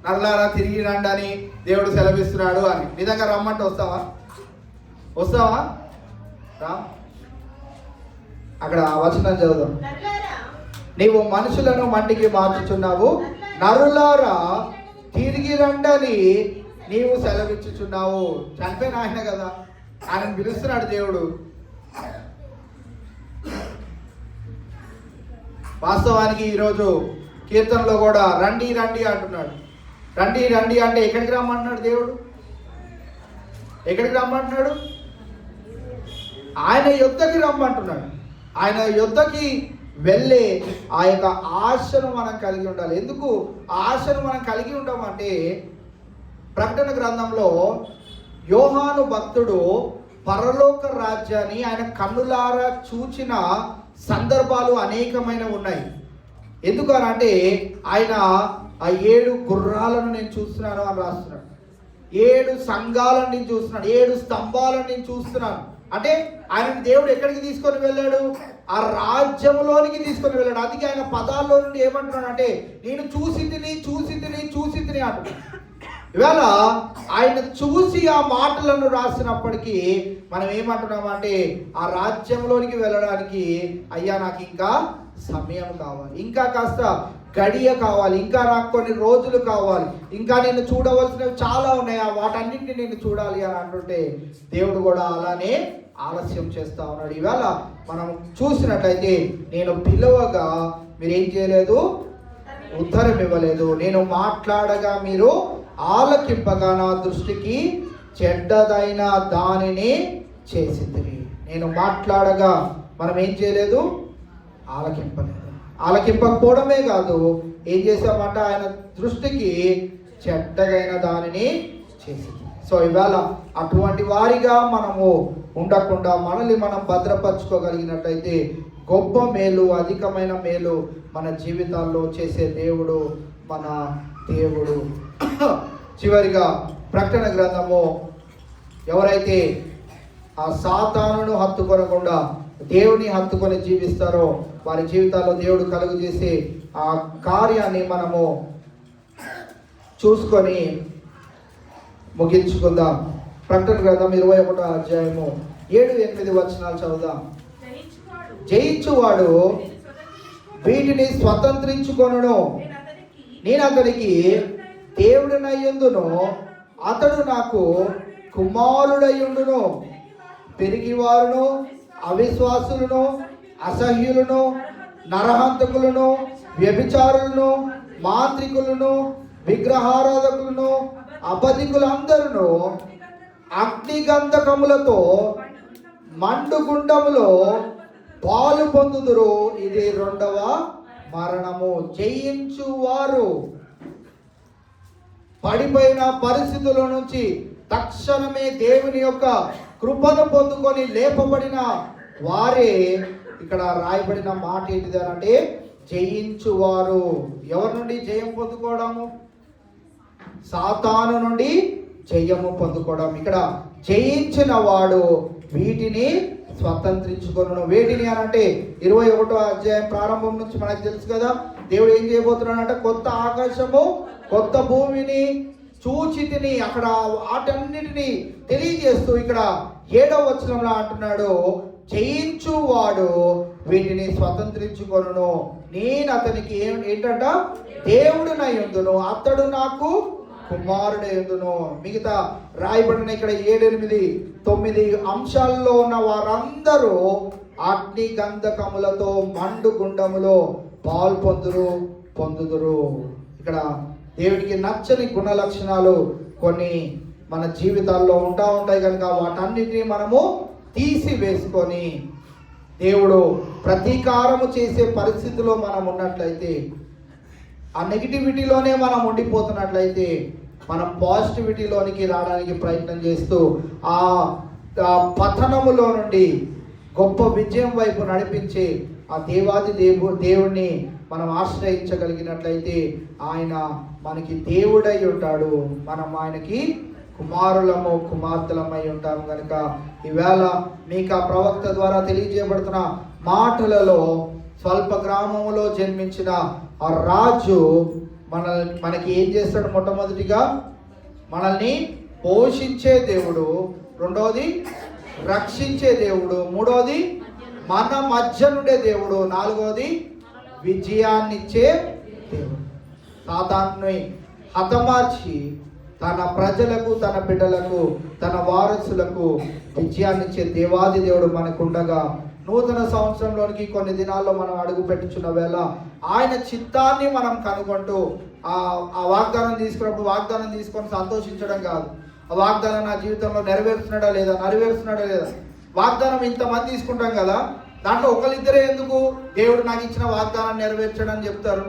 నరులారా తిరిగి రండి అని దేవుడు సెలవిస్తున్నాడు అని. నిజంగా రమ్మంటే వస్తావా? రా, అక్కడ వచనం చదువుదాం. నీవు మనుషులను మంటికి మార్చుచున్నావు, నరులారా తిరిగి రండని నీవు సెలవిచ్చుచున్నావు. చనిపోయిన ఆయన కదా, ఆయనను పిలుస్తున్నాడు దేవుడు. వాస్తవానికి ఈరోజు కీర్తనలో కూడా రండి రండి అంటున్నాడు. రండి రండి అంటే ఎక్కడికి రమ్మంటున్నాడు దేవుడు? ఎక్కడికి రమ్మంటున్నాడు? ఆయన యుద్ధకి రమ్మంటున్నాడు. ఆయన యుద్ధకి వెళ్ళే ఆ యొక్క ఆశను మనం కలిగి ఉండాలి. ఎందుకు ఆశను మనం కలిగి ఉంటామంటే ప్రకటన గ్రంథంలో యోహాను భక్తుడు పరలోక రాజ్యాన్ని ఆయన కన్నులారా చూచిన సందర్భాలు అనేకమైన ఉన్నాయి. ఎందుకు అని అంటే ఆయన ఆ 7 గుర్రాలను నేను చూస్తున్నాను అని రాస్తున్నాడు. 7 సంఘాలను నేను చూస్తున్నాను, 7 స్తంభాలను నేను చూస్తున్నాను. అంటే ఆయన దేవుడు ఎక్కడికి తీసుకొని వెళ్ళాడు? ఆ రాజ్యంలోనికి తీసుకొని వెళ్ళాడు. అందుకే ఆయన పదాల్లో నుండి ఏమంటున్నాడు అంటే నేను చూసి తిని అంటున్నాడు. ఇవాళ ఆయన చూసి ఆ మాటలను రాసినప్పటికీ మనం ఏమంటున్నామంటే ఆ రాజ్యంలోనికి వెళ్ళడానికి అయ్యా నాకు ఇంకా సమయం కావాలి, ఇంకా కాస్త గడియ కావాలి, ఇంకా నాకు కొన్ని రోజులు కావాలి, ఇంకా నేను చూడవలసినవి చాలా ఉన్నాయి, వాటన్నింటినీ నేను చూడాలి అని అంటుంటే దేవుడు కూడా అలానే ఆలస్యం చేస్తా ఉన్నాడు. ఇవాళ మనం చూసినట్లయితే నేను పిలవగా మీరేం చేయలేదు, ఉత్తరం ఇవ్వలేదు, నేను మాట్లాడగా మీరు ఆలకింపగా నా దృష్టికి చెడ్డదైన దానిని చేసింది. నేను మాట్లాడగా మనం ఏం చేయలేదు, ఆలకింపలేదు. ఆలకింపకపోవడమే కాదు, ఏం చేసామంట, ఆయన దృష్టికి చెడ్డదైన దానిని చేసింది. సో ఇవాళ అటువంటి వారిగా మనము ఉండకుండా మనల్ని మనం భద్రపరచుకోగలిగినట్లయితే గొప్ప మేలు, అధికమైన మేలు మన జీవితాల్లో చేసే దేవుడు మన దేవుడు. చివరిగా ప్రకటన గ్రంథము ఎవరైతే ఆ సాతానును హత్తుకొనకుండా దేవుని హత్తుకొని జీవిస్తారో వారి జీవితాల్లో దేవుడు కలుగు చేసే ఆ కార్యాన్ని మనము చూసుకొని ముగించుకుందాం. ప్రకటన గ్రంథం 21వ అధ్యాయము 7-8 వచనాలు చదువుదాం. జయించువాడు వీటిని స్వతంత్రించుకొనును, నేను అతనికి దేవుడినయ్యుందును, అతడు నాకు కుమారుడయ్యుండును. పెరిగివారును, అవిశ్వాసులను, అసహ్యులను, నరహంతకులను, వ్యభిచారులను, మాంత్రికులను, విగ్రహారాధకులను, అబద్ధికులందరూ అగ్నిగంధకములతో మండుగుండములో పాలు పొందుదురు. ఇది 2వ మరణము. జయించువారు పడిపోయిన పరిస్థితుల నుంచి తక్షణమే దేవుని యొక్క కృపను పొందుకొని లేపబడిన వారే ఇక్కడ రాయబడిన మాట ఏంటిది అంటే జయించువారు. ఎవరి నుండి జయం పొందుకోవడము? సాతాను నుండి జయము పొందుకోవడం. ఇక్కడ జయించిన వాడు వీటిని స్వతంత్రించుకొనును. వేటిని అని అంటే 21వ అధ్యాయం ప్రారంభం నుంచి మనకు తెలుసు కదా, దేవుడు ఏం చేయబోతున్నాడంటే కొత్త ఆకాశము కొత్త భూమిని చూచితిని, అక్కడ వాటన్నిటిని తెలియజేస్తూ ఇక్కడ 7వ వచనంలో అంటున్నాడు, జయించువాడు వీటిని స్వతంత్రించుకొనును, నేను అతనికి ఏంటంట దేవుడునై ఉందును, అతడు నాకు కుమారుడై ఉందును. మిగతా రాయబడిన ఇక్కడ 7, 8, 9 అంశాల్లో ఉన్న వారందరూ అగ్ని గంధకములతో మండు గుండములో పాలు పొందుదురు. ఇక్కడ దేవుడికి నచ్చని గుణ లక్షణాలు కొన్ని మన జీవితాల్లో ఉంటాయి కనుక వాటన్నిటిని మనము తీసివేసుకొని దేవుడు ప్రతీకారము చేసే పరిస్థితిలో మనం ఉన్నట్లయితే, ఆ నెగిటివిటీలోనే మనం ఉండిపోతున్నట్లయితే, మనం పాజిటివిటీలోనికి రావడానికి ప్రయత్నం చేస్తూ ఆ పతనములో నుండి గొప్ప విజయం వైపు నడిపించే ఆ దేవుణ్ణి మనం ఆశ్రయించగలిగినట్లయితే ఆయన మనకి దేవుడై ఉంటాడు, మనం ఆయనకి కుమారులము కుమార్తెలమై ఉంటాము. కనుక ఈవేళ మీకు ఆ ప్రవక్త ద్వారా తెలియజేయబడుతున్న మాటలలో స్వల్ప గ్రామములో జన్మించిన ఆ రాజు మనకి ఏం చేస్తాడు? మొట్టమొదటిగా మనల్ని పోషించే దేవుడు, రెండవది రక్షించే దేవుడు, మూడవది మన మధ్య నుండే దేవుడు, నాలుగవది విజయాన్నిచ్చే దేవుడు. సాతానుని హతమార్చి తన ప్రజలకు, తన బిడ్డలకు, తన వారసులకు విజయాన్నిచ్చే దేవాది దేవుడు మనకుండగా, నూతన సంవత్సరంలోనికి కొన్ని దినాల్లో మనం అడుగు పెట్టుచున్న వేళ ఆయన చిత్తాన్ని మనం కనుగొంటూ ఆ వాగ్దానం తీసుకొని సంతోషించడం కాదు, ఆ వాగ్దానం నా జీవితంలో నెరవేరుస్తున్నాడా లేదా. వాగ్దానం ఇంతమంది తీసుకుంటాం కదా, దాంట్లో ఒకరిద్దరే ఎందుకు దేవుడు నాకు ఇచ్చిన వాగ్దానం నెరవేర్చడం అని చెప్తారు?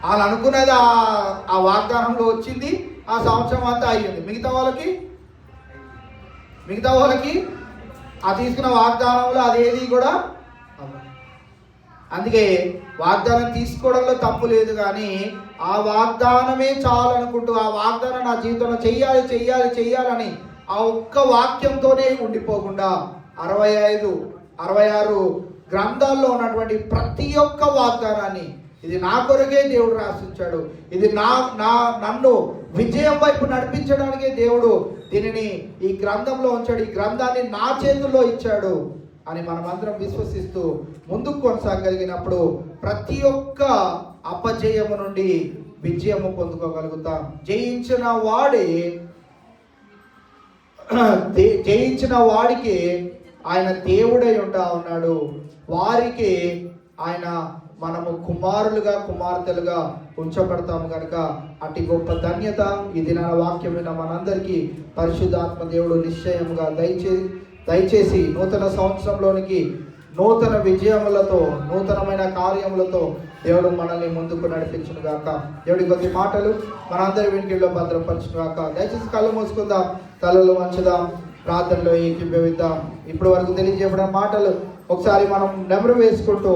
వాళ్ళు అనుకున్నది ఆ వాగ్దానంలో వచ్చింది, ఆ సంవత్సరం అంతా అయ్యింది. మిగతా వాళ్ళకి ఆ తీసుకున్న వాగ్దానంలో అదేది కూడా. అందుకే వాగ్దానం తీసుకోవడంలో తప్పు లేదు, కానీ ఆ వాగ్దానమే చాలనుకుంటూ ఆ వాగ్దానం నా జీవితంలో చెయ్యాలని ఆ ఒక్క వాక్యంతోనే ఉండిపోకుండా 65, 66 గ్రంథాల్లో ఉన్నటువంటి ప్రతి ఒక్క వాగ్దానాన్ని, ఇది నా కొరకే దేవుడు రాసించాడు, ఇది నన్ను విజయం వైపు నడిపించడానికే దేవుడు దీనిని ఈ గ్రంథంలో ఉంచాడు, ఈ గ్రంథాన్ని నా చేతుల్లో ఇచ్చాడు అని మనమందరం విశ్వసిస్తూ ముందుకు కొనసాగలిగినప్పుడు ప్రతి ఒక్క అపజయము నుండి విజయము పొందుకోగలుగుతాం. జయించిన వాడికి ఆయన దేవుడై ఉంటా ఉన్నాడు, వారికి ఆయన మనము కుమారులుగా కుమార్తెలుగా ఉంచబడతాము. కనుక అతి గొప్ప ధన్యత ఈ దినాల వాక్యం విన్న మనందరికీ పరిశుద్ధాత్మ దేవుడు నిశ్చయముగా దయచేసి నూతన సంవత్సరంలోనికి నూతన విజయములతో, నూతనమైన కార్యములతో దేవుడు మనల్ని ముందుకు నడిపించును గాక. దేవుడి కొద్ది మాటలు మనందరి వెనుకల్లో భద్రపరచును గాక. దయచేసి కళ్ళు మూసుకుందాం, తలలు వంచుదాం, ప్రార్థనలో ఏకీభవిద్దాం. ఇప్పటి వరకు తెలియజేయబడిన మాటలు ఒకసారి మనం నెమరు వేసుకుంటూ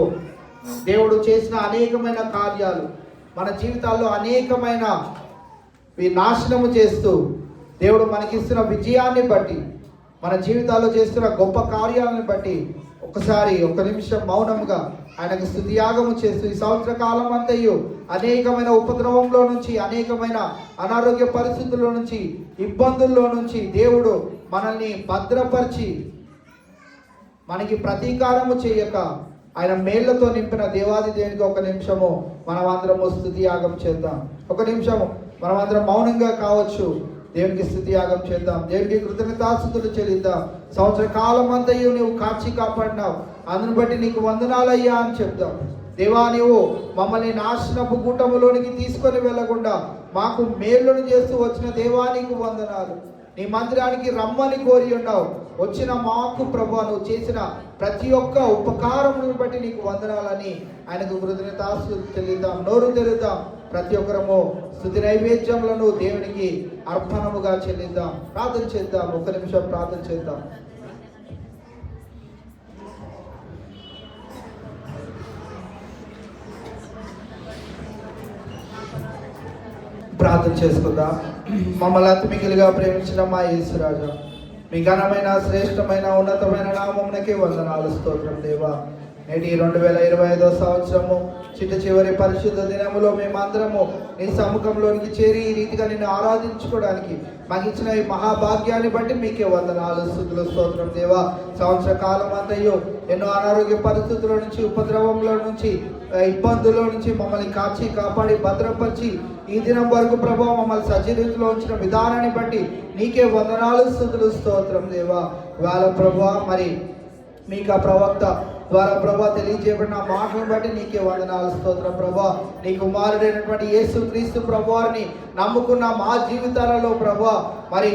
దేవుడు చేసిన అనేకమైన కార్యాలు మన జీవితాల్లో అనేకమైన నాశనము చేస్తూ దేవుడు మనకిస్తున్న విజయాన్ని బట్టి, మన జీవితాల్లో చేస్తున్న గొప్ప కార్యాలను బట్టి ఒక నిమిషం మౌనముగా ఆయనకు స్తుతియాగము చేస్తూ ఈ సంవత్సర కాలం అంతయు అనేకమైన ఉపద్రవంలో నుంచి, అనేకమైన అనారోగ్య పరిస్థితుల్లో నుంచి, ఇబ్బందుల్లో నుంచి దేవుడు మనల్ని భద్రపరిచి మనకి ప్రతీకారము చేయక ఆయన మేళ్లతో నింపిన దేవాది దేవునికి ఒక నిమిషము మనమందరము స్తుతి యాగం చేద్దాం. ఒక నిమిషము మనమందరం మౌనంగా కావచ్చు, దేవునికి స్తుతి యాగం చేద్దాం. దేవునికి కృతజ్ఞతాస్తుతులు చెల్లిద్దాం. సంవత్సర కాలం అంతయు నువ్వు కాచి కాపాడినావు, అందుని బట్టి నీకు వందనాలయ్యా అని చెప్దాం. దేవా, నీవు మమ్మల్ని నాశనపు కూటములోనికి తీసుకొని వెళ్లకుండా మాకు మేలును చేస్తూ వచ్చిన దేవా నీకు వందనాలు. నీ మందిరానికి రమ్మని కోరి ఉన్నావు, వచ్చిన మాకు ప్రభువా నువ్వు చేసిన ప్రతి ఒక్క ఉపకారములను బట్టి నీకు వందనాలని ఆయనకు కృతజ్ఞతాస్తుతులు చెల్లిద్దాం. నోరు తెరుద్దాం, ప్రతి ఒక్కరము స్తుతి నైవేద్యములను దేవునికి అర్పణముగా చెల్లిద్దాం. ప్రార్థన చేద్దాం, ఒక నిమిషం ప్రార్థన చేద్దాం. ప్రార్థన చేసుకుందాం. మమ్మల్ని అతి మిగిలిగా ప్రేమించిన మా యేసురాజా, మీ ఘనమైన శ్రేష్టమైన ఉన్నతమైన నామమునకే వందనాలు. స్తోత్రం దేవా. నేటి 2025 సంవత్సరము చివరి పరిశుద్ధ దినములో మేమందరము నీ సముఖంలోనికి చేరి ఈ రీతిగా నిన్ను ఆరాధించుకోవడానికి మాకు ఇచ్చిన ఈ మహాభాగ్యాన్ని బట్టి మీకే వందనాలు, స్తుతులు, స్తోత్రం దేవా. సంవత్సర కాలం అంతయు ఎన్నో అనారోగ్య పరిస్థితుల నుంచి, ఉపద్రవంలో నుంచి, ఇబ్బందుల నుంచి మమ్మల్ని కాచి కాపాడి భద్రపరిచి ఈ దినం వరకు ప్రభావ మమ్మల్ని సజీవితంలో ఉంచిన విధానాన్ని బట్టి నీకే వందనాలు, స్తుతులు, స్తోత్రం దేవా. వేళ ప్రభావ మరి మీకు ఆ ప్రవక్త ద్వారా ప్రభా తెలియజేయబడిన మాటలను బట్టి నీకే వందనాలు, స్తోత్రం ప్రభా. నీ కుమారుడైనటువంటి యేసు క్రీస్తు ప్రభువారిని నమ్ముకున్న మా జీవితాలలో ప్రభా మరి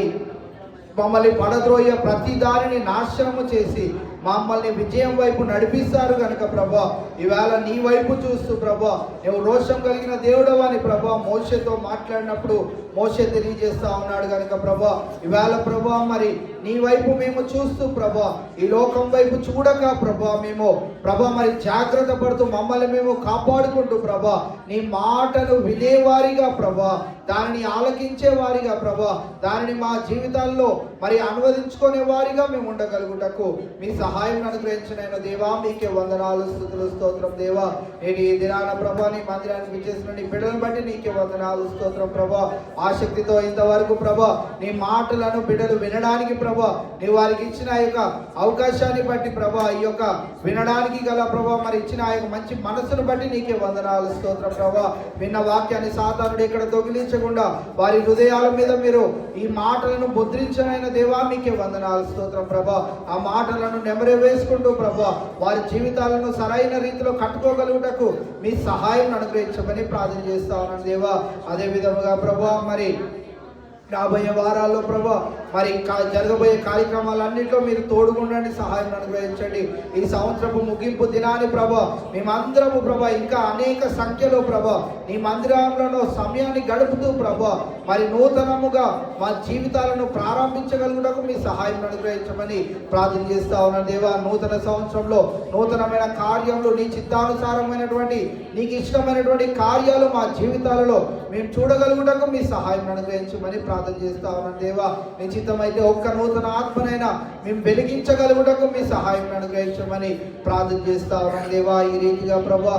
మమ్మల్ని పడద్రోయ ప్రతి దానిని నాశనము చేసి మమ్మల్ని విజయం వైపు నడిపిస్తారు కనుక ప్రభా ఈవేళ నీ వైపు చూస్తూ ప్రభా నువ్వు రోషం కలిగిన దేవుడు అని ప్రభా మోషేతో మాట్లాడినప్పుడు మోషే తెలియజేస్తా ఉన్నాడు కనుక ప్రభా ఈవేళ ప్రభా మరి నీ వైపు మేము చూస్తూ ప్రభా ఈ లోకం వైపు చూడక ప్రభా మేము ప్రభా మరి జాగ్రత్త పడుతూ మమ్మల్ని మేము కాపాడుకుంటూ ప్రభా నీ మాటను వినేవారిగా ప్రభా దానిని ఆలకించే వారిగా ప్రభా దానిని మా జీవితాల్లో మరి అనువదించుకునే వారిగా మేము ఉండగలుగుటకు మీ సహాయం అనుగ్రహించిన దేవా మీకే వందనాలు, స్తుతులు, స్తోత్రం దేవా. నేను ఈ దినాన ప్రభా నీ మందిరానికి విచ్చేసిన నీ బిడ్డలను బట్టి నీకే వందనాలు, స్తోత్రం ప్రభా. ఆసక్తితో ఇంతవరకు ప్రభా నీ మాటలను బిడ్డలు వినడానికి ప్రభా నీ వారికి ఇచ్చిన ఆ యొక్క అవకాశాన్ని బట్టి ప్రభా ఈ యొక్క వినడానికి గల ప్రభా మరి ఇచ్చిన ఆ యొక్క మంచి మనసును బట్టి నీకే వందనాలు, స్తోత్రం ప్రభా. విన్న వాక్యాన్ని సాతానుడు ఇక్కడ దొంగిలించకుండా వారి హృదయాల మీద మీరు ఈ మాటలను ముద్రించనైన దేవా మీకే వందనాలు, స్తోత్రం ప్రభా. ఆ మాటలను నెమరే వేసుకుంటూ ప్రభా వారి జీవితాలను సరైన రీతిలో కట్టుకోగలుగుటకు మీ సహాయం అనుగ్రహించమని ప్రార్థన చేస్తా ఉన్నాను దేవా. అదే విధముగా ప్రభా మరి రాబోయే వారాల్లో ప్రభా మరి జరగబోయే కార్యక్రమాలన్నింటిలో మీరు తోడుగుండండి, సహాయం అనుగ్రహించండి. ఈ సంవత్సరపు ముగింపు దినాన్ని ప్రభా మేమందరము ప్రభా ఇంకా అనేక సంఖ్యలో ప్రభా నీ మందిరంలో సమయాన్ని గడుపుతూ ప్రభా మరి నూతనముగా మా జీవితాలను ప్రారంభించగలుగుటకు మీ సహాయం అనుగ్రహించమని ప్రార్థన చేస్తా ఉన్నాను దేవా. నూతన సంవత్సరంలో నూతనమైన కార్యములు నీ చిత్తానుసారమైనటువంటి నీకు ఇష్టమైనటువంటి కార్యాలు మా జీవితాలలో మేము చూడగలుగుటకు మీ సహాయం అనుగ్రహించమని ప్రార్థన చేస్తా ఉన్నాను దేవా. నీ చిత్తమైతే ఒక్క నూతన ఆత్మనైనా మేము వెలిగించగలుగుటకు మీ సహాయం అనుగ్రహించమని ప్రార్థన చేస్తా ఉన్నాను దేవా. ఈ రీతిగా ప్రభా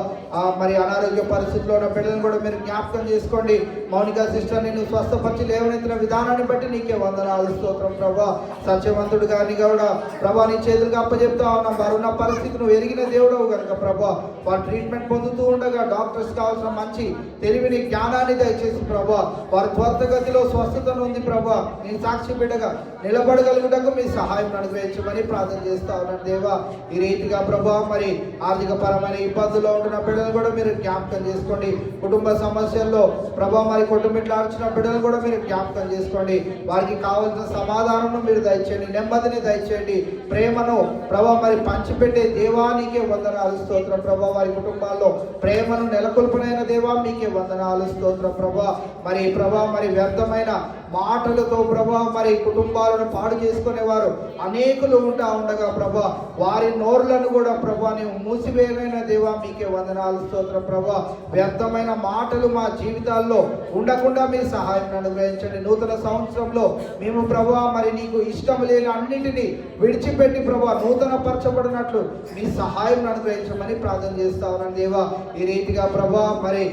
మరి అనారోగ్య పరిస్థితుల్లో ఉన్న బిడ్డలను కూడా మీరు జ్ఞాపకం చేసుకోండి. మౌనిక సిస్టర్ నిన్ను స్వస్థపరిచి లేవనెత్తిన విధానాన్ని బట్టి నీకే వందనాలు, స్తోత్రం ప్రభా. సత్యవంతుడు గారిని కూడా ప్రభా నీ చేతులకు అప్పచెప్తా ఉన్నాం. వారున్న పరిస్థితి నువ్వు ఎరిగిన దేవుడవు కనుక ప్రభా వారు ట్రీట్మెంట్ పొందుతూ ఉండగా డాక్టర్స్ కావాల్సిన మంచి తెలివిని జ్ఞానాన్ని దయచేసి ప్రభా వారు త్వరితగతిలో స్వస్థతను ఉంది ప్రభా నీ సాక్షి బిడ్డగా నిలబడగలుగుటకు మీ సహాయం అనుగ్రహించమని ప్రార్థన చేస్తా ఉన్నాను దేవా. ఈ రీతిగా ప్రభా మరి ఆర్థిక పరమైన ఇబ్బందుల్లో ఉంటున్న బిడ్డలు కూడా మీరు జ్ఞాపకం చేసుకోండి. కుటుంబ సమస్యల్లో ప్రభా మరి కొట్టుమిట్లాడుచున్న బిడ్డలు కూడా మీరు జ్ఞాపకం చేసుకోండి. వారికి కావాల్సిన సమాధానం మీరు దయచేయండి, నెమ్మదిని దయచేయండి, ప్రేమను ప్రభా మరి పంచిపెట్టే దేవానికే వందనాలు, స్తోత్రం ప్రభా. వారి కుటుంబాల్లో ప్రేమను నెలకొల్పనైన దేవా మీకే వందనాలు, స్తోత్రం ప్రభా. మరి ప్రభా మరి వ్యర్థమైన మాటలతో ప్రభా మరి కుటుంబాలను పాడు చేసుకునేవారు అనేకులు ఉండగా ప్రభా వారి నోర్లను కూడా ప్రభా నీవు మూసివేయనైన దేవా మీకే వందనాలు, స్తోత్రం ప్రభా. వ్యర్థమైన మాటలు మా జీవితాల్లో ఉండకుండా మీ సహాయం అనుగ్రహించండి. నూతన సంవత్సరంలో మేము ప్రభా మరి నీకు ఇష్టం లేని అన్నిటినీ విడిచిపెట్టి ప్రభా నూతన పరచబడినట్లు మీ సహాయం అనుగ్రహించమని ప్రార్థన చేస్తా ఉన్నాను దేవా. ఈ రీతిగా ప్రభా మరి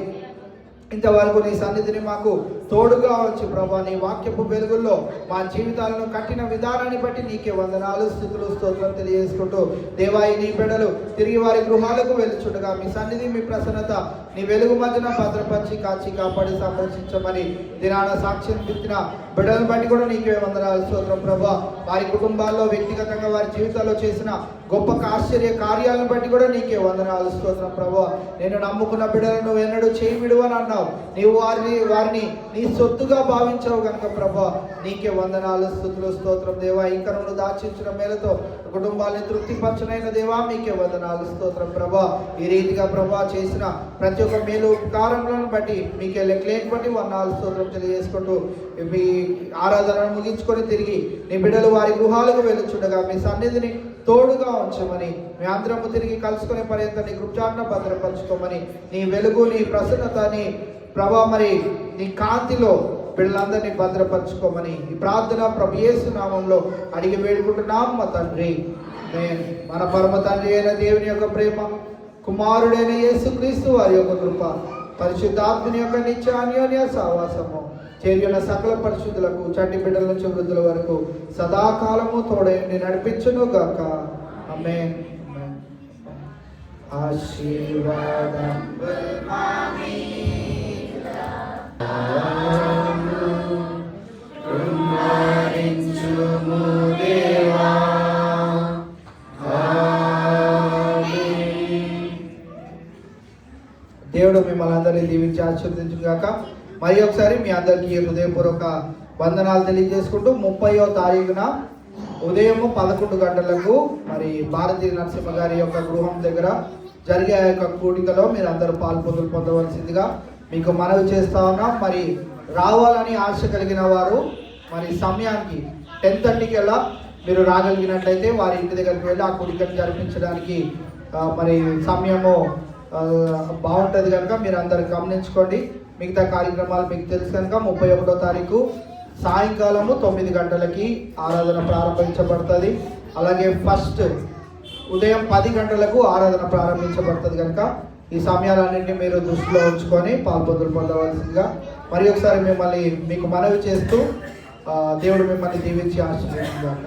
ఇంతవరకు నీ సన్నిధిని మాకు తోడుగా వచ్చి ప్రభా నీ వాక్యపు వెలుగుల్లో మా జీవితాలను కట్టిన విధానాన్ని బట్టి నీకే వందనాలు, స్తుతులు, స్తోత్రం తెలియజేసుకుంటూ దేవా నీ బిడ్డలు తిరిగి వారి గృహాలకు వెలుచుండగా మీ సన్నిధి మీ ప్రసన్నత నీ వెలుగు మధ్యన భద్రపరిచి కాచి కాపాడి సంరక్షించమని దినాన సాక్ష్యం పెట్టిన బిడ్డలను బట్టి కూడా నీకే వందనాలు, స్తోత్రం ప్రభా. వారి కుటుంబాల్లో వ్యక్తిగతంగా వారి జీవితాల్లో చేసిన గొప్ప ఆశ్చర్య కార్యాలను బట్టి కూడా నీకే వందనాలు, స్తోత్రం ప్రభా. నేను నమ్ముకున్న బిడ్డలను ఎన్నడూ చేయి విడువని అన్నావు. నీవు వారిని నీ సొత్తుగా భావించావు కనుక ప్రభా నీకే వందనాలు, స్తుతులు, స్తోత్రం దేవా. ఇంకా నువ్వు దాచించిన మేలతో కుటుంబాన్ని తృప్తిపరచనైన దేవా మీకే వందనాలు, స్తోత్రం ప్రభా. ఈ రీతిగా ప్రభా చేసిన ప్రతి ఒక్క మేలు ఉపకారములను బట్టి మీకే లెక్కలేని బట్టి వందనాలు, స్తోత్రం తెలియజేసుకుంటూ మీ ఆరాధనను ముగించుకొని తిరిగి నీ బిడ్డలు వారి గృహాలకు వెళ్ళుచుండగా మీ సన్నిధిని తోడుగా ఉంచమని, మీ అందరము తిరిగి కలుసుకునే పర్యంత నీ కృపచాటున భద్రపరచుకోమని, నీ వెలుగు, నీ ప్రసన్నతని ప్రభా మరి నీ కాంతిలో వీళ్ళందరినీ భద్రపరచుకోమని ఈ ప్రార్థన ప్రభు యేసు నామంలో అడిగి వేడుకుంటున్నాం మా తండ్రి. మన పరమ తండ్రి అయిన దేవుని యొక్క ప్రేమ, కుమారుడైన యేసుక్రీస్తు వారి యొక్క కృప, పరిశుద్ధాత్మని యొక్క నిత్య అన్యోన్య సహవాసము చేరిన సకల పరిశుద్ధులకు చంటి బిడ్డల నుంచి వృద్ధుల వరకు సదాకాలము తోడైండి నడిపించును గాక. ఆమేన్. ఆశీర్వాదం దేవుడు మిమ్మల్ని అందరినీ దీవించి ఆశీర్వదించుగాక. మరి ఒకసారి మీ అందరికీ హృదయపూర్వక వందనాలు తెలియజేసుకుంటూ 30వ తారీఖున ఉదయం 11 గంటలకు మరి భారతీ నరసింహ గారి యొక్క గృహం దగ్గర జరిగే ఆ యొక్క కూడికలో మీరు అందరూ పొందవలసిందిగా మీకు మనవి చేస్తా ఉన్నాం. మరి రావాలని ఆశ కలిగిన వారు మరి సమయానికి 10:30కి ఎలా మీరు రాగలిగినట్లయితే వారి ఇంటి దగ్గరికి వెళ్ళి ఆ కూడికను జరిపించడానికి మరి సమయము బాగుంటుంది కనుక మీరు అందరు గమనించుకోండి. మిగతా కార్యక్రమాలు మీకు తెలుసు కనుక 31వ తారీఖు సాయంకాలము 9 గంటలకి ఆరాధన ప్రారంభించబడుతుంది. అలాగే ఫస్ట్ ఉదయం 10 గంటలకు ఆరాధన ప్రారంభించబడుతుంది కనుక ఈ సమయాలన్నింటినీ మీరు దృష్టిలో ఉంచుకొని పొందవలసిందిగా మరి ఒకసారి మీకు మనవి చేస్తూ దేవుడు మిమ్మల్ని దీవించి ఆశీర్వదించుగాక.